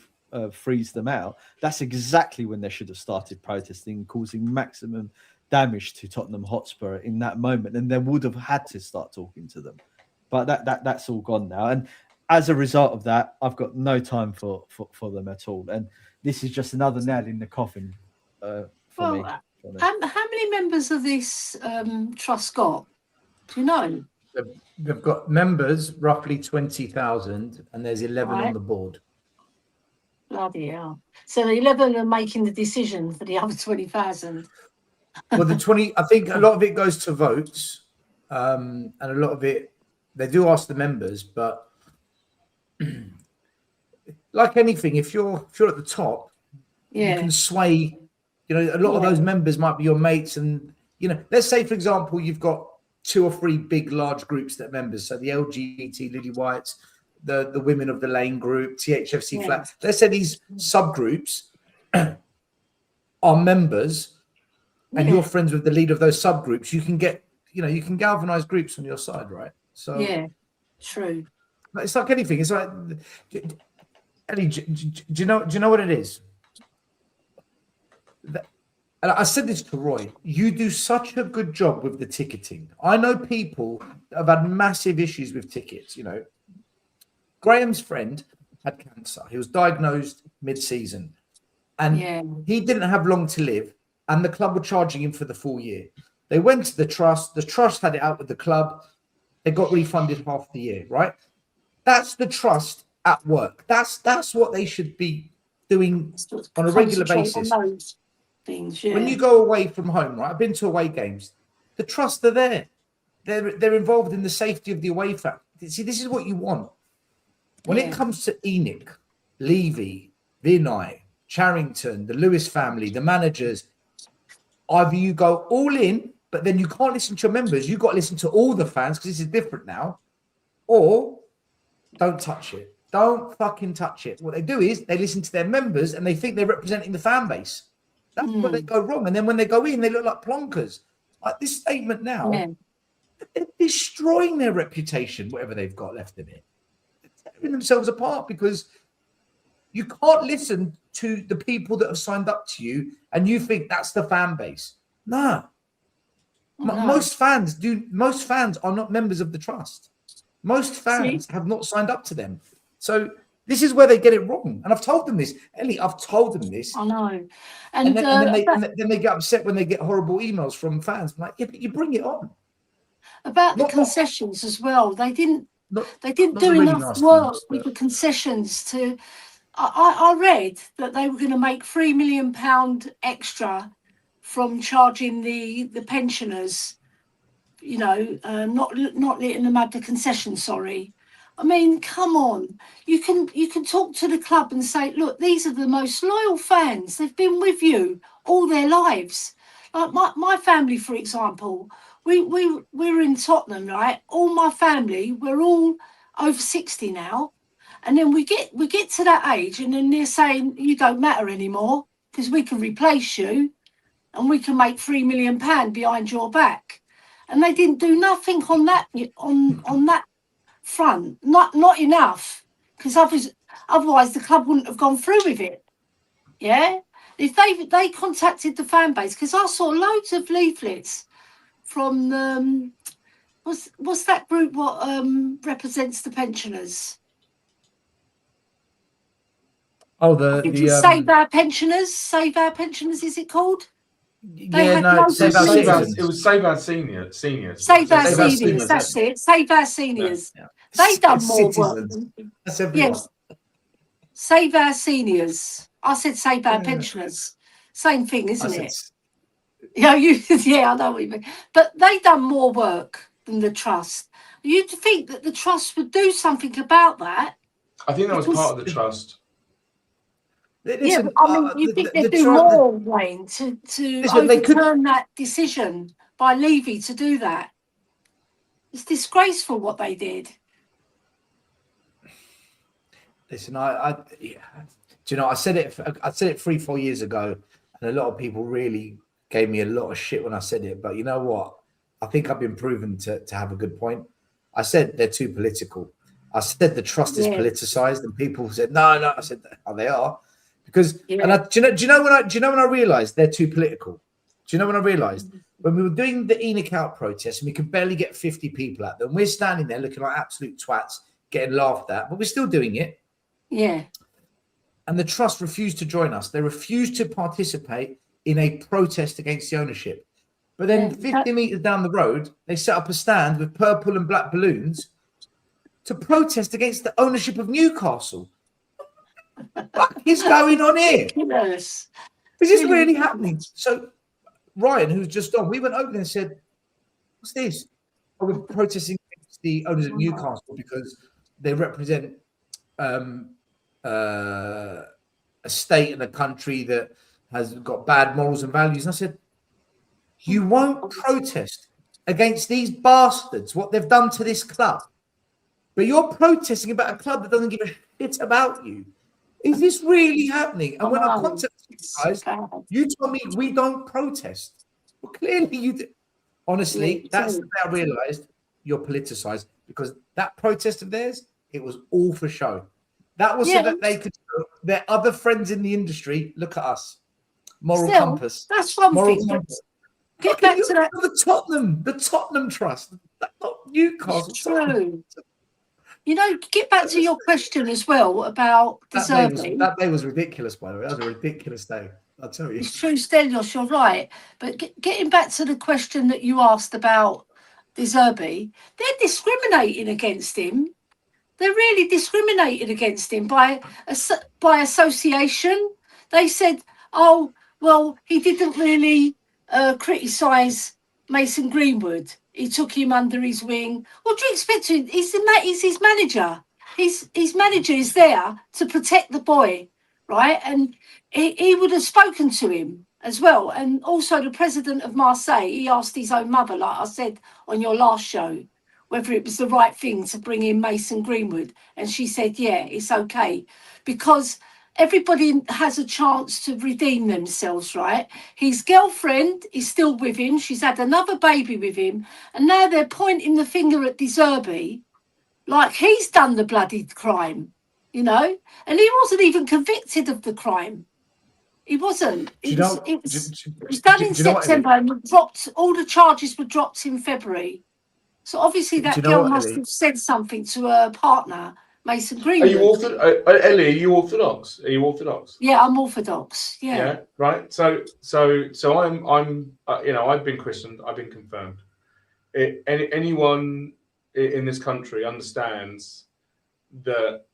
Speaker 8: freeze them out, that's exactly when they should have started protesting, causing maximum damage to Tottenham Hotspur in that moment, and they would have had to start talking to them. But that's all gone now, and as a result of that, I've got no time for them at all. And this is just another nail in the coffin for me.
Speaker 3: How many members of this trust got? Do you know?
Speaker 1: They've got members, roughly 20,000, and there's 11 on the board.
Speaker 3: Bloody hell. So the 11 are making the decision for the other 20,000.
Speaker 1: Well, the 20, I think a lot of it goes to votes, and a lot of it, they do ask the members, but like anything, if you're at the top, you can sway, a lot of those members might be your mates. And, let's say, for example, you've got 2 or 3 big, large groups that are members. So the LGBT, Lilywhites, the Women of the Lane group, THFC Flat. Let's say these subgroups are members, and you're friends with the leader of those subgroups. You can get, you can galvanize groups on your side, right? So
Speaker 3: yeah, true.
Speaker 1: It's like anything. It's like, Ellie, do you know what it is? And I said this to Roy, you do such a good job with the ticketing. I know people that have had massive issues with tickets. Graham's friend had cancer. He was diagnosed mid-season, and he didn't have long to live, and the club were charging him for the full year. They went to the trust. The trust had it out with the club. They got refunded half the year, right? That's the trust at work. That's what they should be doing on a regular basis.
Speaker 3: Things,
Speaker 1: When you go away from home, right? I've been to away games. The trust are there. They're involved in the safety of the away fan. See, this is what you want. When it comes to Enoch, Levy, Vinay, Charrington, the Lewis family, the managers, either you go all in, but then you can't listen to your members. You've got to listen to all the fans because this is different now, or don't touch it. Don't fucking touch it. What they do is they listen to their members and they think they're representing the fan base. That's where they go wrong. And then when they go in, they look like plonkers. Like this statement now, they're destroying their reputation, whatever they've got left in it. They're tearing themselves apart because you can't listen to the people that have signed up to you and you think that's the fan base. No. Most fans are not members of the trust. Most fans have not signed up to them. So This is where they get it wrong. And I've told them this. Ellie, I've told them this.
Speaker 3: I know.
Speaker 1: And then they get upset when they get horrible emails from fans. I'm like, yeah, but you bring it on.
Speaker 3: About the concessions as well. They didn't do
Speaker 1: really
Speaker 3: enough
Speaker 1: nasty
Speaker 3: work
Speaker 1: ones,
Speaker 3: with
Speaker 1: but-
Speaker 3: the concessions to. I read that they were going to make £3 million extra from charging the pensioners, you know, not letting them have the concession. Sorry, I mean, come on. You can talk to the club and say, look, these are the most loyal fans. They've been with you all their lives. Like my family, for example, we're in Tottenham, right? All my family, we're all over 60 now. And then we get to that age, and then they're saying you don't matter anymore because we can replace you, and we can make £3 million behind your back. And they didn't do nothing on that front, not enough, because otherwise the club wouldn't have gone through with it. Yeah, if they contacted the fan base, because I saw loads of leaflets from what's that group what represents the pensioners.
Speaker 1: Oh,
Speaker 3: Save Our Pensioners. Save Our Pensioners, is it called?
Speaker 1: Yeah, no,
Speaker 2: Save Our Seniors. It was Save Our Seniors.
Speaker 3: Save Our Seniors. That's it. Save Our Seniors.
Speaker 1: Yeah.
Speaker 3: They've done more work.
Speaker 1: That's everyone.
Speaker 3: Yes. Save Our Seniors. I said Save Our Pensioners. Same thing, isn't it? Yeah, I know what you mean. But they've done more work than the trust. You'd think that the trust would do something about that.
Speaker 2: I think that was part of the trust.
Speaker 1: Listen,
Speaker 3: yeah, I mean, you think they'd do more, Wayne, to overturn that decision by Levy to do that? It's disgraceful what they did.
Speaker 1: Listen, do you know? I said it 3-4 years ago, and a lot of people really gave me a lot of shit when I said it. But you know what? I think I've been proven to have a good point. I said they're too political. I said the trust is politicized, and people said no. I said, oh, they are. Because do you know when I realized they're too political? Do you know when I realized when we were doing the Enoch Out protest and we could barely get 50 people at them, we're standing there looking like absolute twats, getting laughed at, but we're still doing it.
Speaker 3: Yeah.
Speaker 1: And the trust refused to join us. They refused to participate in a protest against the ownership. But then 50 meters down the road, they set up a stand with purple and black balloons to protest against the ownership of Newcastle. What is going on here?
Speaker 3: Yes.
Speaker 1: Is this really happening? So Ryan, who's just on, we went over there and said, what's this? Oh, we're protesting against the owners of Newcastle because they represent a state and a country that has got bad morals and values. And I said, you won't protest against these bastards, what they've done to this club. But you're protesting about a club that doesn't give a shit about you. Is this really happening? And when I contacted you guys, you told me we don't protest. Well, clearly you do. Honestly, that's the day I realised you're politicised, because that protest of theirs, it was all for show. That was so that they could show their other friends in the industry, look at us. Moral compass.
Speaker 3: That's one thing. Get back to that.
Speaker 1: The Tottenham Trust, not Newcastle.
Speaker 3: It's true. You know, get back to your question as well about Zerbi.
Speaker 1: That day was ridiculous, by the way. That was a ridiculous day, I'll tell you.
Speaker 3: It's true, Stelios, you're right. But getting back to the question that you asked about Zerbi, they're discriminating against him. They're really discriminating against him by association. They said, oh, well, he didn't really criticise Mason Greenwood. He took him under his wing. What do you expect him? He's his manager. His manager is there to protect the boy, right? And he would have spoken to him as well. And also the president of Marseille, he asked his own mother, like I said on your last show, whether it was the right thing to bring in Mason Greenwood. And she said, yeah, it's okay. Because everybody has a chance to redeem themselves, right? His girlfriend is still with him. She's had another baby with him. And now they're pointing the finger at Zerbi like he's done the bloody crime, you know? And he wasn't even convicted of the crime. He wasn't. It was done in September and all the charges were dropped in February. So obviously that girl must have said something to her partner Mason
Speaker 2: Are
Speaker 3: Greenwood.
Speaker 2: you Ellie? Are you Orthodox? Are you Orthodox?
Speaker 3: Yeah, I'm Orthodox. Yeah.
Speaker 2: Right. So I'm I've been christened. I've been confirmed. Anyone in this country understands that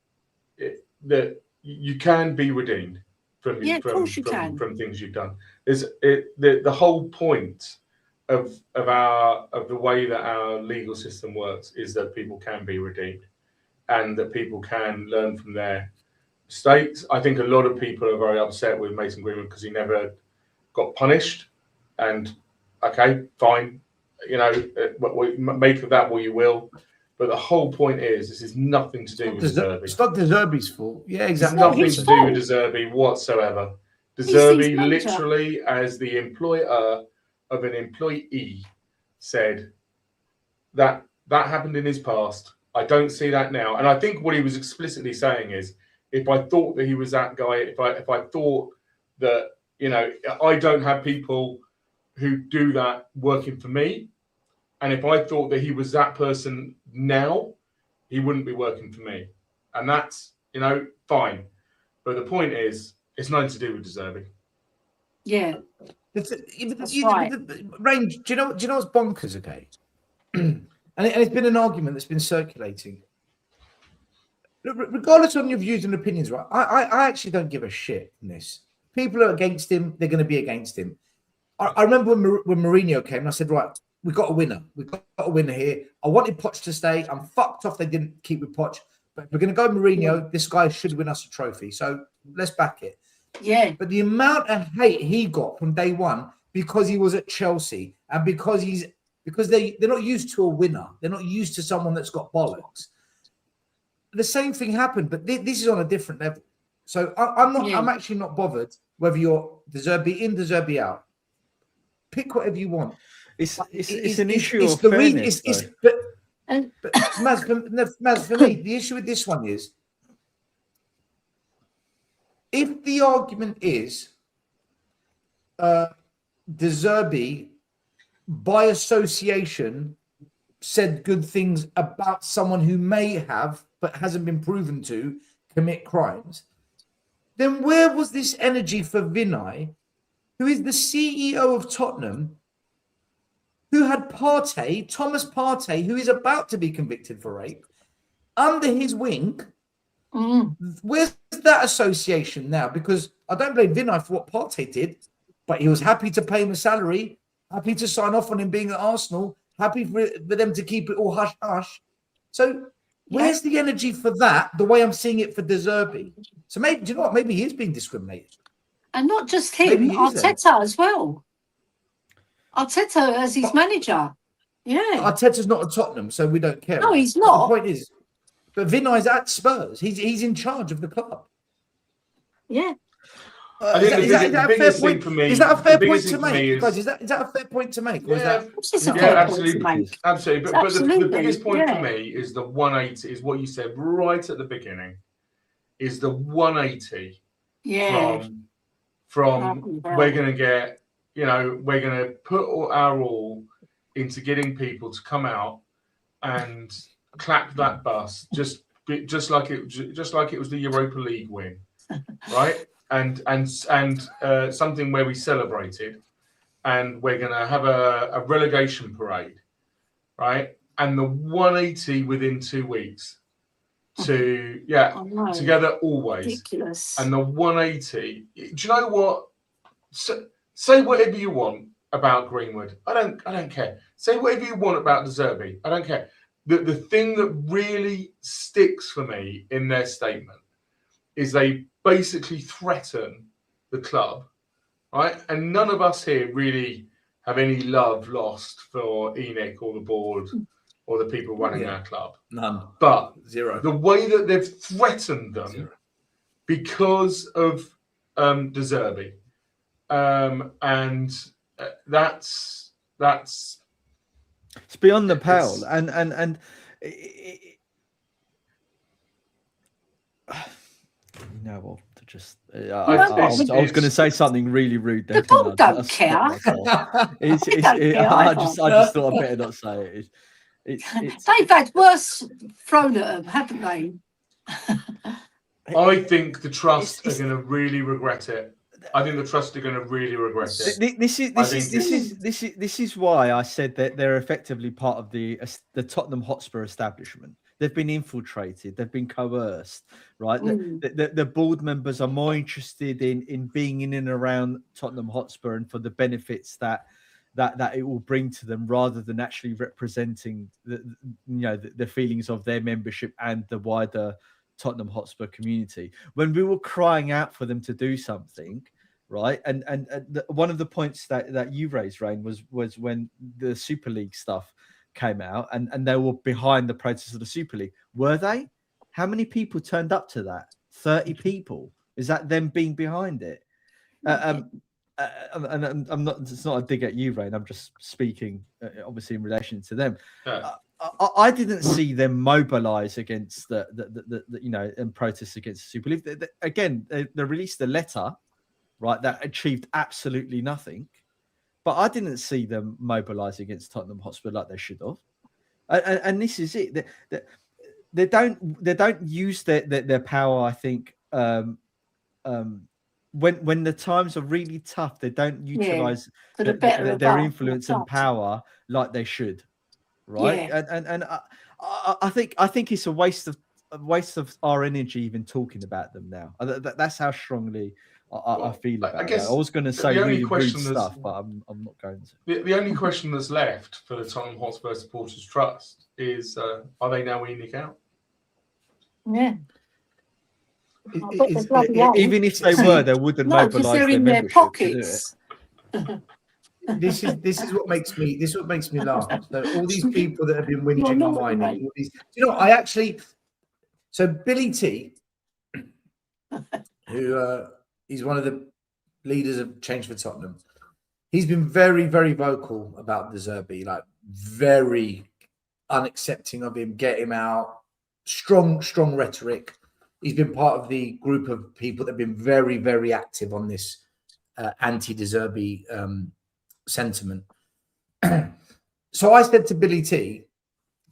Speaker 2: that you can be redeemed from things you've done. The whole point of the way that our legal system works is that people can be redeemed and that people can learn from their mistakes. I think a lot of people are very upset with Mason Greenwood because he never got punished. And okay, fine, make of that what you will. But the whole point is, this is nothing to do with Zerbi.
Speaker 1: It's not Zerbi's fault. Yeah, exactly.
Speaker 2: It's nothing to do with Zerbi whatsoever. Zerbi literally, as the employer of an employee, said that happened in his past. I don't see that now. And I think what he was explicitly saying is, if I thought that he was that guy, if I thought that, I don't have people who do that working for me, and if I thought that he was that person now, he wouldn't be working for me. And that's, fine. But the point is, it's nothing to do with Zerbi.
Speaker 3: Yeah.
Speaker 1: Range, do you know what's bonkers, okay? and it's been an argument that's been circulating. Regardless of your views and opinions, right? I actually don't give a shit in this. People are against him, they're going to be against him. I remember when Mourinho came and I said, right, we got a winner. We've got a winner here. I wanted Poch to stay. I'm fucked off they didn't keep with Poch. But if we're going to go Mourinho, this guy should win us a trophy. So let's back it.
Speaker 3: Yeah.
Speaker 1: But the amount of hate he got from day one because he was at Chelsea and because they're not used to a winner. They're not used to someone that's got bollocks. The same thing happened, but this is on a different level. So I'm actually not bothered whether you're Zerbi in, Zerbi out. Pick whatever you want.
Speaker 8: It's an issue of fairness.
Speaker 1: But Maz, for me, the issue with this one is, if the argument is Zerbi by association said good things about someone who may have but hasn't been proven to commit crimes, then where was this energy for Vinay, who is the CEO of Tottenham, who had Thomas Partey, who is about to be convicted for rape, under his wing? Where's that association now? Because I don't blame Vinay for what Partey did, but he was happy to pay him a salary, happy to sign off on him being at Arsenal, happy for them to keep it all hush-hush. So where's the energy for that, the way I'm seeing it for Zerbi? So maybe, do you know what? Maybe he is being discriminated.
Speaker 3: And not just him, Arteta as well. Arteta as his manager. Yeah.
Speaker 1: Arteta's not at Tottenham, so we don't care.
Speaker 3: No, he's not.
Speaker 1: But the point is, but Vinay's at Spurs. He's in charge of the club.
Speaker 3: Yeah.
Speaker 1: Is that a fair point for me? Is that a fair point to make? Guys, is that a fair point to make?
Speaker 2: Absolutely. Absolutely. But the biggest point for me is the 180, is what you said right at the beginning, is the 180 from we're going to get, we're going to put our all into getting people to come out and clap that bus, just like it was the Europa League win, right? And something where we celebrated, and we're going to have a relegation parade, right? And the 180 within 2 weeks to together always.
Speaker 3: Ridiculous.
Speaker 2: And the 180. Do you know what? Say whatever you want about Greenwood. I don't care. Say whatever you want about Zerbi. I don't care. The thing that really sticks for me in their statement is they basically threaten the club, right? And none of us here really have any love lost for Enoch or the board or the people running our club.
Speaker 1: None.
Speaker 2: But
Speaker 1: zero.
Speaker 2: The way that they've threatened them because of Zerbi, and that's
Speaker 8: it's beyond the pale, and I was going to say something really rude there.
Speaker 3: The ball don't care.
Speaker 8: I just thought I better not say it. It's
Speaker 3: they've had worse thrown at them, haven't they?
Speaker 2: I think the trust are going to really regret it. I think the trust are going to really regret it.
Speaker 8: This is why I said that they're effectively part of the Tottenham Hotspur establishment. They've been infiltrated. They've been coerced, right? The board members are more interested in being in and around Tottenham Hotspur and for the benefits that it will bring to them, rather than actually representing the feelings of their membership and the wider Tottenham Hotspur community. When we were crying out for them to do something, right? And one of the points that you raised, Rain, was when the Super League stuff came out and they were behind the protest of the Super League. Were they? How many people turned up to that? 30 people. Is that them being behind it? And I'm not. It's not a dig at you, Rain. I'm just speaking, obviously, in relation to them.
Speaker 2: Yeah.
Speaker 8: I didn't see them mobilise against the and protest against the Super League. Again, they released a letter, right, that achieved absolutely nothing. But I didn't see them mobilise against Tottenham Hotspur like they should have. And this is it. They don't use their power. I think when the times are really tough, they don't utilise their influence and power like they should. Right, and I think it's a waste of our energy even talking about them now. That's how strongly I feel about it. I was going to say really rude stuff, but I'm not going to.
Speaker 2: The only question that's left for the Tottenham Hotspur Supporters Trust is: are they now ENIC out?
Speaker 3: Yeah.
Speaker 8: Even if they were, they wouldn't mobilise
Speaker 3: they're in their pockets.
Speaker 1: This is what makes me laugh. So all these people that have been whinging and whining, all these, so Billy T, who he's one of the leaders of Change for Tottenham, he's been very, very vocal about the Zerbi, like very unaccepting of him, get him out, strong rhetoric. He's been part of the group of people that have been very, very active on this anti-De Zerbi sentiment. So I said to Billy T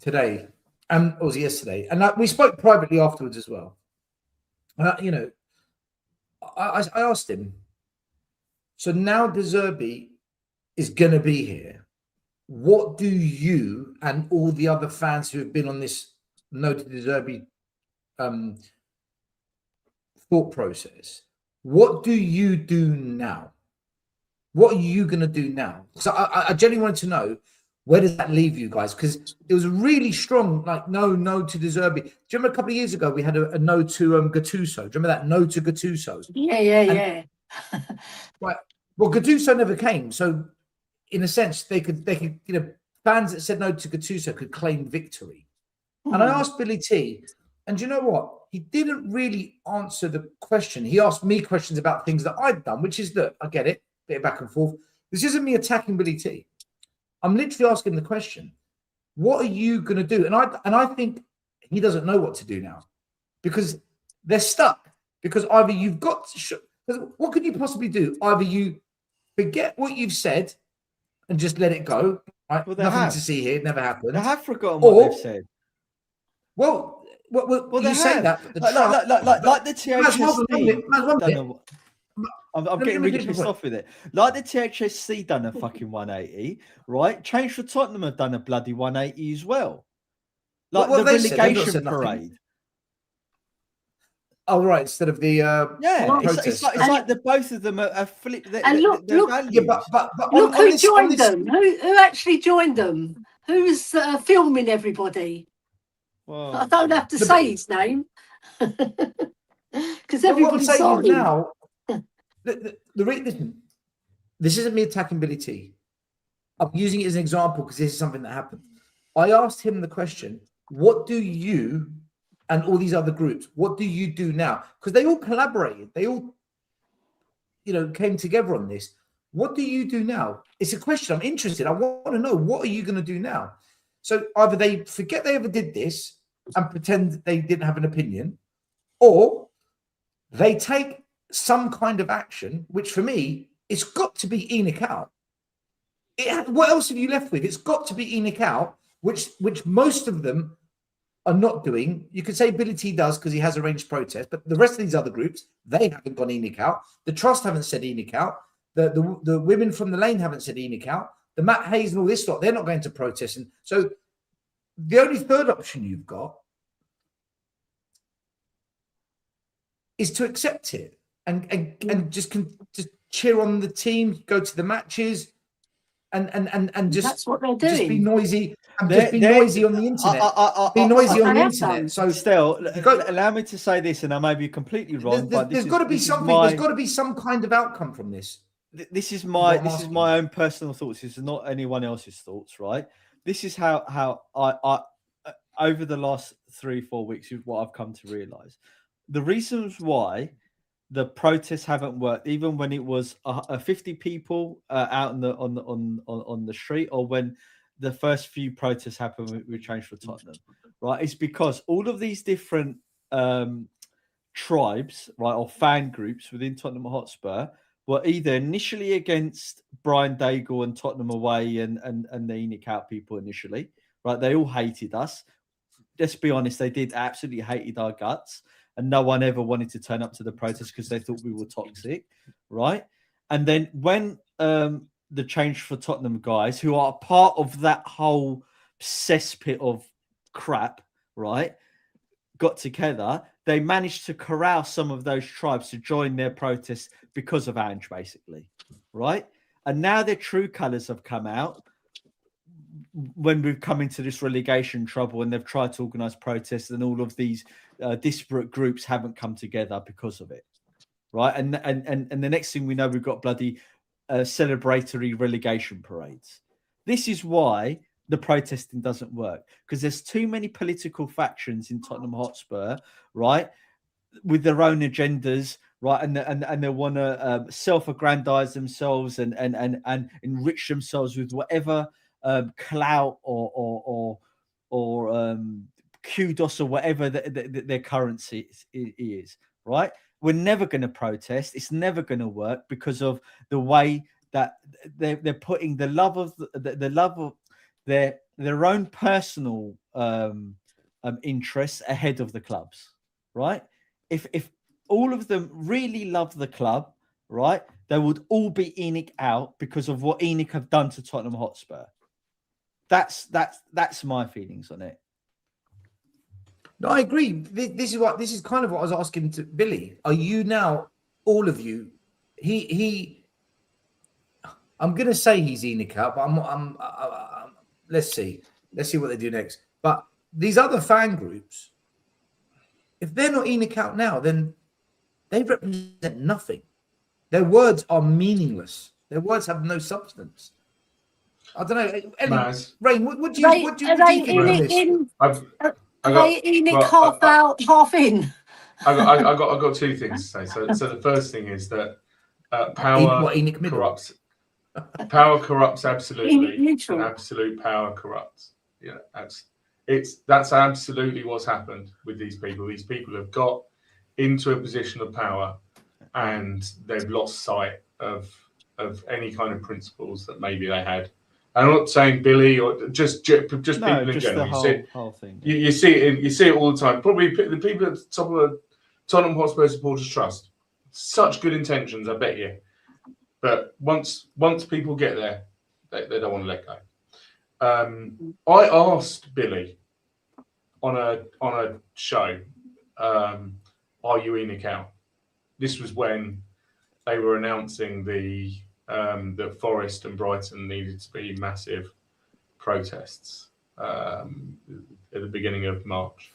Speaker 1: today, or was it yesterday, and we spoke privately afterwards as well. I asked him, so now De Zerbi is going to be here. What do you and all the other fans who have been on this noted De Zerbi thought process, what do you do now? What are you going to do now? So I genuinely wanted to know, where does that leave you guys? Because it was a really strong, like, no to De Zerbi. Do you remember a couple of years ago we had a no to Gattuso? Do you remember that no to Gattuso?
Speaker 3: Yeah.
Speaker 1: Right. Well, Gattuso never came, so in a sense they could fans that said no to Gattuso could claim victory. And I asked Billy T, and you know what? He didn't really answer the question. He asked me questions about things that I'd done, which is, look, I get it. Bit of back and forth. This isn't me attacking Billy T. I'm literally asking the question: what are you going to do? And I think he doesn't know what to do now, because they're stuck. Because either you've got to what could you possibly do? Either you forget what you've said and just let it go. Right?
Speaker 8: Well,
Speaker 1: nothing to see here. It never happened.
Speaker 8: They have forgotten what they've said.
Speaker 1: Well, you say that.
Speaker 8: Like the THSC. I'm getting really pissed off with it. Like the THSC done a fucking 180, right? Change for Tottenham have done a bloody 180 as well. Like the relegation parade.
Speaker 1: Oh, right. Instead of the
Speaker 8: it's like the both of them are flipped.
Speaker 3: And look who joined them. Who actually joined them? Who was filming everybody? Well, I don't have to say his name because everybody saw him.
Speaker 1: Now, listen, this isn't me attacking Billy T. I'm using it as an example because this is something that happened. I asked him the question: what do you and all these other groups, what do you do now? Because they all collaborated. They all, came together on this. What do you do now? It's a question. I'm interested. I want to know, what are you going to do now? So either they forget they ever did this and pretend they didn't have an opinion, or they take some kind of action, which for me, it's got to be ENIC out. What else have you left with? It's got to be ENIC out, which most of them are not doing. You could say Billy T does because he has arranged protest, but the rest of these other groups, they haven't gone ENIC out. The Trust haven't said ENIC out. The women from the lane haven't said ENIC out. The Matt Hayes and all this lot, they're not going to protest. And so the only third option you've got is to accept it and just cheer on the team, go to the matches, and just
Speaker 3: that's what they're doing.
Speaker 1: Just be noisy and just be noisy on the internet. Be noisy on the internet. So
Speaker 8: still, allow me to say this, and I may be completely wrong, but
Speaker 1: there's got to be something. There's got to be some kind of outcome from this.
Speaker 8: This is my own personal thoughts. This is not anyone else's thoughts, right? This is how I over the last 3-4 weeks is what I've come to realize. The reasons why the protests haven't worked, even when it was 50 people out on the street, or when the first few protests happened with Change for Tottenham, right? It's because all of these different tribes, right, or fan groups within Tottenham Hotspur were either initially against Brian Daigle and Tottenham away and the ENIC out people initially, right? They all hated us. Let's be honest, they did absolutely hated our guts. And no one ever wanted to turn up to the protest because they thought we were toxic, right? And then when the Change for Tottenham guys, who are part of that whole cesspit of crap, right, got together, they managed to corral some of those tribes to join their protests because of Ange, basically, right? And now their true colours have come out when we've come into this relegation trouble and they've tried to organise protests, and all of these disparate groups haven't come together because of it, right? And the next thing we know, we've got bloody celebratory relegation parades. This is why the protesting doesn't work, because there's too many political factions in Tottenham Hotspur, right, with their own agendas, right, and they want to self-aggrandize themselves and enrich themselves with whatever clout or kudos or whatever their currency is, right? We're never going to protest. It's never going to work because of the way that they're putting the love of the love of their own personal interests ahead of the club's, right? If all of them really love the club, right, they would all be ENIC out because of what ENIC have done to Tottenham Hotspur. That's my feelings on it.
Speaker 1: No, I agree. This is kind of what I was asking to Billy. Are you now, all of you? I'm going to say he's ENIC out, but let's see what they do next. But these other fan groups, if they're not ENIC out now, then they represent nothing. Their words are meaningless. Their words have no substance. I don't know. Ellie, Rain, what do you think of this?
Speaker 3: Are they ENIC half out, half in?
Speaker 2: I got two things to say. So the first thing is that power corrupts. Power corrupts absolutely. And absolute power corrupts. Yeah, that's absolutely what's happened with these people. These people have got into a position of power, and they've lost sight of any kind of principles that maybe they had. I'm not saying Billy or just people in general.
Speaker 8: Whole thing.
Speaker 2: You see it all the time. Probably the people at the top of the Tottenham Hotspur Supporters Trust. Such good intentions, I bet you. But once people get there, they don't want to let go. I asked Billy on a show, are you ENIC out? This was when they were announcing that Forest and Brighton needed to be massive protests at the beginning of March.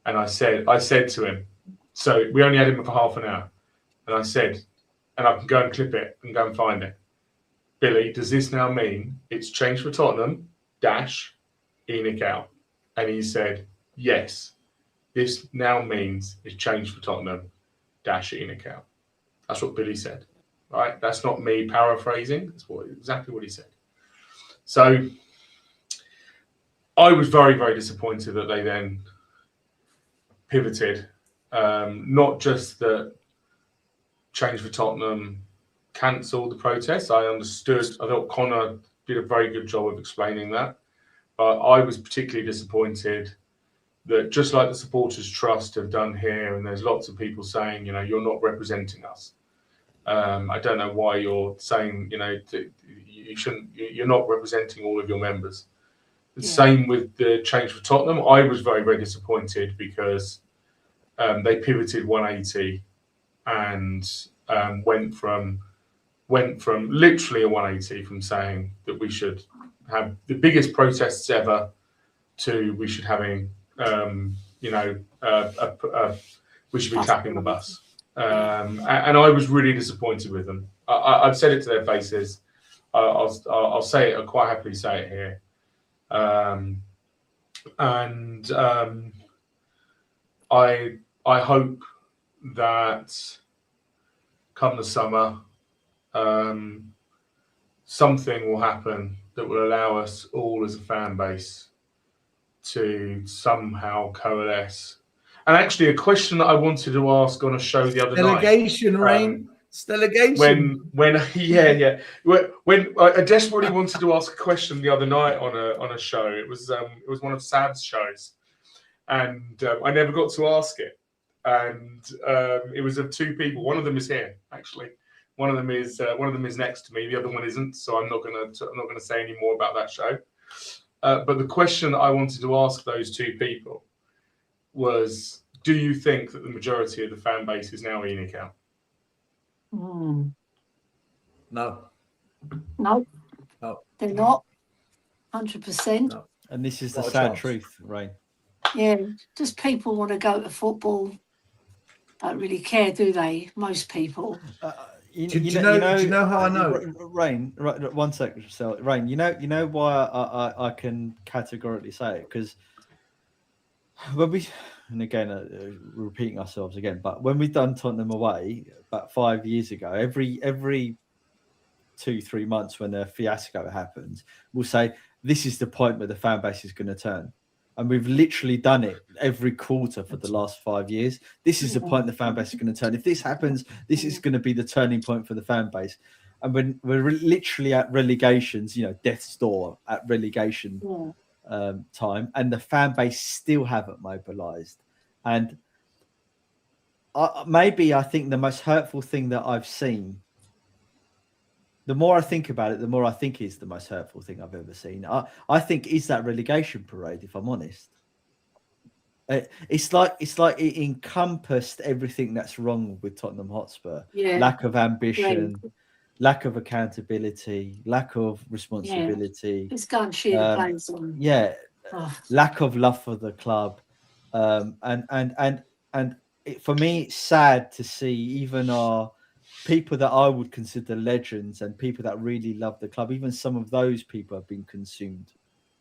Speaker 2: And I said to him, so we only had him for half an hour, and I said, and I can go and clip it and go and find it. Billy, does this now mean it's Change for Tottenham - ENIC out? And he said, yes, this now means it's Change for Tottenham - ENIC out. That's what Billy said. Right, that's not me paraphrasing. That's exactly what he said. So I was very, very disappointed that they then pivoted. Not just that Change for Tottenham cancelled the protests. I understood. I thought Connor did a very good job of explaining that. But I was particularly disappointed that just like the Supporters Trust have done here, and there's lots of people saying, you know, you're not representing us. I don't know why you're saying, you know, you shouldn't. You're not representing all of your members. The same with the change for Tottenham. I was very, very disappointed because they pivoted 180 and went from literally a 180 from saying that we should have the biggest protests ever to we should having we should be clapping the bus. And I was really disappointed with them. I've said it to their faces. I'll say it. I'll quite happily say it here. I hope that come the summer, something will happen that will allow us all as a fan base to somehow coalesce. And actually, a question that I wanted to ask on a show the other night.
Speaker 1: Delegation, Rain. Stelegation.
Speaker 2: When I desperately wanted to ask a question the other night on a show. It was one of Sab's shows, and I never got to ask it. And it was of two people. One of them is here, actually. One of them is next to me. The other one isn't. So I'm not gonna say any more about that show. But the question that I wanted to ask those two people was: do you think that the majority of the fan base is now ENIC out?
Speaker 3: No.
Speaker 1: No.
Speaker 3: They're not. 100%.
Speaker 1: No.
Speaker 8: And this is the
Speaker 1: Not a
Speaker 8: sad
Speaker 1: chance.
Speaker 8: truth, Rain.
Speaker 3: Yeah, just people want to go to football. Don't really care, do they? Most people.
Speaker 1: Do you know how I know?
Speaker 8: Rain, right, 1 second, Giselle. Rain, you know why I can categorically say it? Because when we, and again, we're repeating ourselves again, but when we've done Tottenham away about 5 years ago, every 2-3 months when a fiasco happens, we'll say, this is the point where the fan base is going to turn. And we've literally done it every quarter for the last 5 years. This is the point the fan base is going to turn. If this happens, this is going to be the turning point for the fan base. And when we're literally at relegations, death's door at relegation time, and the fan base still haven't mobilised. And I think the most hurtful thing that I've seen, the more I think about it, the more I think is the most hurtful thing I've ever seen. I think is that relegation parade, if I'm honest. It's like it encompassed everything that's wrong with Tottenham Hotspur.
Speaker 3: Yeah.
Speaker 8: Lack of ambition, lack of accountability, lack of responsibility.
Speaker 3: It's gone sheer the players on.
Speaker 8: Yeah. Lack of love for the club. For me, it's sad to see even our people that I would consider legends and people that really love the club, even some of those people have been consumed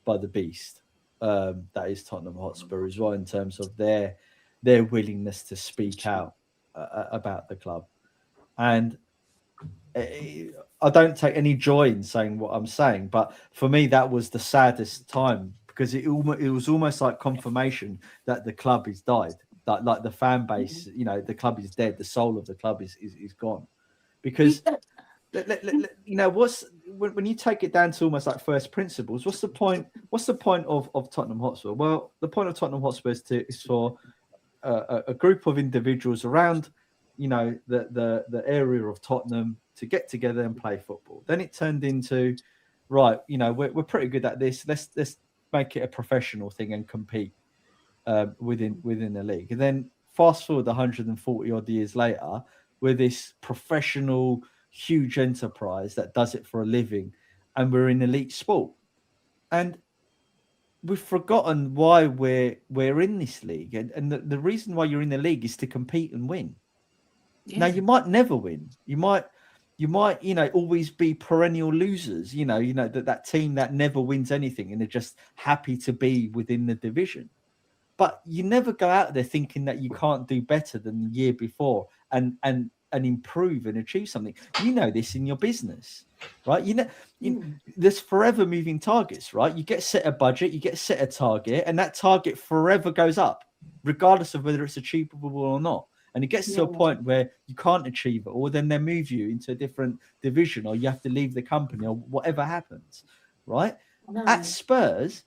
Speaker 8: by the beast that is Tottenham Hotspur as well, in terms of their willingness to speak out about the club. And I don't take any joy in saying what I'm saying, but for me that was the saddest time, because it was almost like confirmation that the club has died. Like the fan base, the club is dead. The soul of the club is gone, because when you take it down to almost like first principles, what's the point? What's the point of Tottenham Hotspur? Well, the point of Tottenham Hotspur is for a group of individuals around, the area of Tottenham to get together and play football. Then it turned into, right, we're pretty good at this. Let's make it a professional thing and compete within the league. And then fast forward 140 odd years later, we're this professional, huge enterprise that does it for a living, and we're in elite sport. And we've forgotten why we're in this league. And the reason why you're in the league is to compete and win. Yeah. Now, you might never win. You might, always be perennial losers, that team that never wins anything and they're just happy to be within the division. But you never go out there thinking that you can't do better than the year before and improve and achieve something. You know this in your business, right? There's forever moving targets, right? You get set a budget, you get set a target, and that target forever goes up, regardless of whether it's achievable or not. And it gets to a point where you can't achieve it, or then they move you into a different division, or you have to leave the company, or whatever happens, right? No. At Spurs,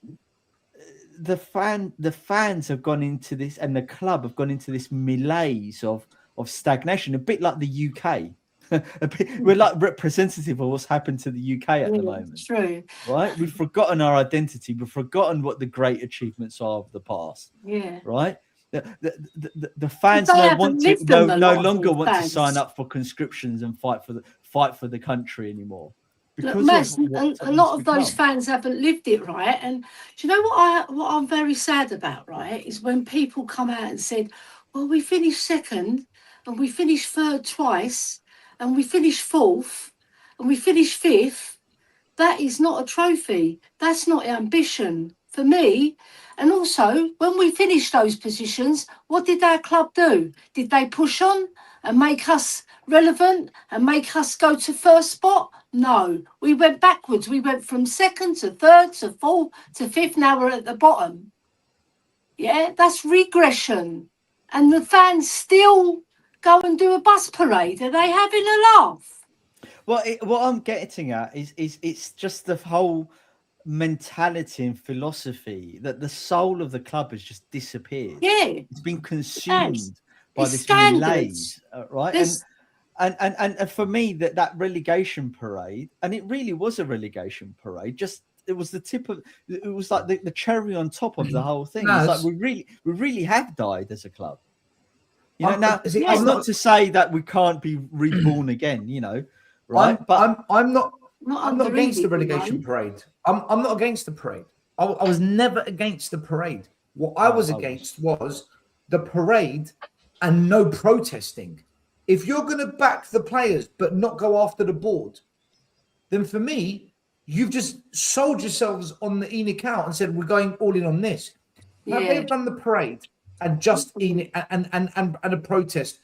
Speaker 8: the fans have gone into this, and the club have gone into this malaise of stagnation, a bit like the UK. We're like representative of what's happened to the UK at the moment.
Speaker 3: True.
Speaker 8: Right? We've forgotten our identity. We've forgotten what the great achievements are of the past.
Speaker 3: Yeah.
Speaker 8: Right? The fans no longer want to sign up for conscriptions and fight for the country anymore.
Speaker 3: Look, Matt, a lot of those fans haven't lived it, right? And do you know what I'm very sad about, right? Is when people come out and said, well, we finished second and we finished third twice and we finished fourth and we finished fifth. That is not a trophy. That's not ambition for me. And also, when we finished those positions, what did our club do? Did they push on and make us relevant and make us go to first spot? No, we went backwards. We went from second to third to fourth to fifth. Now we're at the bottom. Yeah, that's regression. And the fans still go and do a bus parade. Are they having a laugh?
Speaker 8: Well, what I'm getting at is it's just the whole mentality and philosophy that the soul of the club has just disappeared.
Speaker 3: Yeah,
Speaker 8: it's been consumed by
Speaker 3: it's
Speaker 8: this
Speaker 3: standards.
Speaker 8: malaise, right? And for me, that relegation parade, and it really was a relegation parade. Just it was the tip of, it was like the cherry on top of the whole thing. It's like we really have died as a club. You know, now it's not to say that we can't be reborn again. You know, right?
Speaker 1: I'm not against the relegation parade. I'm not against the parade. I was never against the parade. What I was against was the parade and no protesting. If you're going to back the players but not go after the board, then for me, you've just sold yourselves on the ENIC out and said we're going all in on this. Have they done the parade and just ENIC and a protest,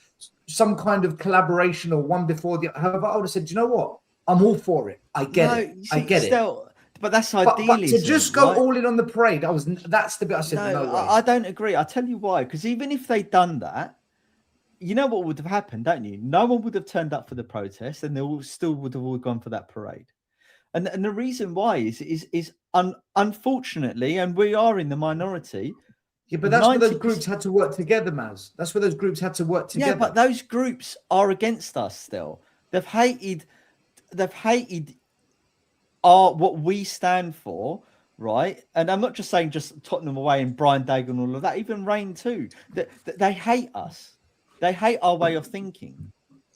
Speaker 1: some kind of collaboration or one before the other? However, I would have said, you know what? I'm all for it. I get it. I get it.
Speaker 8: But that's idealism.
Speaker 1: But to just go all in on the parade, that's the bit I said. No way.
Speaker 8: I don't agree. I'll tell you why. Because even if they'd done that, you know what would have happened, don't you? No one would have turned up for the protest, and they all still would have all gone for that parade. And the reason why is unfortunately, and we are in the minority.
Speaker 1: Yeah, but that's where those groups had to work together, Maz. That's where those groups had to work together.
Speaker 8: Yeah, but those groups are against us still. They've hated what we stand for, right? And I'm not just saying just Tottenham away and Brian Dagg and all of that, even Rain too. They hate us. They hate our way of thinking.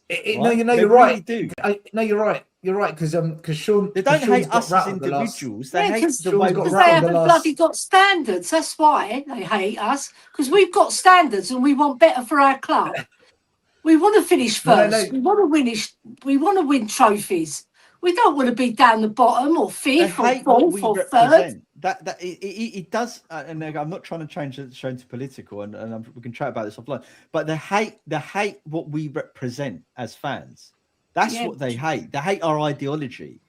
Speaker 1: No, you know, you're right. Do. No, you're right. You're right, because Sean.
Speaker 8: They don't hate us as individuals. They hate the way
Speaker 3: because they haven't bloody got standards. That's why they hate us, because we've got standards and we want better for our club. We want to finish first.
Speaker 1: No.
Speaker 3: We want to win trophies. We don't want to be down the bottom or fifth or fourth or third.
Speaker 8: It does, and I'm not trying to change the show into political, and we can chat about this offline. But they hate what we represent as fans. That's what they hate. They hate our ideology,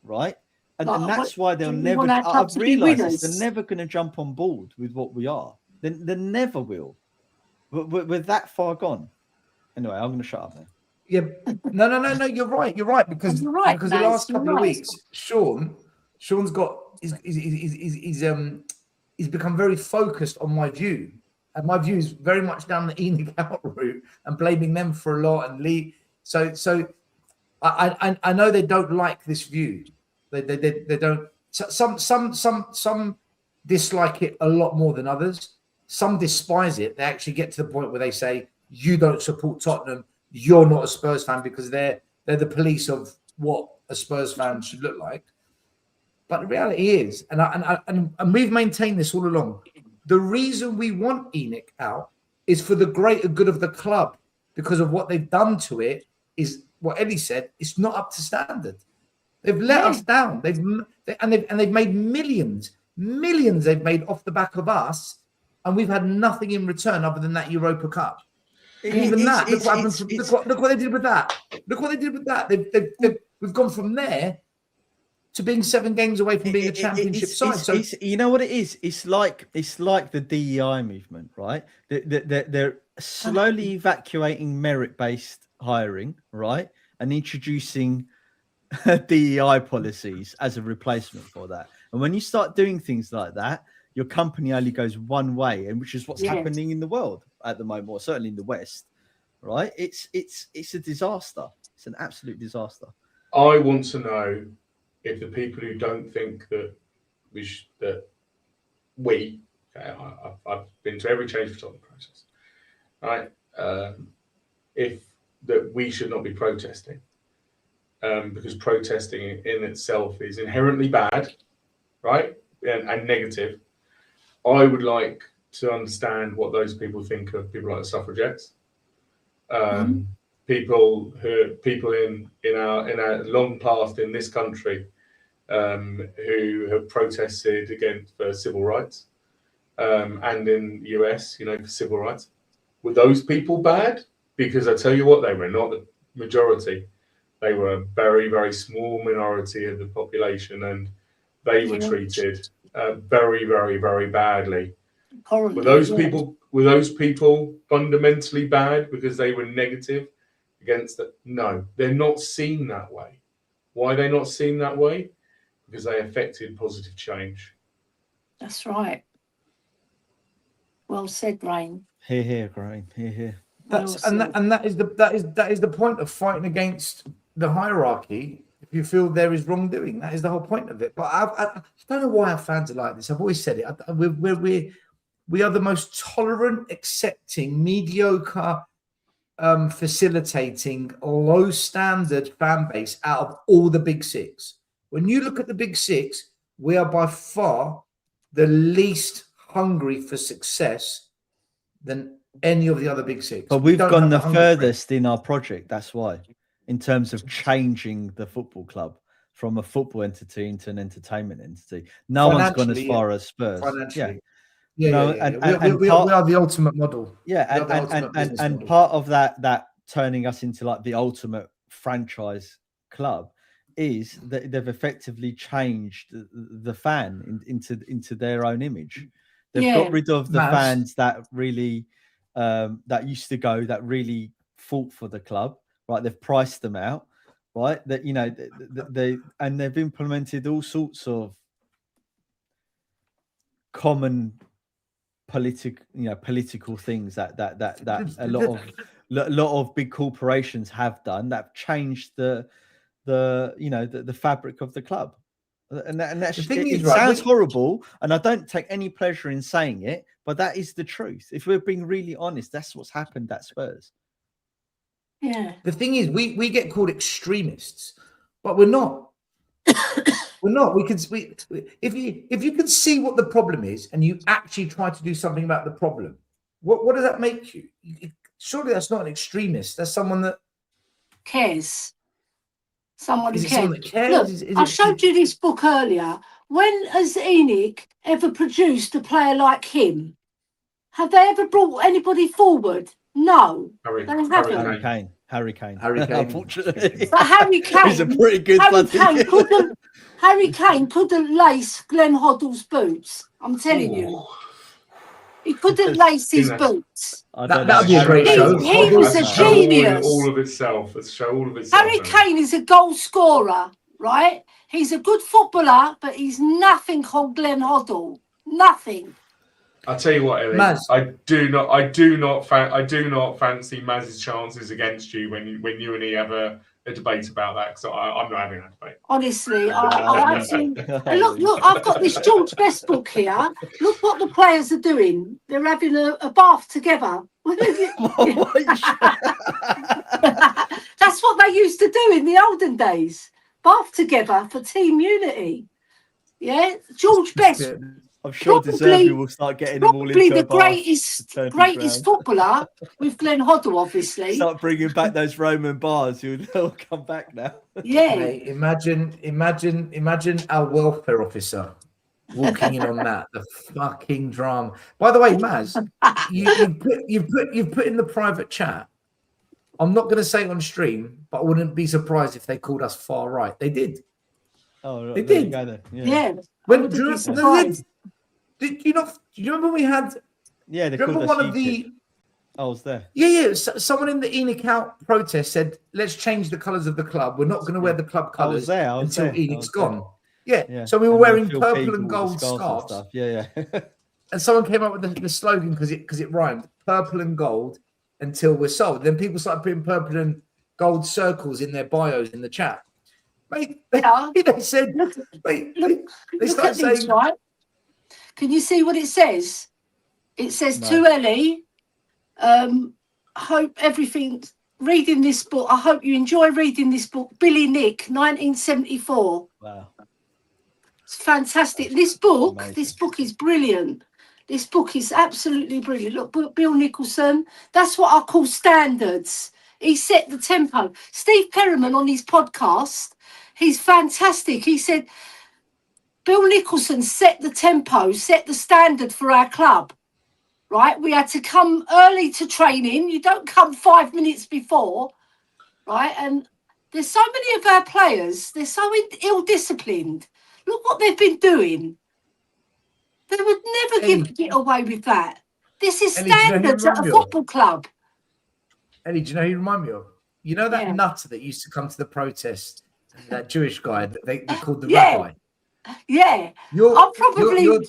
Speaker 8: right? And that's why they'll never. I've realised they're never going to jump on board with what we are. They never will. We're that far gone. Anyway, I'm going to shut up now.
Speaker 1: Yeah, no. You're right. You're right because the last couple of weeks, Sean's got he's become very focused on my view, and my view is very much down the ENIC out route and blaming them for a lot and Lee. So I know they don't like this view. They don't. Some dislike it a lot more than others. Some despise it. They actually get to the point where they say, "You don't support Tottenham. You're not a Spurs fan," because they're the police of what a Spurs fan should look like. But the reality is, and we've maintained this all along, the reason we want ENIC out is for the greater good of the club, because of what they've done to it. Is what Eddie said. It's not up to standard. They've let us down. They've made millions. They've made off the back of us, and we've had nothing in return other than that Europa Cup. Even that, look what they did with that. Look what they did with that. We've gone from there to being 7 games away from being a championship side. So
Speaker 8: you know what it is? It's like the DEI movement, right? They're slowly evacuating merit-based hiring, right, and introducing DEI policies as a replacement for that. And when you start doing things like that, your company only goes one way, and which is what's
Speaker 3: Yes.
Speaker 8: happening in the world at the moment, or certainly in the West, right? It's a disaster. It's an absolute disaster.
Speaker 2: I want to know if the people who don't think that I've been to every change for Tottenham process, right? If that we should not be protesting, because protesting in itself is inherently bad, right, and negative. I would like to understand what those people think of people like the suffragettes, people in our long past in this country, who have protested against for civil rights, and in the US, for civil rights. Were those people bad? Because I tell you what, they were not the majority. They were a very, very small minority of the population, and they were treated very, very, very badly.
Speaker 3: Currently,
Speaker 2: Were those people fundamentally bad because they were negative against it? No, they're not seen that way. Why are they not seen that way? Because they affected positive change.
Speaker 3: That's right. Well said, Rain.
Speaker 8: Hear, hear, Grain. Hear, hear.
Speaker 1: That is the point of fighting against the hierarchy. If you feel there is wrongdoing, that is the whole point of it. But I don't know why our fans are like this. I've always said it. We are the most tolerant, accepting, mediocre, facilitating, low standard fan base out of all the big six. When you look at the big six, we are by far the least hungry for success than any of the other big six.
Speaker 8: But we've gone the
Speaker 1: hunger for it.
Speaker 8: furthest in our project. That's why, in terms of changing the football club from a football entity into an entertainment entity. No one's gone as far as Spurs.
Speaker 1: Financially.
Speaker 8: Yeah.
Speaker 1: We are the ultimate model.
Speaker 8: Yeah,
Speaker 1: We are the ultimate business
Speaker 8: and
Speaker 1: model.
Speaker 8: part of that turning us into like the ultimate franchise club is that they've effectively changed the fan into their own image. They've got rid of the fans that really that used to go, that really fought for the club, right? They've priced them out, right? That they've implemented all sorts of common political things that a lot of big corporations have done, that changed the fabric of the club. And that's it sounds horrible, and I don't take any pleasure in saying it, but that is the truth. If we're being really honest, that's what's happened at Spurs.
Speaker 3: Yeah.
Speaker 1: The thing is, we get called extremists, but we're not. We're not. If you can see what the problem is, and you actually try to do something about the problem, what does that make you? Surely that's not an extremist. That's someone that
Speaker 3: cares. Someone
Speaker 1: cares.
Speaker 3: cares.
Speaker 1: Someone that cares?
Speaker 3: Look, I showed you this book earlier. When has Enoch ever produced a player like him? Have they ever brought anybody forward? No, they haven't.
Speaker 8: Harry Kane.
Speaker 1: Unfortunately,
Speaker 3: but Harry Kane,
Speaker 8: he's a pretty good.
Speaker 3: Harry Kane couldn't lace Glenn Hoddle's boots. I'm telling you, he couldn't lace his boots.
Speaker 1: That would be a great show.
Speaker 3: He was a genius.
Speaker 2: All of itself. Let's show all of itself.
Speaker 3: Harry Kane is a goal scorer, right? He's a good footballer, but he's nothing on Glenn Hoddle. Nothing.
Speaker 2: I'll tell you what, Ellie.
Speaker 1: Maz.
Speaker 2: I do not fancy Maz's chances against you when you and he have a debate about that, because I'm not having that debate.
Speaker 3: Honestly, I actually look. I've got this George Best book here. Look what the players are doing. They're having a bath together. That's what they used to do in the olden days. Bath together for team unity. Yeah, George Best.
Speaker 8: I'm sure Zerbi will start getting them all into
Speaker 3: probably the greatest footballer with Glenn Hoddle, obviously.
Speaker 8: Start bringing back those Roman bars. You'll come back now.
Speaker 3: Yeah.
Speaker 1: Hey, imagine our welfare officer walking in on that. The fucking drama. By the way, Maz, you've put in the private chat. I'm not going to say it on stream, but I wouldn't be surprised if they called us far right. They did.
Speaker 8: Oh,
Speaker 1: they did.
Speaker 3: Yeah.
Speaker 1: When did you not? Do you remember we had?
Speaker 8: Yeah, they
Speaker 1: remember one of the.
Speaker 8: I was there.
Speaker 1: Yeah. Someone in the Enoch out protest said, "Let's change the colours of the club. We're not going to wear the club colours until Enoch's gone." Yeah. So we were
Speaker 8: And
Speaker 1: wearing
Speaker 8: Phil
Speaker 1: purple
Speaker 8: Keagle
Speaker 1: and
Speaker 8: with
Speaker 1: gold
Speaker 8: the scarves and
Speaker 1: scarves.
Speaker 8: stuff. Yeah.
Speaker 1: And someone came up with the slogan because it rhymed, purple and gold until we're sold. Then people started putting purple and gold circles in their bios in the chat. Mate, they said,
Speaker 3: Look
Speaker 1: they
Speaker 3: at
Speaker 1: started
Speaker 3: this,
Speaker 1: saying,
Speaker 3: right? Can you see what it says? It says
Speaker 8: No.
Speaker 3: to Ellie, hope everything's reading this book. I hope you enjoy reading this book. Billy Nick, 1974.
Speaker 8: Wow.
Speaker 3: It's fantastic. This book
Speaker 8: Amazing.
Speaker 3: is brilliant. This book is absolutely brilliant. Look, Bill Nicholson, that's what I call standards. He set the tempo. Steve Perriman on his podcast, he's fantastic. He said, Bill Nicholson set the tempo, set the standard for our club, right? We had to come early to training. You don't come 5 minutes before, right? And there's so many of our players, they're so ill-disciplined. Look what they've been doing. They would never get away with that. This is
Speaker 1: Ellie, do you know who
Speaker 3: standards at a
Speaker 1: remind me of?
Speaker 3: football club.
Speaker 1: Ellie, do you know who you remind me of? You know that
Speaker 3: Yeah.
Speaker 1: nutter that used to come to the protest, that Jewish guy that they called the
Speaker 3: Yeah.
Speaker 1: rabbi?
Speaker 3: Yeah.
Speaker 1: You're
Speaker 3: I'm probably...
Speaker 1: you're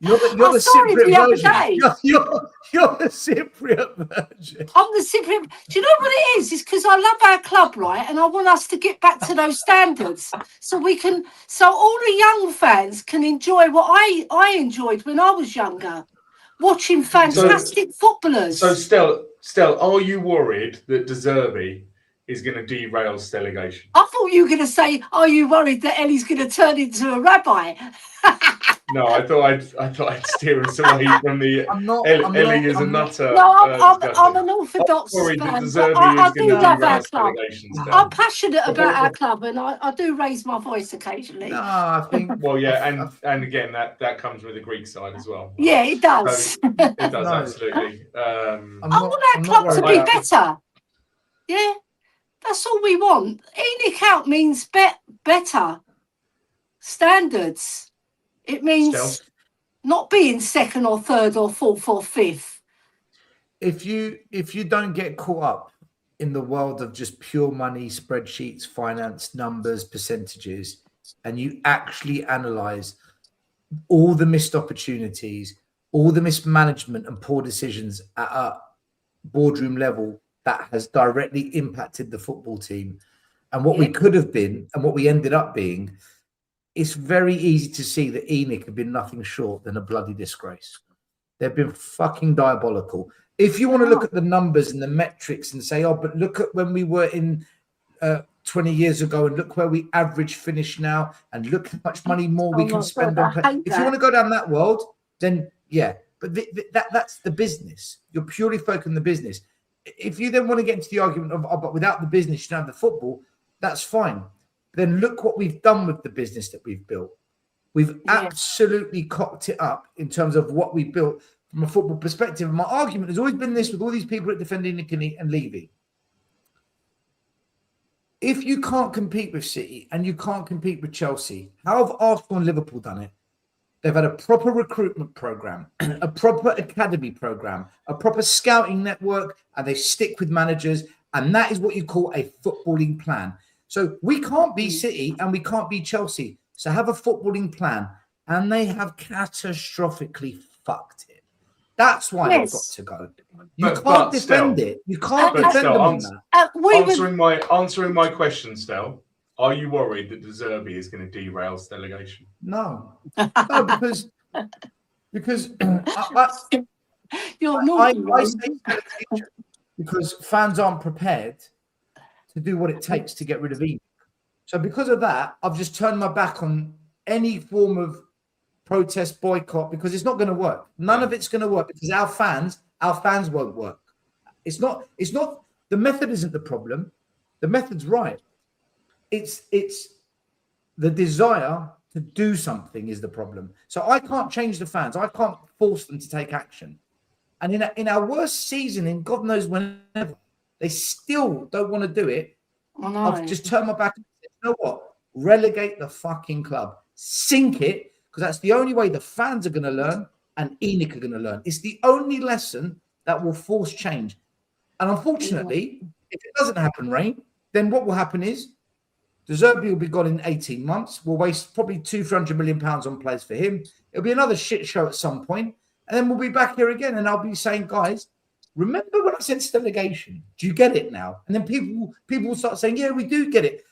Speaker 3: I
Speaker 1: the
Speaker 3: saw him
Speaker 1: Cypriot
Speaker 3: the other
Speaker 1: version.
Speaker 3: day.
Speaker 1: You're the Cypriot version.
Speaker 3: I'm the Cypriot. Do you know what it is? It's because I love our club, right? And I want us to get back to those standards so all the young fans can enjoy what I enjoyed when I was younger, watching fantastic footballers.
Speaker 2: So, Stel, are you worried that De Zerbi is going to derail Stelegation?
Speaker 3: I thought you were going to say, are you worried that Ellie's going to turn into a rabbi?
Speaker 2: No, I thought I'd steer us away from the Ellie is a nutter.
Speaker 3: No, I'm an orthodox
Speaker 2: I'm worried
Speaker 3: fan.
Speaker 2: that De
Speaker 3: But
Speaker 2: Zerbi
Speaker 3: I
Speaker 2: is
Speaker 3: do
Speaker 2: going to
Speaker 3: love
Speaker 2: derail
Speaker 3: our club.
Speaker 2: Stelegation.
Speaker 3: I'm passionate about our club, and I do raise my voice occasionally.
Speaker 1: No, I think.
Speaker 2: Well, yeah, and again that comes with the Greek side as well.
Speaker 3: Yeah, it does.
Speaker 2: It does
Speaker 1: No.
Speaker 2: absolutely.
Speaker 3: I want our club to be better. Yeah, that's all we want. Enoch out means better standards. It means not being second or third or fourth or fifth.
Speaker 1: If you don't get caught up in the world of just pure money, spreadsheets, finance, numbers, percentages, and you actually analyze all the missed opportunities, all the mismanagement and poor decisions at a boardroom level that has directly impacted the football team and what we could have been and what we ended up being, it's very easy to see that Enoch have been nothing short than a bloody disgrace. They've been fucking diabolical. If you want to look at the numbers and the metrics and say, oh, but look at when we were in 20 years ago and look where we average finish now and look how much money more we can spend on play. If you want to go down that world, then yeah. But that's the business. You're purely focused on the business. If you then want to get into the argument of, oh, but without the business, you don't have the football, that's fine. Then look what we've done with the business that we've built. We've absolutely cocked it up in terms of what we built from a football perspective. And my argument has always been this with all these people that defend Enoch and Levy. If you can't compete with City and you can't compete with Chelsea, how have Arsenal and Liverpool done it? They've had a proper recruitment program, a proper academy program, a proper scouting network, and they stick with managers. And that is what you call a footballing plan. So we can't be City and we can't be Chelsea. So have a footballing plan. And they have catastrophically fucked it. That's why they've got to go. You can't defend it. You can't defend them on that.
Speaker 2: Answering my question, Stel, are you worried that De Zerbi is going to derail Stelegation?
Speaker 1: No. No, because
Speaker 3: You're
Speaker 1: I say because fans aren't prepared to do what it takes to get rid of Enoch. So because of that, I've just turned my back on any form of protest, boycott, because it's not going to work. None of it's going to work because our fans won't work. It's not the method isn't the problem. The method's right. It's the desire to do something is the problem. So I can't change the fans. I can't force them to take action. And in our worst season, in God knows whenever, they still don't want to do it. I've just turned my back and said, you know what? Relegate the fucking club. Sink it, because that's the only way the fans are going to learn and Enoch are going to learn. It's the only lesson that will force change. And unfortunately, if it doesn't happen, Rain, then what will happen is Zerbi will be gone in 18 months. We'll waste probably £200 million on players for him. It'll be another shit show at some point, and then we'll be back here again, and I'll be saying, guys, remember when I said Stelegation? Do you get it now? And then people will start saying, yeah, we do get it.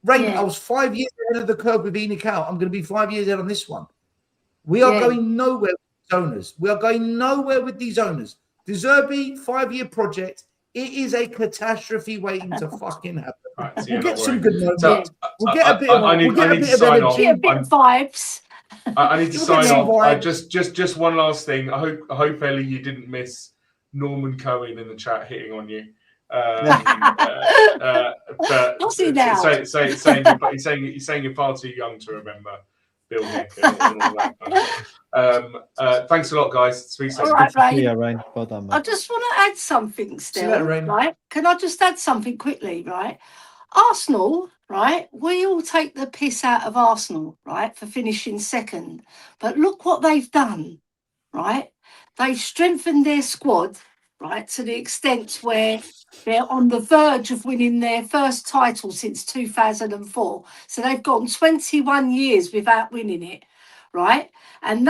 Speaker 1: Rain, I was 5 years ahead of the curve with Enoch out. I'm going to be 5 years ahead on this one. We are going nowhere with these owners. We are going nowhere with these owners. The Zerbi 5-year project, it is a catastrophe waiting to fucking happen.
Speaker 2: Right, so
Speaker 1: We'll get some
Speaker 2: worrying.
Speaker 1: good moments.
Speaker 2: So,
Speaker 1: We'll get a bit of energy.
Speaker 3: Get a bit of vibes.
Speaker 2: I need to
Speaker 1: You'll
Speaker 2: sign
Speaker 1: get some
Speaker 2: off.
Speaker 1: vibes.
Speaker 2: Just one last thing. I hope Ellie, you didn't miss Norman Cohen in the chat hitting on you. But
Speaker 3: What's he now?
Speaker 2: He's saying you're far too young to remember Bill Nick and all that kind of stuff. Thanks a lot, guys. Speak soon.
Speaker 3: All right, Rain.
Speaker 5: Yeah, Rain. Well done, mate.
Speaker 3: I just want to add something still,
Speaker 1: that, Rain.
Speaker 3: right? Can I just add something quickly, right? Arsenal, right? We all take the piss out of Arsenal, right, for finishing second. But look what they've done, right? They've strengthened their squad, right, to the extent where they're on the verge of winning their first title since 2004. So they've gone 21 years without winning it, right? And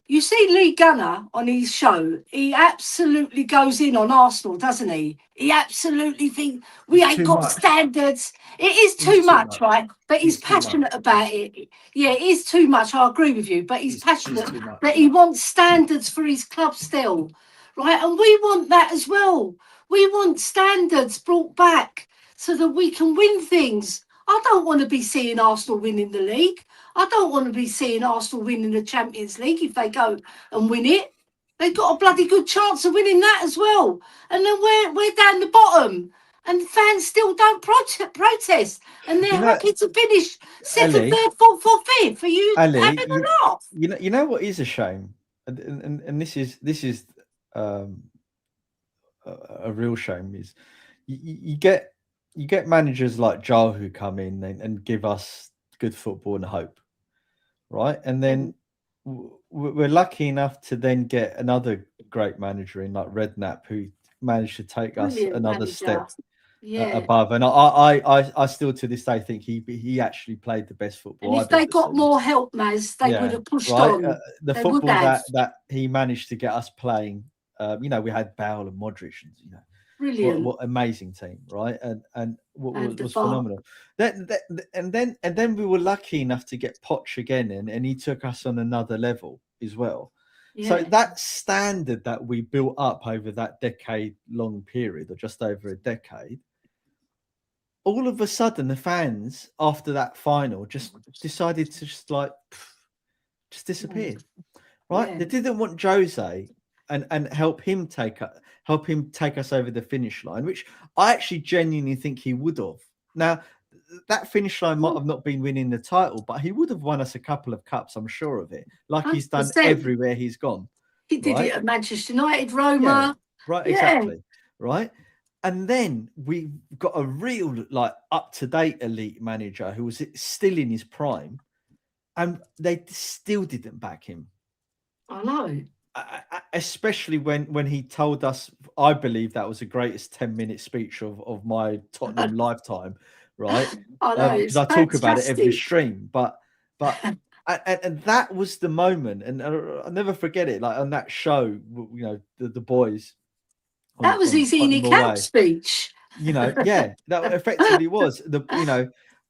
Speaker 3: you see Lee Gunner on his show, he absolutely goes in on Arsenal, doesn't he? He absolutely thinks we ain't got standards. It is too much, right? But he's passionate about it. Yeah, it is too much. I agree with you. But he's passionate that he wants standards for his club still, right? And we want that as well. We want standards brought back so that we can win things. I don't want to be seeing Arsenal winning the league. I don't want to be seeing Arsenal winning the Champions League if they go and win it. They've got a bloody good chance of winning that as well. And then we're down the bottom. And fans still don't protest. And they're happy to finish second,
Speaker 5: Ellie,
Speaker 3: third, fourth, or fifth. For you
Speaker 5: Ellie,
Speaker 3: having a laugh.
Speaker 5: You know what is a shame? And this is a real shame is you get managers like Joe who come in and give us good football and hope, right? And then we're lucky enough to then get another great manager in like Redknapp who managed to take us another step above. And I still to this day think he actually played the best football.
Speaker 3: And if they got more help, Maz, they would have pushed on.
Speaker 5: The football that he managed to get us playing. We had Bale and Modric, and
Speaker 3: brilliant.
Speaker 5: What amazing team, right? And what was phenomenal. And then we were lucky enough to get Poch again, and he took us on another level as well. Yeah. So that standard that we built up over that decade-long period, or just over a decade, all of a sudden the fans after that final just decided to just disappear, right? Yeah. They didn't want Jose and help him take us over the finish line, which I actually genuinely think he would have. Now, that finish line might have not been winning the title, but he would have won us a couple of cups, I'm sure of it, like 100%. He's done everywhere he's gone.
Speaker 3: He did it at Manchester United, Roma.
Speaker 5: Yeah, right, exactly. Right. And then we got a real, up-to-date elite manager who was still in his prime, and they still didn't back him.
Speaker 3: I know.
Speaker 5: Especially when he told us, I believe that was the greatest 10-minute speech of my Tottenham lifetime, right?
Speaker 3: I know,
Speaker 5: because I talk about it every stream, but and that was the moment, and I'll never forget it. Like on that show, the boys.
Speaker 3: That was his Enoch Out speech.
Speaker 5: That effectively was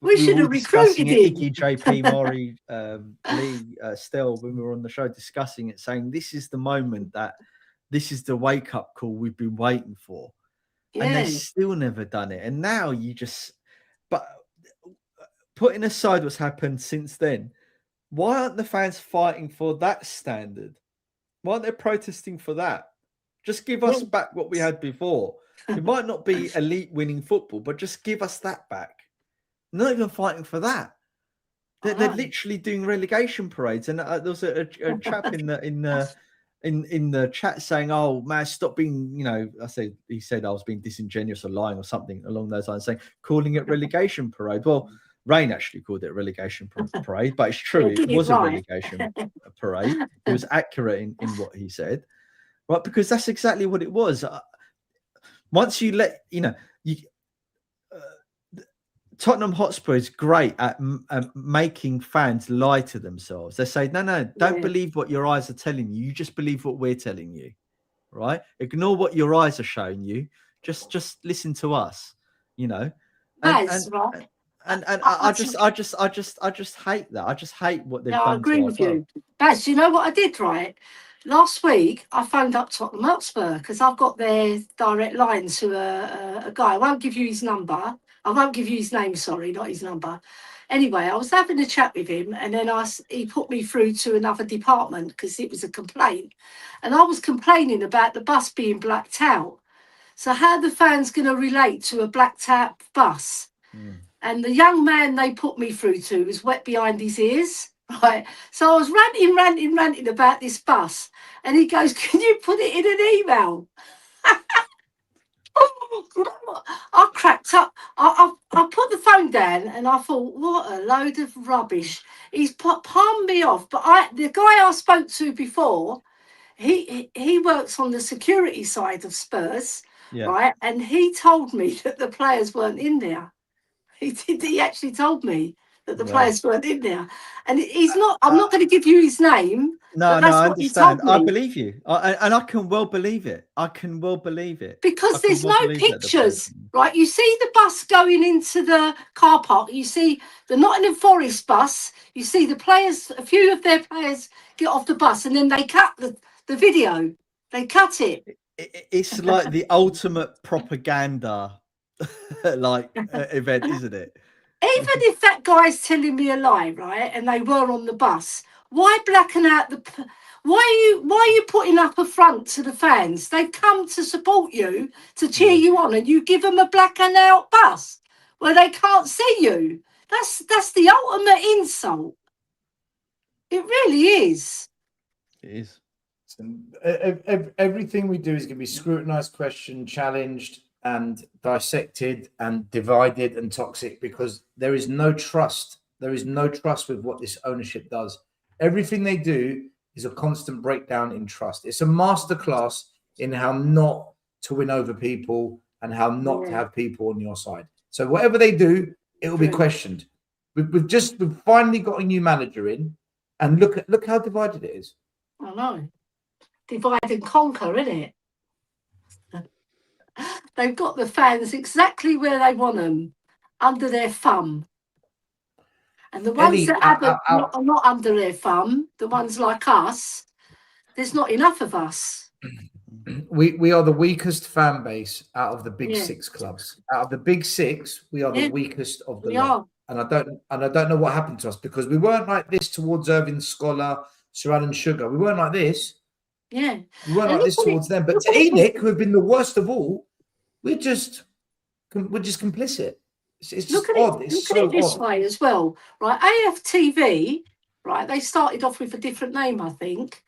Speaker 3: we should have recruited him.
Speaker 5: Iggy, JP, Maury, Lee, Stel, when we were on the show discussing it, saying this is the moment that this is the wake up call we've been waiting for, and they've still never done it. And now but putting aside what's happened since then, why aren't the fans fighting for that standard? Why aren't they protesting for that? Just give us back what we had before. It might not be elite winning football, but just give us that back. Not even fighting for that. They're literally doing relegation parades. And there was a chap in the chat saying, "Oh man, stop being," he said I was being disingenuous or lying or something along those lines, saying calling it relegation parade. Well, Rain actually called it relegation parade, but it's true. It was a relegation parade. He was accurate in what he said, right? Because that's exactly what it was. Once you let
Speaker 8: Tottenham Hotspur is great at making fans lie to themselves. They say, no, don't believe what your eyes are telling you. You just believe what we're telling you, right? Ignore what your eyes are showing you. Just listen to us, you know.
Speaker 3: That's right.
Speaker 8: And I just hate that. I just hate what they've done.
Speaker 3: I agree with you. Baz, you know what I did, right? Last week, I phoned up Tottenham Hotspur because I've got their direct line to a guy. I won't give you his number. I won't give you his name, sorry, not his number. Anyway, I was having a chat with him and then he put me through to another department because it was a complaint. And I was complaining about the bus being blacked out. So how are the fans going to relate to a blacked out bus? And the young man they put me through to was wet behind his ears. Right. So I was ranting about this bus. And he goes, can you put it in an email? You know what? I cracked up. I put the phone down and I thought, what a load of rubbish. He's palmed me off. But the guy I spoke to before, he works on the security side of Spurs, right? And he told me that the players weren't in there. He actually told me that the players weren't in there. And he's not, I'm not going to give you his name.
Speaker 8: No, I understand. I believe you. And I can well believe it. Because there's no pictures, right? You see the bus going into the car park. You see the Nottingham Forest bus. You see the players, a few of their players get off the bus and then they cut the video. They cut it. It's like the ultimate propaganda event, isn't it?
Speaker 3: Even if that guy's telling me a lie, right, and they were on the bus, why blacken out why are you putting up a front to the fans? They've come to support you, to cheer you on, and you give them a blackened out bus where they can't see you. That's the ultimate insult. It really is.
Speaker 8: It is.
Speaker 1: Everything we do is going to be scrutinized, questioned, challenged, and dissected and divided and toxic because there is no trust. There is no trust with what this ownership does. Everything they do is a constant breakdown in trust. It's a masterclass in how not to win over people and how not to have people on your side. So whatever they do, it will be questioned. We've finally got a new manager in, and look how divided it is.
Speaker 3: I know. Divide and conquer, isn't it? They've got the fans exactly where they want them, under their thumb. And the ones that are not under their thumb, the ones like us, there's not enough of us.
Speaker 1: We are the weakest fan base out of the big six clubs. Out of the big six, we are the weakest of the lot. And I don't know what happened to us because we weren't like this towards Irving Scholar, Saran and Sugar. We weren't like this.
Speaker 3: Yeah.
Speaker 1: We weren't like this towards them. But to ENIC, who have been the worst of all, we're just complicit. It's just odd. It's so odd. Look at it this
Speaker 3: way as well, right? AFTV, right? They started off with a different name, I think.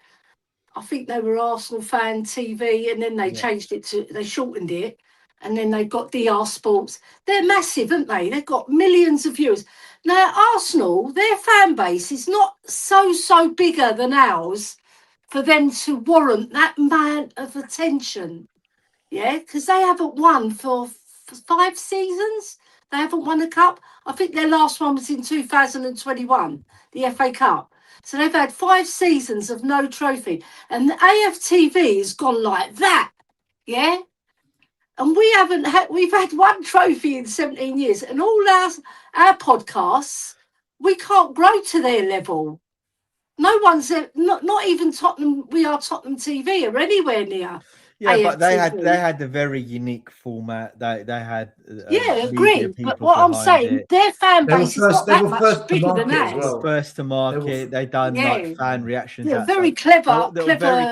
Speaker 3: I think they were Arsenal Fan TV, and then they changed it they shortened it, and then they've got DR Sports. They're massive, aren't they? They've got millions of viewers. Now, Arsenal, their fan base is not so bigger than ours for them to warrant that amount of attention. Yeah, because they haven't won for 5 seasons. They haven't won a cup. I think their last one was in 2021, the FA Cup. So they've had 5 seasons of no trophy. And the AFTV has gone like that. Yeah. And we've had 1 trophy in 17 years. And all our podcasts, we can't grow to their level. No one's, not even Tottenham, We Are Tottenham TV or anywhere near.
Speaker 8: Yeah,
Speaker 3: AFTV.
Speaker 8: but they had a very unique format. They had
Speaker 3: agreed. But what I'm saying, their fan base is not that much bigger than ours.
Speaker 8: First to market, they done like fan reactions.
Speaker 3: Yeah, very clever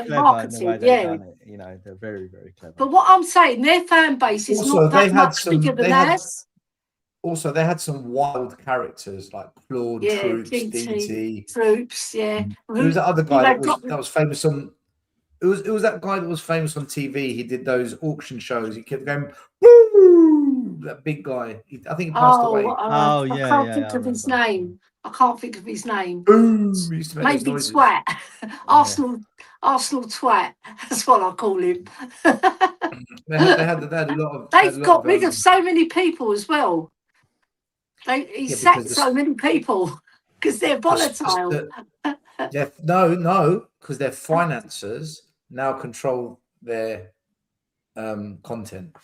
Speaker 3: marketing.
Speaker 8: You know, they're very, very clever.
Speaker 3: But what I'm saying, their fan base is not that much bigger than ours.
Speaker 1: Also, they had some wild characters like Claude, Troops, DT.
Speaker 3: Troops,
Speaker 1: Who was that other guy that was famous on? It was that guy that was famous on TV. He did those auction shows. He kept going, woo! That big guy. I think he passed away.
Speaker 3: I can't think of his name.
Speaker 1: Boom!
Speaker 3: Maybe Twat. Arsenal Twat. That's what I call him.
Speaker 1: they had a lot of.
Speaker 3: They've got rid of so many people as well. He
Speaker 1: Yeah,
Speaker 3: sacked
Speaker 1: because
Speaker 3: so many people because they're volatile.
Speaker 1: No, because their financiers now control their content.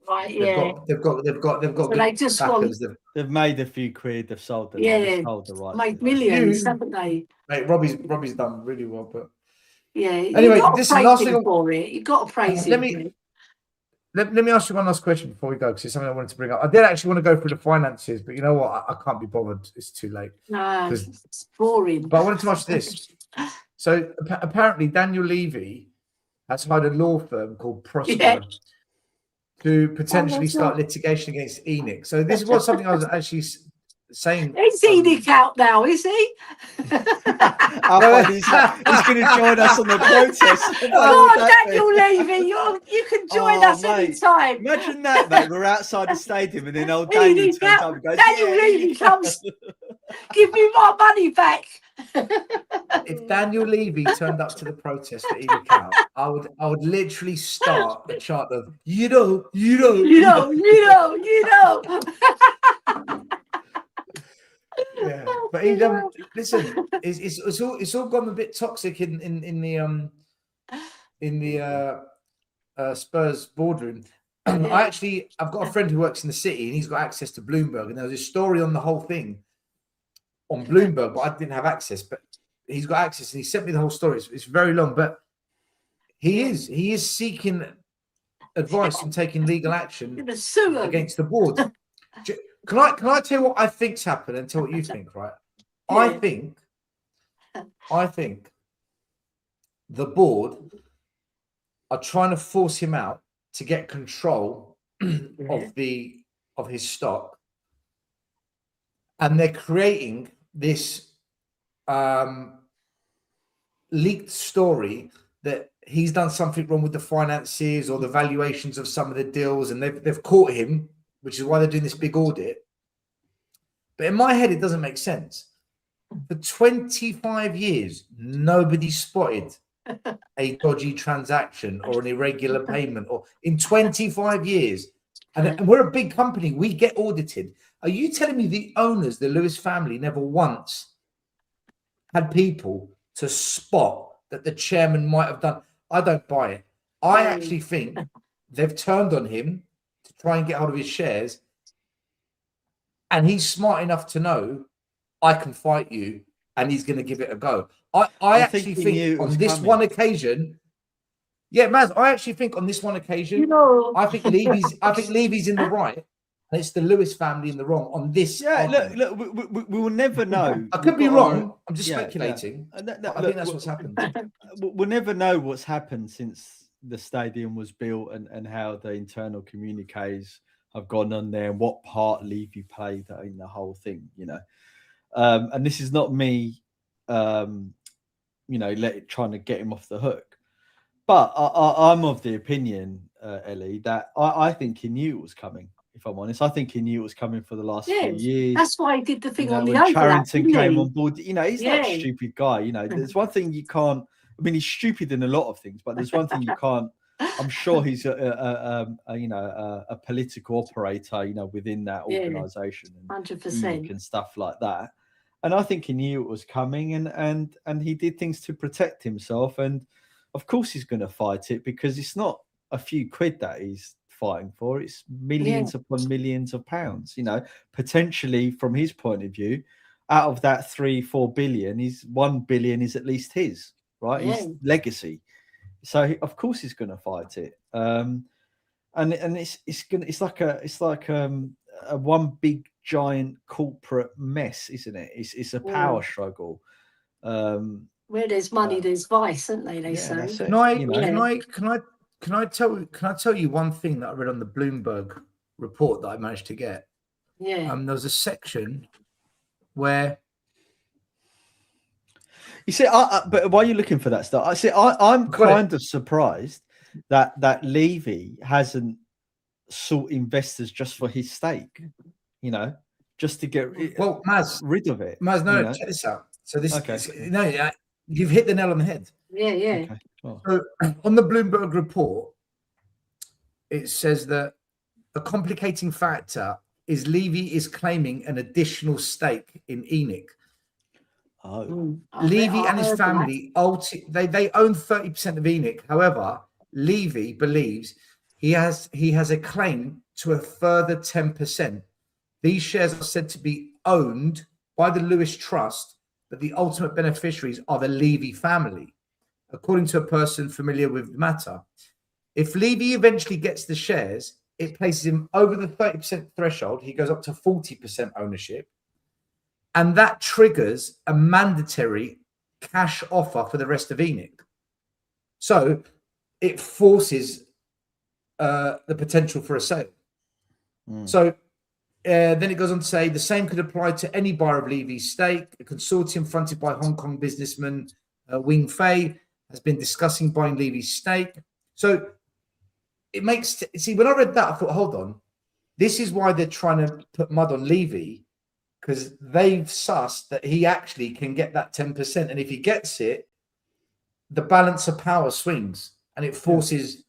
Speaker 3: Right,
Speaker 1: They've
Speaker 3: yeah.
Speaker 1: got
Speaker 3: So
Speaker 1: good
Speaker 3: they just
Speaker 1: backers.
Speaker 8: They've made a few quid. They've sold the
Speaker 3: Yeah.
Speaker 8: sold the rights.
Speaker 3: made
Speaker 8: to
Speaker 3: millions,
Speaker 1: You-
Speaker 3: haven't they?
Speaker 1: Mate, Robbie's done really well, but
Speaker 3: Yeah.
Speaker 1: Anyway,
Speaker 3: you got to
Speaker 1: listen,
Speaker 3: praise
Speaker 1: last
Speaker 3: him
Speaker 1: thing-
Speaker 3: for it. You got to praise
Speaker 1: let
Speaker 3: him.
Speaker 1: me-
Speaker 3: for it.
Speaker 1: let me ask you one last question before we go, because it's something I wanted to bring up. I did actually want to go through the finances, but you know what? I can't be bothered. It's too late.
Speaker 3: No,
Speaker 1: 'Cause-
Speaker 3: it's boring.
Speaker 1: But I wanted to ask this. So apparently Daniel Levy has hired a law firm called Prosper
Speaker 3: Yeah.
Speaker 1: to potentially
Speaker 3: that's
Speaker 1: start
Speaker 3: right.
Speaker 1: litigation against Enoch. So this was something I was actually saying.
Speaker 3: Is Enoch out now, is he?
Speaker 8: How fun is that? He's going to join us on the protest. How fun
Speaker 3: Oh,
Speaker 8: would that be?
Speaker 3: Daniel Levy, you can join
Speaker 8: Oh,
Speaker 3: us
Speaker 8: mate.
Speaker 3: anytime.
Speaker 8: Imagine that, mate. We're outside the stadium and then old
Speaker 3: Enoch
Speaker 8: Daniel turns
Speaker 3: out.
Speaker 8: up and goes,
Speaker 3: Daniel
Speaker 8: "Yeah,
Speaker 3: Levy
Speaker 8: Enoch."
Speaker 3: comes. Give me my money back.
Speaker 1: If Daniel Levy turned up to the protest for Enoch out, I would literally start a chant of you know.
Speaker 3: You know.
Speaker 1: Yeah, but he listen. It's all gone a bit toxic in the Spurs boardroom.
Speaker 3: Yeah.
Speaker 1: I've got a friend who works in the city and he's got access to Bloomberg, and there was a story on the whole thing on Bloomberg, but I didn't have access. But he's got access and he sent me the whole story. It's very long, but he is seeking advice and taking legal action
Speaker 3: You're gonna sue him.
Speaker 1: against the board. Can I tell you what I think's happened and tell what you think, right?
Speaker 3: Yeah.
Speaker 1: I think the board are trying to force him out to get control of his stock, and they're creating this leaked story that he's done something wrong with the finances or the valuations of some of the deals, and they've caught him, which is why they're doing this big audit. But in my head, it doesn't make sense. For 25 years, nobody spotted a dodgy transaction or an irregular payment, or in 25 years. And we're a big company. We get audited. Are you telling me the owners, the Lewis family, never once had people to spot that the chairman might have done? I don't buy it. I actually think they've turned on him to try and get hold of his shares. And he's smart enough to know I can fight you, and he's going to give it a go. I actually think on this one occasion, yeah, Maz, I actually think on this one occasion, I think Levy's in the right, and it's the Lewis family in the wrong on this.
Speaker 8: Yeah, look, we will never know.
Speaker 1: I could be wrong. I'm just speculating.
Speaker 8: Yeah.
Speaker 1: I think that's what's happened.
Speaker 8: We'll never know what's happened since the stadium was built and how the internal communiques have gone on there and what part Levy played in the whole thing, you know. And this is not me, trying to get him off the hook. But I'm of the opinion, Ellie, that I think he knew it was coming. If I'm honest, I think he knew it was coming for the last few years.
Speaker 3: That's why he did the thing on the
Speaker 8: when
Speaker 3: overlap.
Speaker 8: Charrington came on board, he's not a stupid guy. There's one thing you can't. I mean, he's stupid in a lot of things, but there's one thing you can't. I'm sure he's a political operator, within that organisation,
Speaker 3: 100%
Speaker 8: and stuff like that. And I think he knew it was coming, and he did things to protect himself. And of course, he's going to fight it because it's not a few quid that he's fighting for; it's millions upon millions of pounds. Potentially from his point of view, out of that 3-4 billion, is 1 billion is at least his, right? His legacy. So of course he's going to fight it, and it's like a one big giant corporate mess, isn't it? It's a power struggle.
Speaker 3: Where there's money, there's vice, aren't they? They say.
Speaker 1: Can I tell you one thing that I read on the Bloomberg report that I managed to get?
Speaker 3: Yeah.
Speaker 1: There was a section where.
Speaker 8: You see, but while you're looking for that stuff, I'm kind of surprised that Levy hasn't sought investors just for his stake, just to get rid of it.
Speaker 1: Maz, check this out. So this, you've hit the nail on the head.
Speaker 3: Yeah.
Speaker 8: Okay. Oh.
Speaker 1: So on the Bloomberg report, it says that a complicating factor is Levy is claiming an additional stake in ENIC.
Speaker 5: Oh,
Speaker 1: Levy and his family, they own 30% of ENIC. However, Levy believes he has a claim to a further 10%. These shares are said to be owned by the Lewis Trust, but the ultimate beneficiaries are the Levy family, according to a person familiar with the matter. If Levy eventually gets the shares, it places him over the 30% threshold. He goes up to 40% ownership. And that triggers a mandatory cash offer for the rest of ENIC. So it forces the potential for a sale. So then it goes on to say the same could apply to any buyer of Levy's stake. A consortium fronted by Hong Kong businessman Wing Fei has been discussing buying Levy's stake. So it makes, see, when I read that, I thought, hold on, this is why they're trying to put mud on Levy, because they've sussed that he actually can get that 10%. And if he gets it, the balance of power swings and it forces.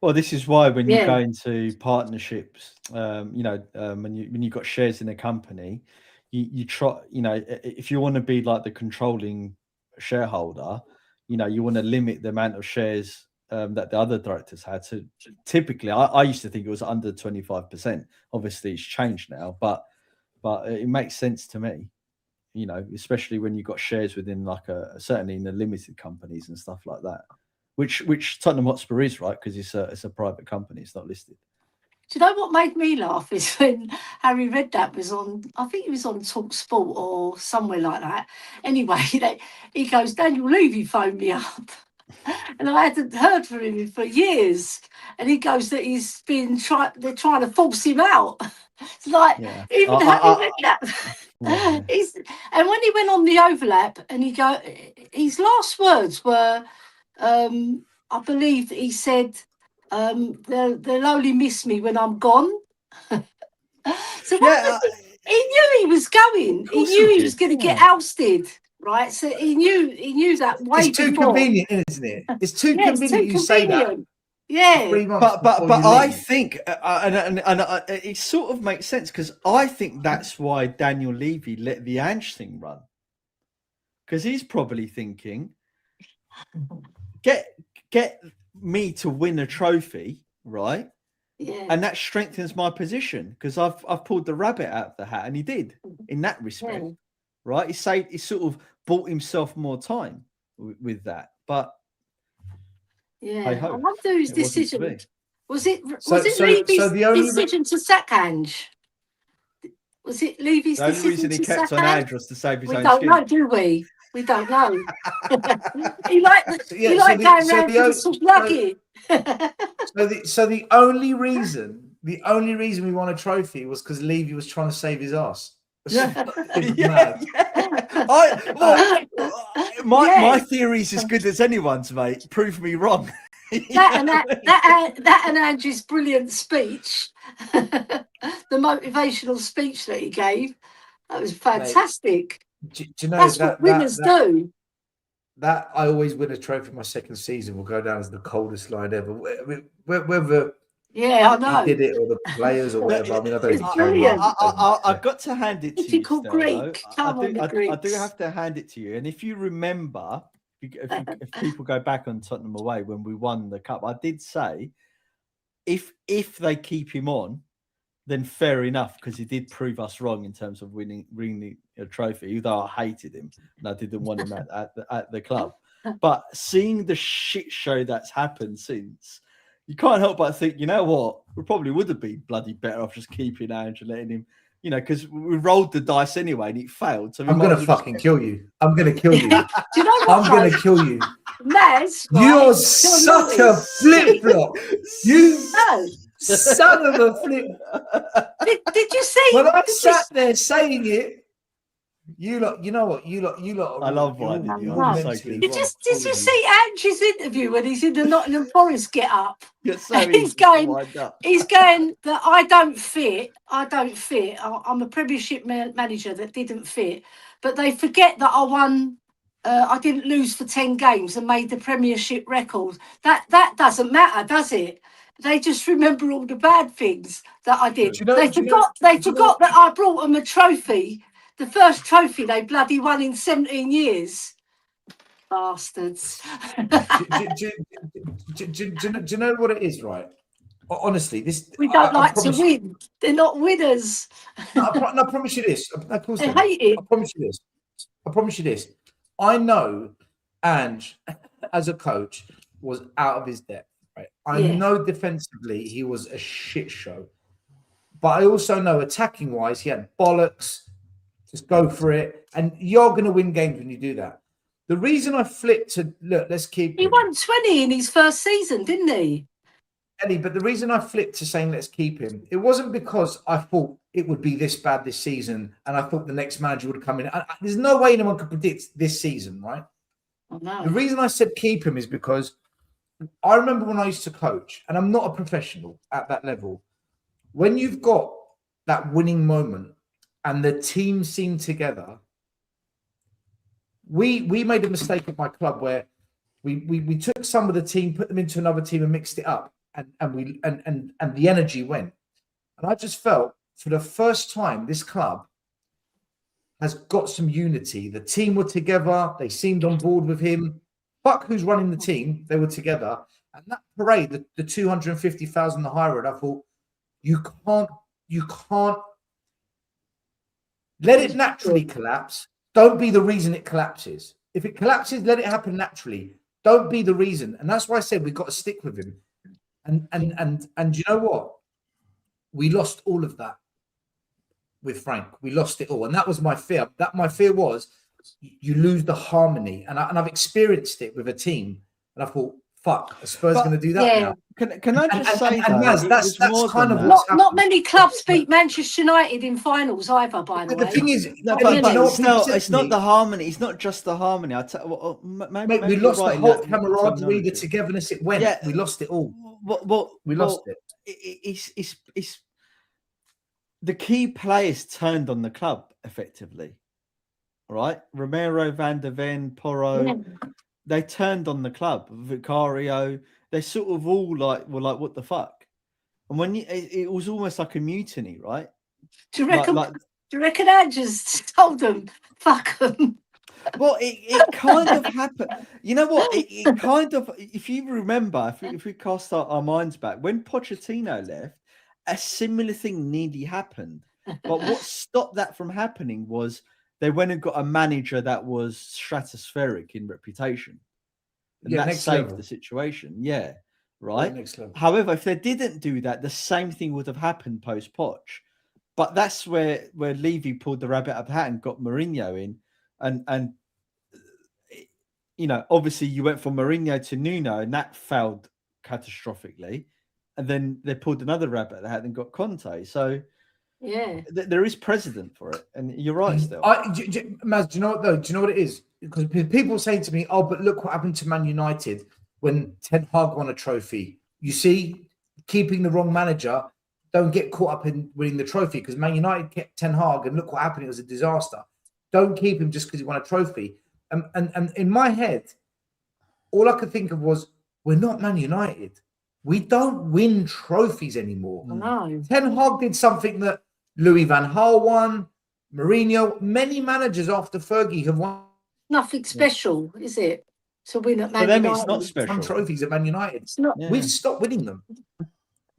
Speaker 5: Well, this is why when you go into partnerships, when you've got shares in a company, you try, if you want to be like the controlling shareholder, you want to limit the amount of shares that the other directors had. So typically, I used to think it was under 25%. Obviously, it's changed now, but it makes sense to me, especially when you've got shares within certainly in the limited companies and stuff like that, which Tottenham Hotspur is, right? Because it's a private company, it's not listed.
Speaker 3: Do you know what made me laugh is when Harry read that was on, I think it was on Talk Sport or somewhere like that. Anyway, he goes, Daniel Levy phoned me up. And I hadn't heard from him for years. And he goes that they're trying to force him out. It's like, even Harry read that. And when he went on the overlap and his last words were, I believe that he said, they'll only miss me when I'm gone. So he knew he was going. He knew he was going to get ousted, right? So he knew that way
Speaker 1: It's too
Speaker 3: before.
Speaker 1: convenient, isn't it? It's too convenient you say that.
Speaker 3: Yeah,
Speaker 5: but I think, and it sort of makes sense, because I think that's why Daniel Levy let the Ange thing run, because he's probably thinking, get me to win a trophy, right?
Speaker 3: Yeah.
Speaker 5: And that strengthens my position, because I've pulled the rabbit out of the hat, and he did in that respect, right? He sort of bought himself more time with that, but.
Speaker 3: Yeah, I wonder whose decision was it. Was it
Speaker 1: Levy's
Speaker 3: decision to sack Ange? Was it Levy's decision?
Speaker 5: The only reason he kept on Ange was to save his own
Speaker 3: skin.
Speaker 5: We don't
Speaker 3: know, do we? We don't know. he liked going around with a sort of nugget.
Speaker 1: So the only reason we won a trophy was because Levy was trying to save his ass.
Speaker 5: My theory's as good as anyone's, mate. Prove me wrong.
Speaker 3: that and Andrew's brilliant speech, the motivational speech that he gave, that was fantastic.
Speaker 1: Do you know
Speaker 3: that's what winners do?
Speaker 1: That I always win a trophy. My second season will go down as the coldest line ever. Whether
Speaker 3: I know
Speaker 1: he did it or the players or whatever. I mean, I don't
Speaker 3: it's brilliant.
Speaker 5: I've got to hand it to you.
Speaker 3: Greek.
Speaker 5: I do have to hand it to you. And if you remember, if people go back on Tottenham away when we won the cup, I did say if they keep him on, then fair enough, because he did prove us wrong in terms of winning a trophy, although I hated him and I didn't want him at the club. But seeing the shit show that's happened since, you can't help but think, you know what, we probably would have been bloody better off just keeping Ange and letting him, because we rolled the dice anyway and it failed. So
Speaker 1: I'm going to fucking kill you. I'm going to kill you.
Speaker 3: Do you know what?
Speaker 1: I'm going to kill you.
Speaker 3: Naz,
Speaker 1: you're such a flip-flop. You son of a flip.
Speaker 3: Did you see?
Speaker 1: When I sat there saying it, you lot, you know what? You lot.
Speaker 5: I love why did you?
Speaker 3: Did you see Ange's interview when he's in the Nottingham Forest get up?
Speaker 5: He's
Speaker 3: going that I don't fit. I'm a Premiership manager that didn't fit, but they forget that I won. I didn't lose for 10 games and made the Premiership record. That doesn't matter, does it? They just remember all the bad things that I did.
Speaker 1: Do you know-
Speaker 3: they
Speaker 1: do you know-
Speaker 3: forgot that I brought them a trophy, the first trophy they bloody won in 17 years. Bastards.
Speaker 1: do you know what it is, right? Honestly, this
Speaker 3: We don't
Speaker 1: I
Speaker 3: like to
Speaker 1: promise-
Speaker 3: win. They're not winners.
Speaker 1: No, I promise you this. Of course,
Speaker 3: They
Speaker 1: they
Speaker 3: hate it.
Speaker 1: I promise you this. I promise you this. I know Ange, as a coach, was out of his depth. Right. I
Speaker 3: Yeah.
Speaker 1: know defensively he was a shit show, but I also know attacking wise he had bollocks. Just go for it, and you're going to win games when you do that. The reason I flipped to look, let's keep.
Speaker 3: He
Speaker 1: him.
Speaker 3: won 20 in his first season, didn't he?
Speaker 1: Eddie, but the reason I flipped to saying let's keep him, it wasn't because I thought it would be this bad this season and I thought the next manager would come in. There's no way anyone could predict this season, right?
Speaker 3: Oh, no.
Speaker 1: The reason I said keep him is because I remember when I used to coach, and I'm not a professional at that level, when you've got that winning moment and the team seem together, we made a mistake at my club where we took some of the team, put them into another team and mixed it up. And the energy went. And I just felt for the first time this club has got some unity. The team were together. They seemed on board with him. Fuck who's running the team. They were together. And that parade, the 250,000 the high road, I thought, you can't let it naturally collapse. Don't be the reason it collapses. If it collapses, let it happen naturally. Don't be the reason. And that's why I said we've got to stick with him. And you know what? We lost all of that with Frank. We lost it all. And that was my fear. My fear was you lose the harmony. And I've experienced it with a team. And I thought, fuck, are Spurs going to do that now?
Speaker 8: Can I just say
Speaker 1: and
Speaker 8: that?
Speaker 1: that's kind of
Speaker 8: that.
Speaker 1: what's
Speaker 3: Not many clubs beat Manchester United in finals either, by the
Speaker 1: The
Speaker 3: way.
Speaker 1: thing is,
Speaker 8: No,
Speaker 1: Eddie,
Speaker 8: but
Speaker 1: you know what people
Speaker 8: still,
Speaker 1: said
Speaker 8: it's
Speaker 1: to
Speaker 8: not
Speaker 1: me?
Speaker 8: the harmony. It's not just the harmony.
Speaker 1: Mate, we lost the whole camaraderie, the togetherness. It went.
Speaker 8: Yeah.
Speaker 1: We lost it all. We
Speaker 8: Well,
Speaker 1: lost it.
Speaker 8: It's the key players turned on the club effectively, right? Romero, Van der Ven, Porro,
Speaker 3: Yeah.
Speaker 8: they turned on the club. Vicario, they sort of all were like, what the fuck? And when it was almost like a mutiny, right?
Speaker 3: Do you reckon I just told them, fuck them?
Speaker 8: Well, it kind of happened. You know what? It kind of, if you remember, if we cast our minds back, when Pochettino left, a similar thing nearly happened. But what stopped that from happening was they went and got a manager that was stratospheric in reputation. And that
Speaker 1: next
Speaker 8: saved
Speaker 1: level.
Speaker 8: the situation. Yeah, right?
Speaker 1: Next level.
Speaker 8: However, if they didn't do that, the same thing would have happened post-Poch. But that's where Levy pulled the rabbit out of the hat and got Mourinho in. And you know, obviously you went from Mourinho to Nuno and that failed catastrophically. And then they pulled another rabbit out of the hat and got Conte. So
Speaker 3: Yeah.
Speaker 8: there is precedent for it. And you're right still.
Speaker 1: Maz, do you know what though? Do you know what it is? Because people say to me, oh, but look what happened to Man United when Ten Hag won a trophy. You see, keeping the wrong manager, don't get caught up in winning the trophy because Man United kept Ten Hag and look what happened. It was a disaster. Don't keep him just because he won a trophy. And in my head, all I could think of was, we're not Man United. We don't win trophies anymore.
Speaker 3: No.
Speaker 1: Ten Hag did something that Louis van Gaal won, Mourinho, many managers after Fergie have won
Speaker 3: Nothing special, is it? To win at Man
Speaker 8: For them,
Speaker 3: United.
Speaker 8: it's not special.
Speaker 1: some trophies at Man United.
Speaker 3: It's not.
Speaker 8: Yeah.
Speaker 1: We've stopped winning them.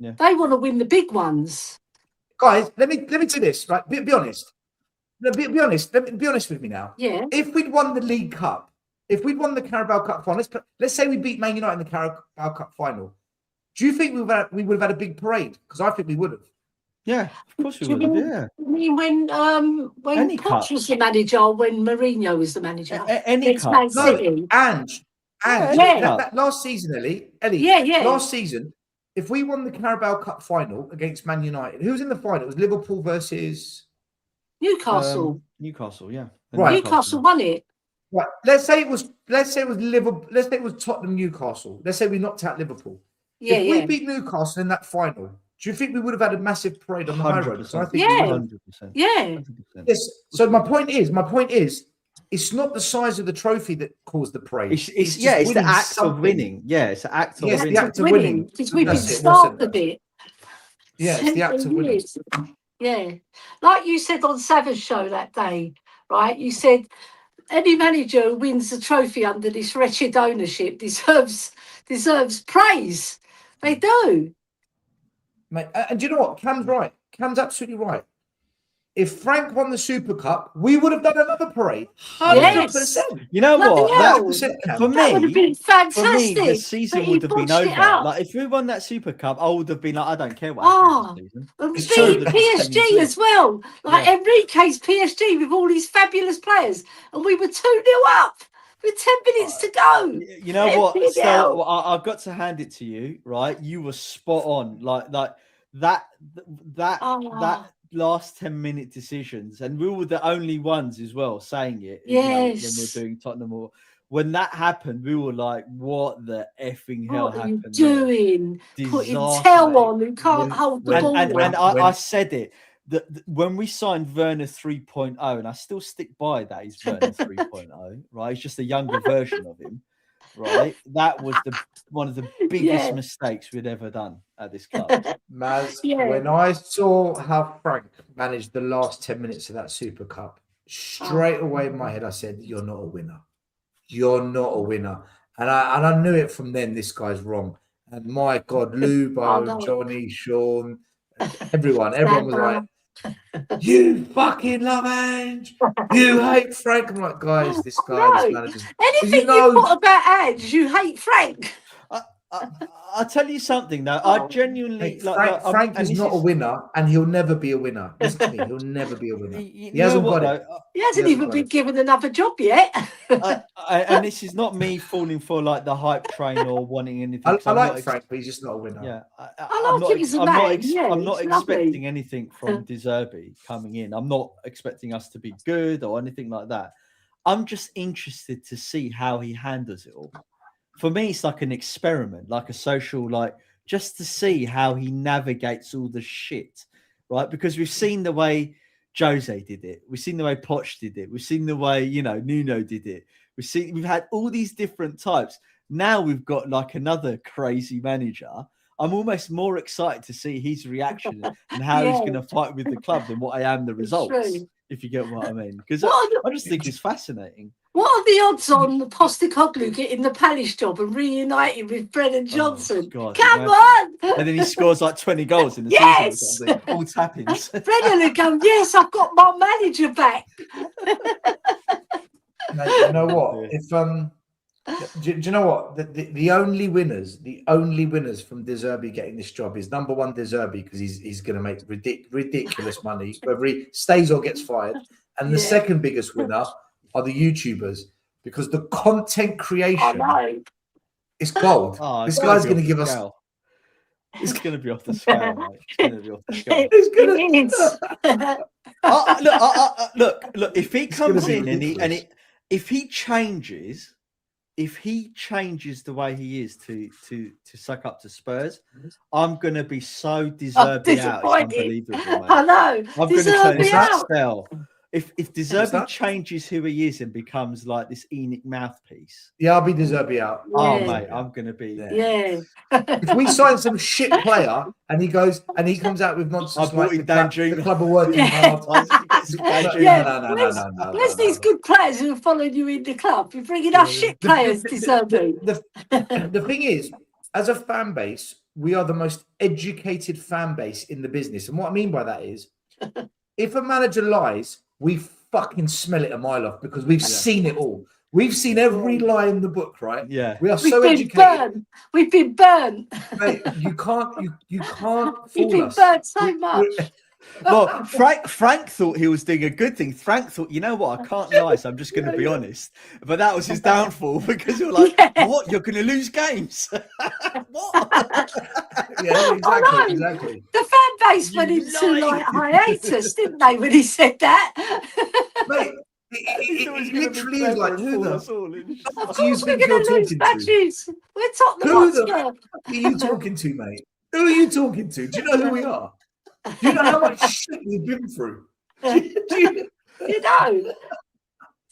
Speaker 3: They want to win the big ones.
Speaker 1: Guys, let me do this, right? Be honest. No, be honest. Let me be honest with me now.
Speaker 3: Yeah.
Speaker 1: If we'd won the League Cup, if we'd won the Carabao Cup final, let's say we beat Man United in the Carabao Cup final. Do you think we would have had a big parade? Because I think we would have.
Speaker 8: Yeah, of course we
Speaker 3: Do you
Speaker 8: would.
Speaker 3: mean-
Speaker 8: Yeah.
Speaker 3: I mean, when
Speaker 8: Any
Speaker 3: Poch
Speaker 8: cup.
Speaker 3: was the manager, or when Mourinho was the manager.
Speaker 8: Any
Speaker 3: It's
Speaker 8: cup.
Speaker 3: Man
Speaker 1: No,
Speaker 3: City.
Speaker 1: and
Speaker 3: Yeah.
Speaker 1: that last season, Ellie,
Speaker 3: Yeah.
Speaker 1: last season, if we won the Carabao Cup final against Man United, who was in the final? It was Liverpool versus.
Speaker 3: Newcastle.
Speaker 8: Newcastle, yeah.
Speaker 1: Right.
Speaker 3: Newcastle won it.
Speaker 1: Right. Let's say it was Liverpool. Let's say it was Tottenham, Newcastle. Let's say we knocked out Liverpool.
Speaker 3: Yeah,
Speaker 1: if
Speaker 3: yeah.
Speaker 1: we beat Newcastle in that final, do you think we would have had a massive parade on the high road?
Speaker 8: 100%.
Speaker 1: So I think
Speaker 3: Yeah.
Speaker 1: we would have.
Speaker 8: 100%.
Speaker 3: Yeah.
Speaker 8: 100%.
Speaker 1: Yes. So my point is, it's not the size of the trophy that caused the praise.
Speaker 8: It's
Speaker 1: just
Speaker 8: the
Speaker 1: winning
Speaker 8: act of
Speaker 1: something.
Speaker 8: winning. Yeah, it's the act of
Speaker 1: Yes,
Speaker 8: winning.
Speaker 1: the act of winning.
Speaker 3: Because we've been
Speaker 1: That's it, well said,
Speaker 3: starved a
Speaker 1: Naz.
Speaker 3: bit.
Speaker 1: Yeah, it's the act of winning.
Speaker 3: Years. Yeah. Like you said on Savage Show that day, right? You said any manager who wins the trophy under this wretched ownership deserves praise. They do.
Speaker 1: Mate, and do you know what? Cam's right. Cam's absolutely right. If Frank won the Super Cup, we would have done another parade. 100%.
Speaker 8: You know
Speaker 3: Bloody
Speaker 8: what?
Speaker 3: hell.
Speaker 1: 100%, Cam.
Speaker 8: For
Speaker 3: That would have
Speaker 8: me,
Speaker 3: been
Speaker 8: for me,
Speaker 3: fantastic.
Speaker 8: the season
Speaker 3: but he
Speaker 8: would have been
Speaker 3: botched it
Speaker 8: over.
Speaker 3: up.
Speaker 8: Like if we won that Super Cup, I would have been like, I don't care what happens this season.
Speaker 3: And
Speaker 1: It's
Speaker 3: beat
Speaker 1: true.
Speaker 3: PSG as well. Like Enrique's PSG with all these fabulous players. And we were 2-0 up with 10 minutes to go.
Speaker 8: You know what?
Speaker 3: FPL.
Speaker 8: So I've got to hand it to you, right? You were spot on. Like that last 10-minute decisions, and we were the only ones as well saying it. You know, when we were doing Tottenham, or when that happened, we were like, "What the effing hell happened?
Speaker 3: What are you doing? Putting
Speaker 8: Disaster,
Speaker 3: tell
Speaker 8: mate.
Speaker 3: on who can't hold the ball.
Speaker 8: And I said it. When we signed Werner 3.0, and I still stick by that, he's Werner 3.0, right? It's just a younger version of him, right? That was one of the biggest mistakes we'd ever done at this club.
Speaker 1: Maz, when I saw how Frank managed the last 10 minutes of that Super Cup, straight away in my head, I said, "You're not a winner. You're not a winner." And I knew it from then. This guy's wrong. And my God, Lubo, Johnny, Sean, everyone was like, "You fucking love Ange. You hate Frank." I'm like, guys, this guy, this manager's.
Speaker 3: Anything you thought about Ange, you hate Frank.
Speaker 8: I'll tell you something though. I genuinely
Speaker 1: Frank is not a winner, and he'll never be a winner. Listen to me, he'll never be a winner. He hasn't got it.
Speaker 3: He hasn't even been given another job yet.
Speaker 8: And this is not me falling for like the hype train or wanting anything.
Speaker 1: I like Frank, but he's just not a winner.
Speaker 8: Yeah,
Speaker 3: I like him as a man.
Speaker 8: I'm not expecting anything from De Zerbi coming in. I'm not expecting us to be good or anything like that. I'm just interested to see how he handles it all. For me, it's like an experiment, like a social, like just to see how he navigates all the shit, right? Because we've seen the way Jose did it. We've seen the way Poch did it. We've seen the way, Nuno did it. We've had all these different types. Now we've got like another crazy manager. I'm almost more excited to see his reaction and how he's going to fight with the club than what I am the results, if you get what I mean. Because I just think it's fascinating.
Speaker 3: What are the odds on Postecoglou getting the Palace job and reuniting with Brennan Johnson?
Speaker 8: God,
Speaker 3: come on!
Speaker 8: And then he scores like 20 goals in the season. All tap-ins.
Speaker 3: Brennan would go, yes, I've got my manager back.
Speaker 1: Mate, you know what? If do you know what? The only winners from De Zerbi getting this job is number one De Zerbi, because he's going to make ridiculous money whether he stays or gets fired, and the second biggest winner are the YouTubers, because the content creation is gold. This guy's going to give us.
Speaker 8: It's going to be off the scale, mate. It's going to be off the scale. Look. If he comes in and if he changes the way he is to suck up to Spurs, I'm going to be so De Zerbi out. It's unbelievable, mate.
Speaker 3: I know.
Speaker 8: I'm going to turn his style. If De Zerbi changes who he is and becomes like this Enoch mouthpiece,
Speaker 1: I'll be De Zerbi out.
Speaker 8: Oh mate, I'm gonna be there.
Speaker 3: Yeah.
Speaker 1: If we sign some shit player and he comes out with nonsense like the club are working hard. No.
Speaker 3: Where's these good players who are following you in the club? You're bringing us shit players, De Zerbi.
Speaker 1: The thing is, as a fan base, we are the most educated fan base in the business, and what I mean by that is, if a manager lies, we fucking smell it a mile off, because we've seen it all. We've seen every lie in the book, right?
Speaker 8: Yeah.
Speaker 1: We are so educated.
Speaker 3: We've been burned.
Speaker 1: Mate, you can't fool
Speaker 3: We've been
Speaker 1: us.
Speaker 3: burned so much.
Speaker 8: Well, Frank thought he was doing a good thing. Frank thought, you know what, I can't lie, so I'm just going to be honest. But that was his downfall, because you're like, what? You're going to lose games? What?
Speaker 1: Yeah, exactly.
Speaker 3: The fan base went into like hiatus, didn't they, when he said that?
Speaker 1: Mate, it literally is like, who do you think
Speaker 3: We're
Speaker 1: you're
Speaker 3: going to lose
Speaker 1: talking to?
Speaker 3: matches. We're Tottenham
Speaker 1: Who the
Speaker 3: Hotspur.
Speaker 1: fuck are you talking to, mate? Who are you talking to? Do you know who we are? Do you know how much shit we've been through?
Speaker 3: You know.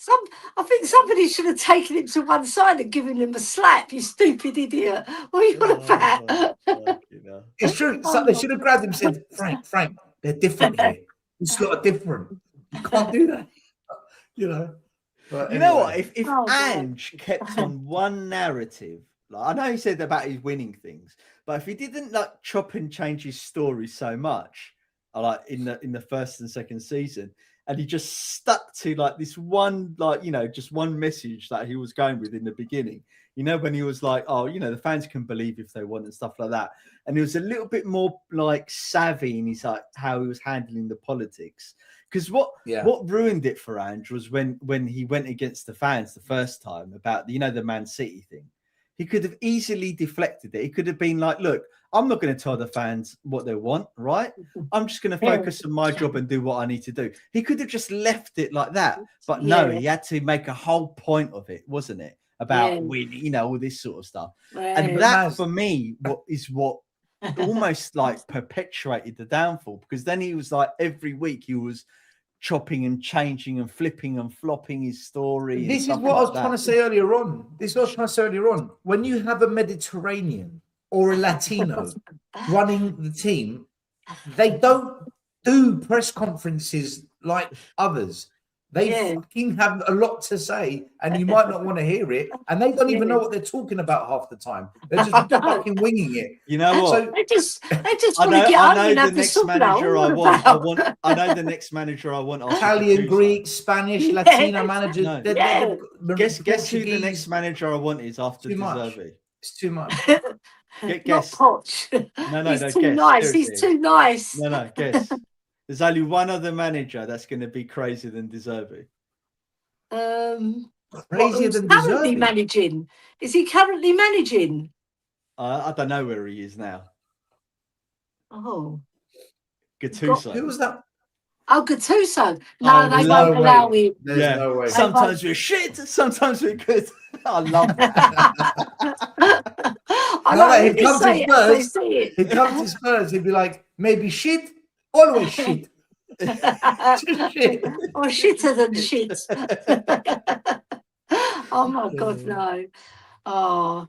Speaker 3: I think somebody should have taken him to one side and given him a slap. You stupid idiot! What are you on about?
Speaker 1: It's true. So they should have grabbed him and said, Frank, they're different here. This lot are different. You can't do that. You know. But
Speaker 8: You know what?
Speaker 1: anyway.
Speaker 8: If
Speaker 3: Oh, God.
Speaker 8: Ange kept on one narrative, like I know he said about his winning things, but if he didn't like chop and change his story so much, like in the first and second season, and he just stuck to like this one, like just one message that he was going with in the beginning. When he was like, oh, the fans can believe if they want and stuff like that. And he was a little bit more like savvy in his like how he was handling the politics. Because what ruined it for Ange was when he went against the fans the first time about the Man City thing. He could have easily deflected it. He could have been like, look, I'm not going to tell the fans what they want, right? I'm just going to focus on my job and do what I need to do. He could have just left it like that. But no, he had to make a whole point of it, wasn't it? About winning, all this sort of stuff. And that for me what almost like perpetuated the downfall, because then he was like every week he was chopping and changing and flipping and flopping his story.
Speaker 1: This is what I was trying to say earlier on. When you have a Mediterranean or a Latino running the team, they don't do press conferences like others. They fucking have a lot to say, and you might not want to hear it, and they don't even know what they're talking about half the time. They're just fucking winging it.
Speaker 8: You know what?
Speaker 3: So they just want to get
Speaker 8: I
Speaker 3: home
Speaker 8: know
Speaker 3: and
Speaker 8: the
Speaker 3: have the
Speaker 8: next
Speaker 3: soup
Speaker 8: manager
Speaker 3: now.
Speaker 8: I want. I know the next manager I want.
Speaker 1: Italian, Greek, Spanish, Latino managers.
Speaker 8: No. Guess who the next manager I want is after
Speaker 1: Too much.
Speaker 8: Zerbi.
Speaker 1: It's too much.
Speaker 8: Guess.
Speaker 3: Not Poch.
Speaker 8: No,
Speaker 3: He's too
Speaker 8: guess.
Speaker 3: nice.
Speaker 8: Seriously.
Speaker 3: He's too nice.
Speaker 8: No, guess. There's only one other manager that's going to be crazier than De Zerbi.
Speaker 1: Crazier than De
Speaker 3: currently
Speaker 1: Zerbi?
Speaker 3: managing? Is he currently managing?
Speaker 8: I don't know where he is now.
Speaker 3: Oh,
Speaker 8: Gattuso.
Speaker 1: Who was that?
Speaker 3: Oh, Gattuso. No, they
Speaker 1: there's
Speaker 3: won't
Speaker 1: no
Speaker 3: allow
Speaker 1: way.
Speaker 3: him.
Speaker 1: There's no way.
Speaker 8: Sometimes we're shit, sometimes we're good. I love that.
Speaker 3: I
Speaker 1: No,
Speaker 3: know,
Speaker 1: he'd
Speaker 3: they
Speaker 1: come to
Speaker 3: say it as they
Speaker 1: Spurs.
Speaker 3: see it.
Speaker 1: He'd come to Spurs. He'd be like, maybe shit, always shit. Just shit.
Speaker 3: Or shitter than shit. Oh my God, no. Oh,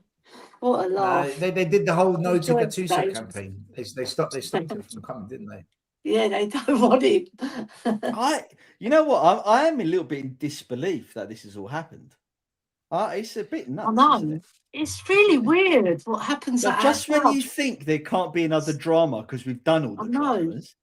Speaker 3: what a laugh.
Speaker 1: They did the whole no to
Speaker 3: Enjoyed
Speaker 1: Gattuso
Speaker 3: those.
Speaker 1: campaign. They stopped him from coming, didn't they?
Speaker 3: Yeah, they don't want him.
Speaker 8: You know what? I am a little bit in disbelief that this has all happened. It's a bit nuts.
Speaker 3: I
Speaker 8: Isn't
Speaker 3: know.
Speaker 8: it?
Speaker 3: It's really weird what happens
Speaker 8: But
Speaker 3: at
Speaker 8: just
Speaker 3: our
Speaker 8: when you
Speaker 3: club.
Speaker 8: think there can't be another drama because we've done all the
Speaker 3: I know.
Speaker 8: dramas.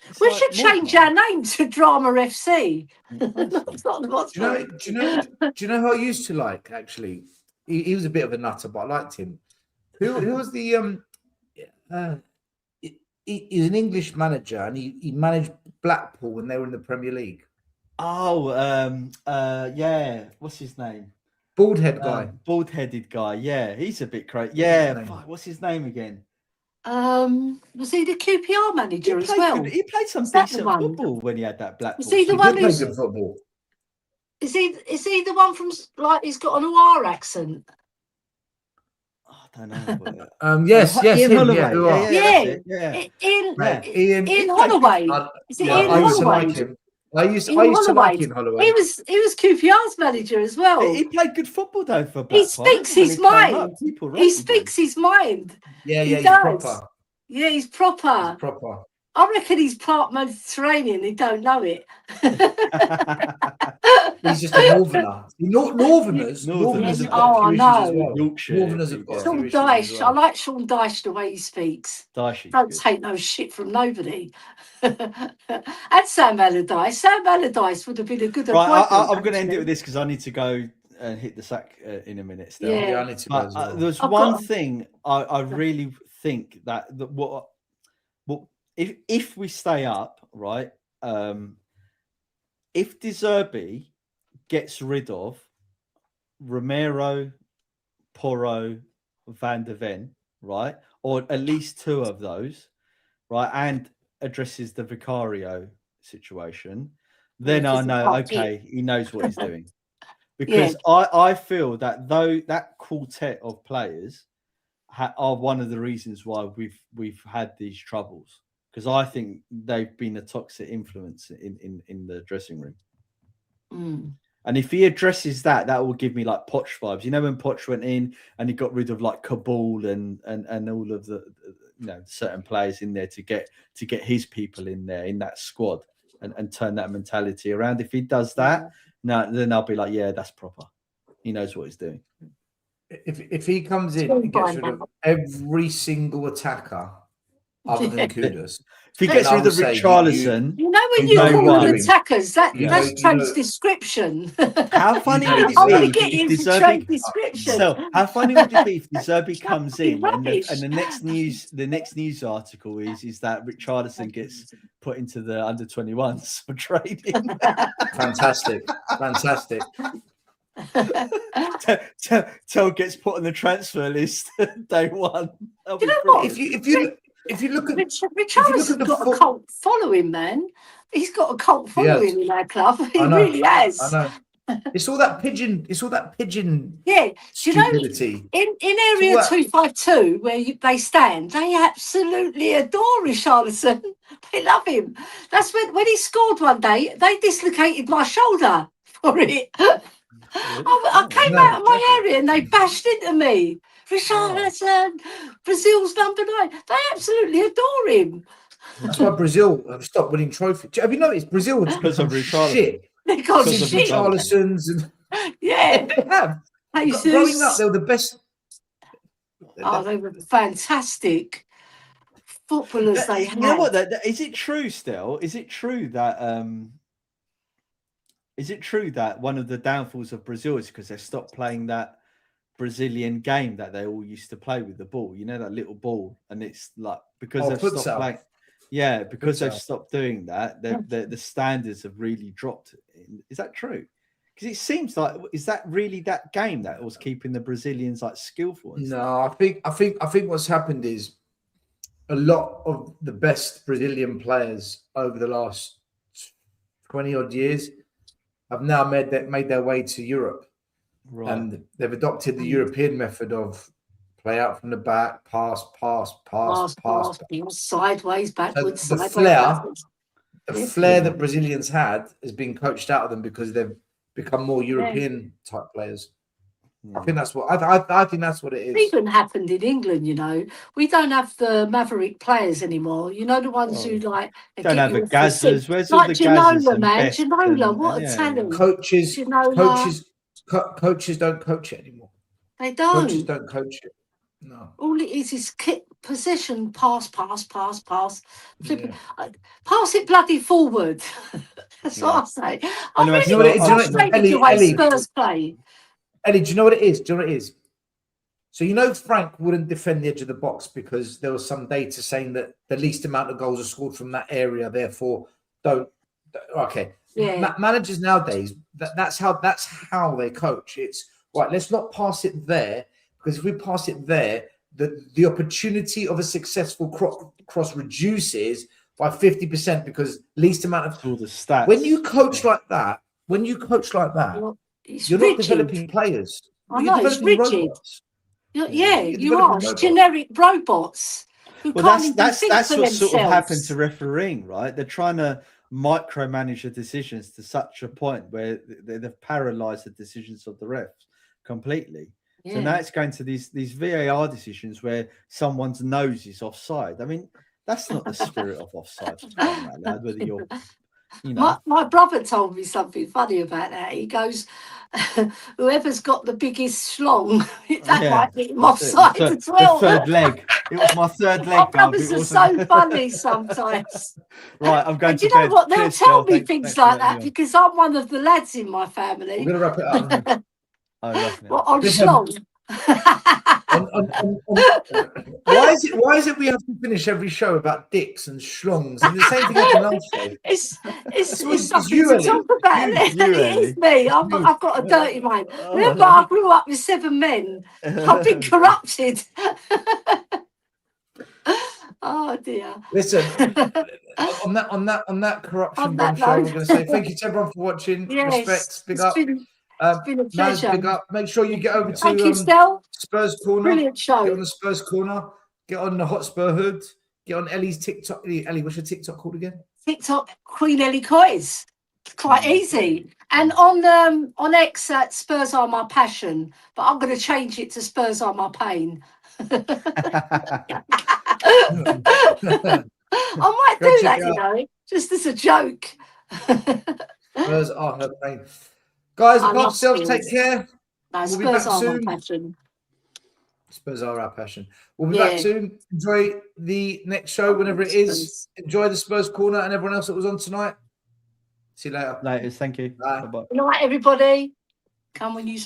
Speaker 8: it's
Speaker 3: We
Speaker 8: like
Speaker 3: should
Speaker 8: more
Speaker 3: change
Speaker 8: drama.
Speaker 3: our name to Drama FC.
Speaker 8: Honestly.
Speaker 1: Do you know who I used to like? Actually, he was a bit of a nutter, but I liked him. Who was the he's an English manager, and he managed Blackpool when they were in the Premier League.
Speaker 8: Oh, yeah. What's his name?
Speaker 1: Bald head guy.
Speaker 8: Bald-headed guy. Yeah, he's a bit crazy. Yeah,
Speaker 1: name?
Speaker 8: what's his name again?
Speaker 3: Was he the QPR manager as well?
Speaker 8: He played some
Speaker 3: Is that the
Speaker 8: decent
Speaker 3: one?
Speaker 8: football when he had that Blackpool.
Speaker 3: Was he the
Speaker 1: He
Speaker 3: one
Speaker 1: did play
Speaker 3: who's
Speaker 1: good football.
Speaker 3: is he the one from like he's got an OR accent?
Speaker 8: I don't know.
Speaker 1: Yes,
Speaker 8: Ian
Speaker 1: him,
Speaker 8: Holloway.
Speaker 1: yeah, who are?
Speaker 3: Ian
Speaker 1: Ian
Speaker 3: Holloway. Is it Ian
Speaker 1: I used to
Speaker 3: Holloway?
Speaker 1: like him. I used to
Speaker 3: Holloway.
Speaker 1: like Ian Holloway.
Speaker 3: He was QPR's manager as well.
Speaker 8: He played good football though for
Speaker 3: He
Speaker 8: Blackpool.
Speaker 3: speaks
Speaker 8: When
Speaker 3: his
Speaker 8: he came
Speaker 3: mind.
Speaker 8: up, people
Speaker 3: He
Speaker 8: rated him.
Speaker 3: speaks his mind.
Speaker 1: Yeah,
Speaker 3: He
Speaker 1: he's
Speaker 3: does.
Speaker 1: proper.
Speaker 3: Yeah, he's proper.
Speaker 1: He's proper.
Speaker 3: I reckon he's part Mediterranean. He don't know it.
Speaker 1: He's just a northerner. Northerners have got
Speaker 3: Oh,
Speaker 1: a few issues
Speaker 3: I
Speaker 1: as
Speaker 3: know.
Speaker 1: well.
Speaker 8: Yorkshire.
Speaker 1: Northerners have got a few
Speaker 3: Sean
Speaker 1: issues as
Speaker 3: Dyche.
Speaker 1: well.
Speaker 3: I like Sean Dyche the way he speaks.
Speaker 8: Dyche is
Speaker 3: Don't
Speaker 8: good.
Speaker 3: take no shit from nobody. And Sam Allardyce. Sam Allardyce would have been a good
Speaker 8: Right,
Speaker 3: appointment.
Speaker 8: I'm going to end it
Speaker 3: actually.
Speaker 8: with this because I need to go and hit the sack in a minute. Still.
Speaker 3: Yeah.
Speaker 1: Yeah, I need to go
Speaker 8: But
Speaker 1: as well.
Speaker 8: there's
Speaker 3: I've
Speaker 8: one
Speaker 3: got-
Speaker 8: thing I really think that what if we stay up, right? If De Zerbi gets rid of Romero, Porro, Van der Ven, right, or at least two of those, right, and addresses the Vicario situation, then I know, okay, he knows what he's doing. Because I feel that though that quartet of players are one of the reasons why we've had these troubles. Because I think they've been a toxic influence in the dressing room. And if he addresses that, that will give me like Poch vibes. You know, when Poch went in and he got rid of like Kabul and all of the certain players in there to get his people in there in that squad and turn that mentality around. If he does that, then I'll be like, yeah, that's proper. He knows what he's doing.
Speaker 1: If he comes in and gets rid of every single attacker other than Kudus.
Speaker 8: If he gets rid of Richarlison,
Speaker 3: you know when you call them attackers, that's change description.
Speaker 8: How funny would it be if De Zerbi? How funny would it be if De Zerbi comes in and the next news article is that Richarlison gets put into the under-21s for trading?
Speaker 1: Fantastic.
Speaker 8: Tell gets put on the transfer list day one.
Speaker 3: You know what?
Speaker 1: If you look at
Speaker 3: Richarlison's got a cult following, man. He's got a cult following in our club. He really has.
Speaker 1: I know. It's all that pigeon.
Speaker 3: Yeah.
Speaker 1: Stupidity.
Speaker 3: You know, in area 252 where they stand, they absolutely adore Richarlison. They love him. That's when he scored one day. They dislocated my shoulder for it. I came out of my area and they bashed into me. Richarlison, Brazil's number 9. They absolutely adore him.
Speaker 1: That's why Brazil have stopped winning trophies. Have you noticed Brazil has
Speaker 8: because of
Speaker 1: shit?
Speaker 3: Because of
Speaker 1: Richarlisons and
Speaker 3: they have.
Speaker 1: Growing up, they were the best.
Speaker 3: Oh, they were fantastic footballers. They had.
Speaker 8: You know what? Is it true still? Is it true that one of the downfalls of Brazil is because they stopped playing that Brazilian game that they all used to play with the ball? You know, that little ball, and it's like because they've stopped playing. Yeah, because they've stopped doing that, the standards have really dropped. Is that true? Because it seems like, is that really that game that was keeping the Brazilians like skillful?
Speaker 1: No, I think what's happened is a lot of the best Brazilian players over the last 20 odd years have now made their way to Europe, and they've adopted the European method of play out from the back, pass,
Speaker 3: sideways, backwards,
Speaker 1: so the flair that Brazilians had has been coached out of them because they've become more European type players. I think that's what I think that's what it is.
Speaker 3: It even happened in England, you know. We don't have the maverick players anymore. You know, the ones who like
Speaker 8: don't have the Gazzers. Where's
Speaker 3: like
Speaker 8: all the
Speaker 3: Ginola, man?
Speaker 8: Gazzers?
Speaker 3: Ginola, what a talent!
Speaker 1: Coaches don't coach it anymore.
Speaker 3: They don't.
Speaker 1: Coaches don't coach it. No.
Speaker 3: All it is kick, position, pass. Flip it. Pass it bloody forward. That's what I say. I'm really frustrated the way Spurs play.
Speaker 1: Ellie, do you know what it is? So you know Frank wouldn't defend the edge of the box because there was some data saying that the least amount of goals are scored from that area, therefore don't. Okay.
Speaker 3: Yeah.
Speaker 1: Managers nowadays, that's how they coach. It's right, let's not pass it there, because if we pass it there, the opportunity of a successful cross reduces by 50% because least amount of
Speaker 8: all the stats.
Speaker 1: When you coach like that, you're not developing players.
Speaker 3: I know, it's rigid. You are generic robots.
Speaker 8: That's what sort of happened to refereeing, right? They're trying to micromanage the decisions to such a point where they've paralysed the decisions of the refs completely. Yeah. So now it's going to these VAR decisions where someone's nose is offside. I mean, that's not the spirit of offside. Whether you're, you know.
Speaker 3: My brother told me something funny about that. He goes, whoever's got the biggest schlong, that might be him offside as well.
Speaker 8: The third leg. It was my third leg.
Speaker 3: My brothers are so funny sometimes.
Speaker 8: Right, I'm going to
Speaker 3: you know what? They'll tell me things like that because I'm one of the lads in my family.
Speaker 1: We're going to wrap it up.
Speaker 3: On schlong.
Speaker 1: Why is it we have to finish every show about dicks and schlongs and the same thing happened last show?
Speaker 3: It's something to talk about. It is me. I've got a dirty mind. Remember, I grew up with 7 men. I've been corrupted. Oh dear.
Speaker 1: Listen, on that corruption bombshell, we're going to say thank you to everyone for watching.
Speaker 3: Yes,
Speaker 1: respect, big up.
Speaker 3: It's been a pleasure.
Speaker 1: Big up. Make sure you get over
Speaker 3: Thank
Speaker 1: to
Speaker 3: you, Stel.
Speaker 1: Spurs Corner.
Speaker 3: Brilliant show.
Speaker 1: Get on the Spurs Corner. Get on the Hotspur Hood. Get on Ellie's TikTok. Ellie, what's your TikTok called again?
Speaker 3: TikTok Queen Ellie Coys. Quite easy. And on X, Spurs are my passion, but I'm going to change it to Spurs are my pain. I might
Speaker 1: Go
Speaker 3: do
Speaker 1: check
Speaker 3: that,
Speaker 1: it
Speaker 3: you
Speaker 1: out.
Speaker 3: know, just as a joke.
Speaker 1: Spurs are her pain. Guys,
Speaker 3: I
Speaker 1: look after
Speaker 3: love
Speaker 1: yourselves.
Speaker 3: Spurs.
Speaker 1: Take care.
Speaker 3: No,
Speaker 1: We'll be
Speaker 3: Spurs
Speaker 1: back
Speaker 3: are
Speaker 1: soon.
Speaker 3: my passion.
Speaker 1: Spurs are our passion. We'll be
Speaker 3: Yeah.
Speaker 1: back soon. Enjoy the next show whenever it is.
Speaker 3: Spurs.
Speaker 1: Enjoy the Spurs Corner and everyone else that was on tonight. See you later.
Speaker 8: Later. Thank you.
Speaker 1: Bye.
Speaker 8: Bye-bye.
Speaker 3: Good night, everybody. Come when you